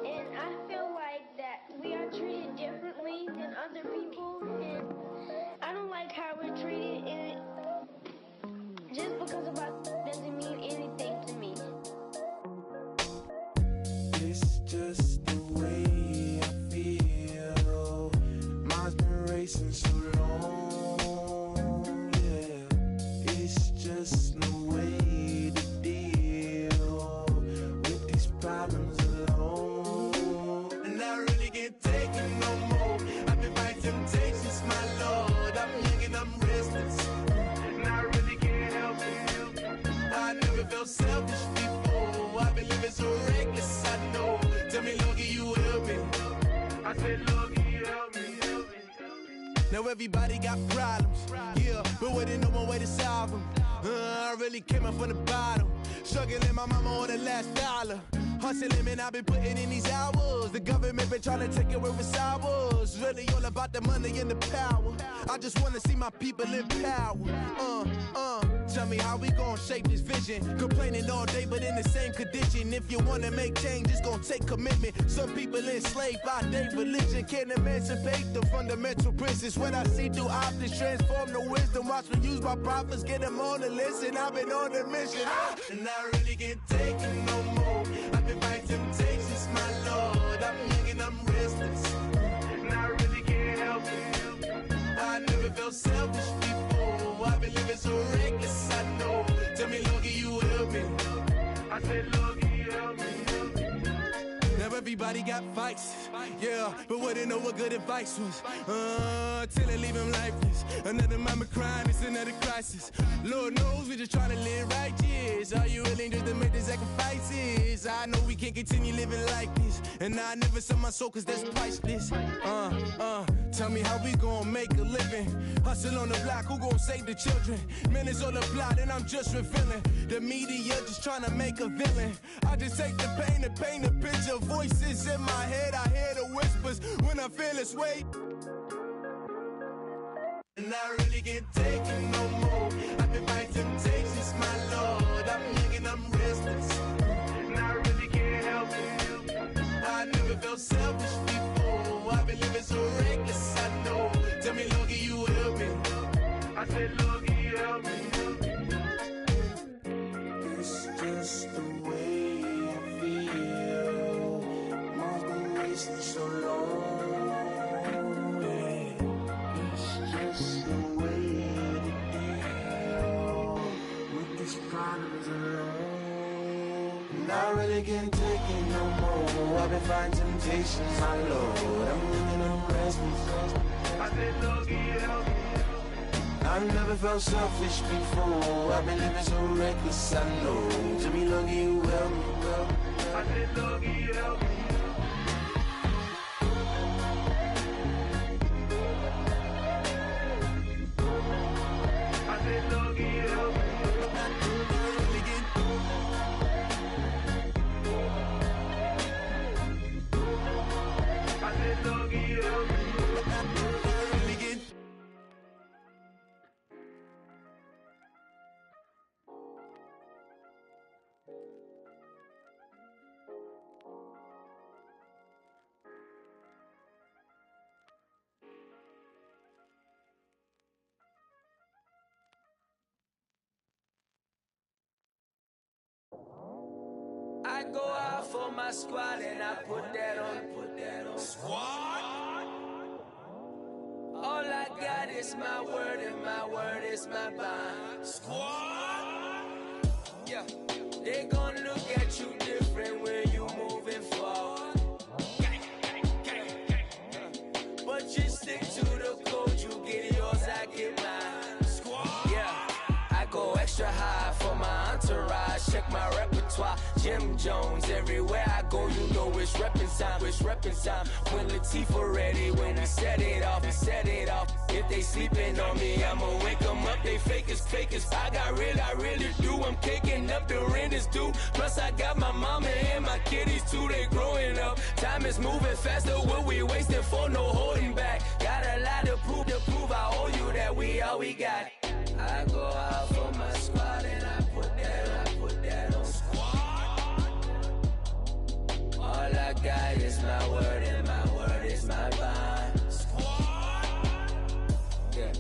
and I feel like that we are treated differently than other people, and I don't like how we're treated, and just because of us doesn't mean anything to me. It's just the way I feel. Mine's been racing so long, yeah. It's just no way to problems alone, and I really can't take it no more. I've been fighting temptations, my lord. I'm young and I'm restless, and I really can't help it. I never felt selfish before. I've been living so reckless, I know. Tell me, Lord, can you help me? I said, Lord, can you help me? Now everybody got problems, yeah, but waiting no one way to solve them. I really came up from the bottom, struggling my mama on the last dollar. Hustling, man, I've been putting in these hours. The government been trying to take away what's ours. Really all about the money and the power. I just wanna see my people in power. Tell me how we gon' shape this vision. Complaining all day, but in the same condition. If you wanna make change, it's gon' take commitment. Some people enslaved by their religion can't emancipate the fundamental principles. What I see through optics transform the wisdom. Watch me use my prophets, get them on the list, and I've been on the mission. And I really can't take it no more. I've been fighting temptations, my lord. I'm young and I'm restless, and I really can't help it. I never felt selfish before. I've been living so reckless, I know. Tell me, Lord, can you help me? I said, Lord, can you help me? Now everybody got fights, yeah, but wouldn't know what good advice was. Till they leave him lifeless. Another mama crying, it's another crisis. Lord knows we just trying to live righteous. Are you willing just to make the sacrifices? I know we can't continue living like this, and I never sell my soul cause that's priceless. Tell me how we gon' make a living. Hustle on the block, who gon' save the children? Man, it's all a plot and I'm just revealing. The media just trying to make a villain. I just take the pain and paint a picture. Voices in my head, I hear the whispers when I feel this way. And I really can't take it no more. I've been fighting temptations, my Lord. I'm young and I'm restless, and I really can't help it. I never felt selfish before. I've been living so reckless, I know. Tell me, Lord, can you help me? I said, Lord, can you help me? It's just the way I feel. Mom's been wasting so long. It's just the way to deal with these problems alone. Not really getting taken no more. I've been fighting temptations, my Lord. I'm living on restless. I said, Lord, can you help me? I've never felt selfish before. I've been living so reckless, I know. Tell me, Lord, can you help me? I said, Lord, can you help me? I said, Lord, can you help me? I said, Lord, can you help me? I go out for my squad and I put that on. Squad? All I got is my word and my word is my bond. Squad? Yeah. They gon' look at you different when you moving forward. But you stick to the code, you get yours, I get mine. Squad? Yeah. I go extra high for my entourage, check my repertoire. Jim Jones, everywhere I go, you know it's reppin' time, it's reppin' time. When Latifah ready, when we set it off, we set it off. If they sleeping on me, I'ma wake them up, they fakers. I got real, I really do, I'm caking up, the rent is due. Plus I got my mama and my kiddies too, they growing up. Time is moving faster, what we wasting for, no holding back. Got a lot to prove, I owe you that we all we got. I go out for my squad and I put that on. All I got is my word and my word is my bond. Yeah.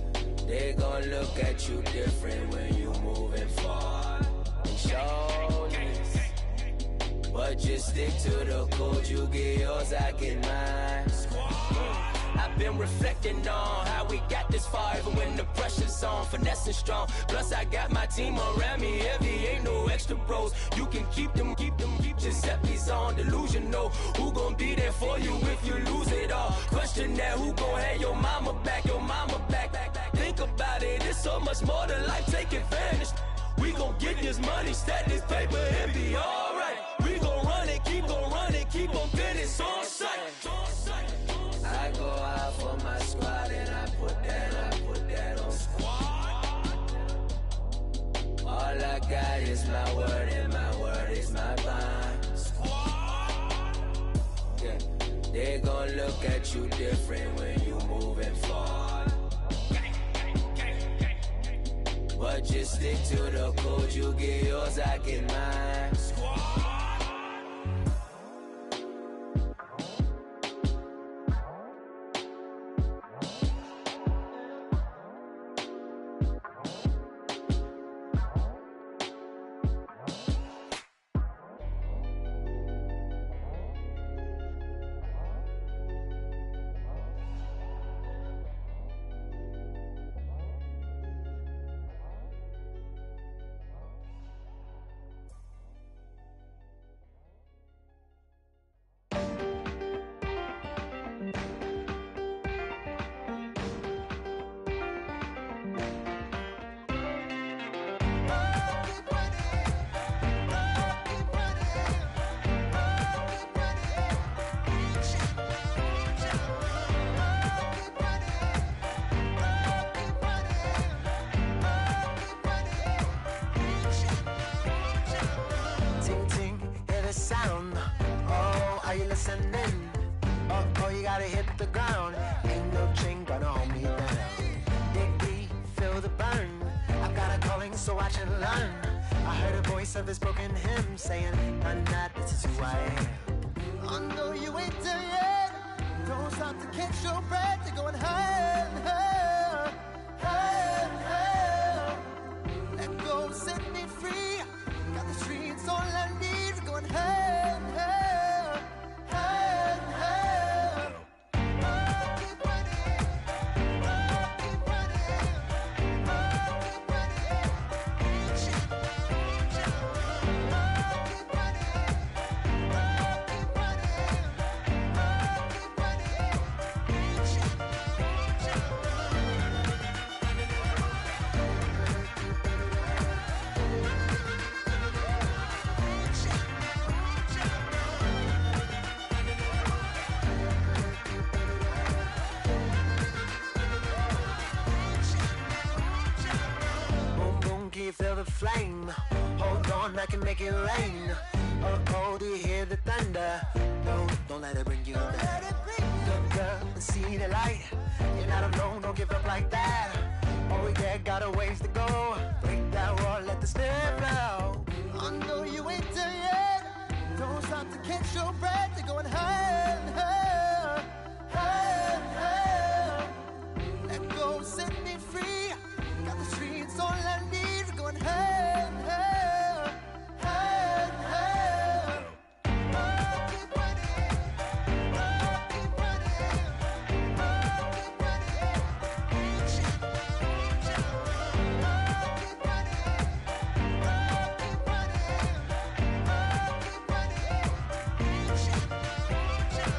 They gon' look at you different when you moving forward. But just stick to the code, you get yours, I get mine. I've been reflecting on how we got this far, even when the pressure's on, finessing strong. Plus I got my team around me heavy, ain't no extra bros. You can keep them. Giuseppe's on delusional. Who gon' be there for you if you lose it all? Question that, who gon' have your mama back? Think about it, it's so much more to life, take advantage. We gon' get this money, stack this paper, and be alright. We gon' run it, keep on business on sight. I go out for my squad and I put that on. Squad. All I got is my word and my word is my bond. Squad. Yeah. They gon' look at you different when you moving forward. But just stick to the code, you get yours, I get mine. Squad. Oh, you gotta hit the ground. Ain't no chain gonna hold me down. Dig deep, feel the burn. I got time. I heard a voice of his broken hymn saying, "I'm not, this is who I am." I know you ain't there yet. Don't stop to catch your breath. You're going higher, higher, higher, higher. Let go, set me free. Got the streets all I need. We're going higher, higher, higher, higher. Oh, keep running. Oh, keep running. Oh, keep running. Reach out, reach out. Oh, keep running. Oh, keep running. Oh, keep running. Reach out, reach out. Boom, boom, can you feel the flame? Hold on, I can make it rain. Oh, do you hear the thunder? No, don't let it bring you down. Look up and see the light. You're not alone, don't give up like that. Oh yeah, got a ways to go. Break that wall, let the spirit flow. I know you ain't there yet. Don't stop to catch your breath. You're going higher, higher, higher, higher. Let go, set me free. Got the streets all I need. We're going higher, higher, higher, higher. Oh, keep running. Oh, keep running. Oh, keep running. Reach out, reach out. Oh, keep running. Oh, keep running. Oh, keep running. Reach out, reach out.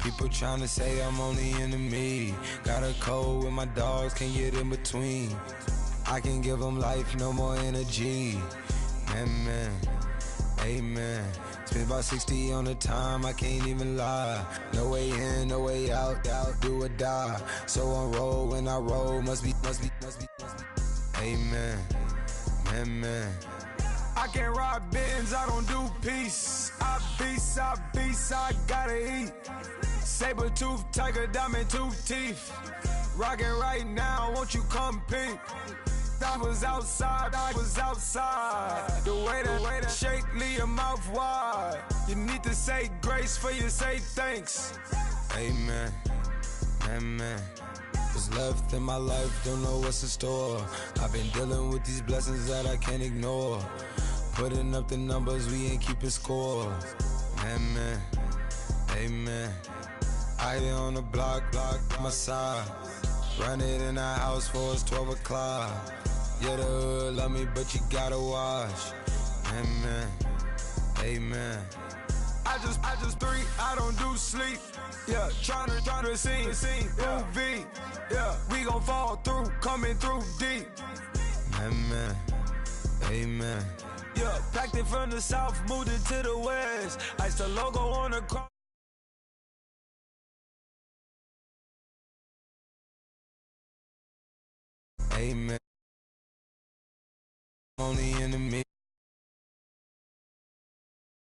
People tryna say I'm on the enemy. Got a code with my dogs, can't get in between. I can give them life, no more energy. Amen, amen. Spent about 60 on the time, I can't even lie. No way in, no way out, do or die. So on roll, when I roll, must be. Amen, amen. I can't ride Benz, I don't do peace. I beast, I gotta eat. Saber tooth, tiger, diamond tooth teeth. Rockin' right now, won't you come peep? I was outside. The way that shake, leave your mouth wide. You need to say grace for you say thanks. Amen, amen. What's left in my life, don't know what's in store. I've been dealing with these blessings that I can't ignore. Putting up the numbers, we ain't keeping score. Amen, amen. I here on the block, my side. Run it in the house for it's 12 o'clock. Yeah, the hood love me, but you gotta watch. Amen, amen. I just three, I don't do sleep. Yeah, tryna sing, movie. Yeah, we gon' fall through, coming through deep. Amen, amen. Yeah, packed it from the south, moved it to the west. Iced the logo on the car. Amen. On the enemy.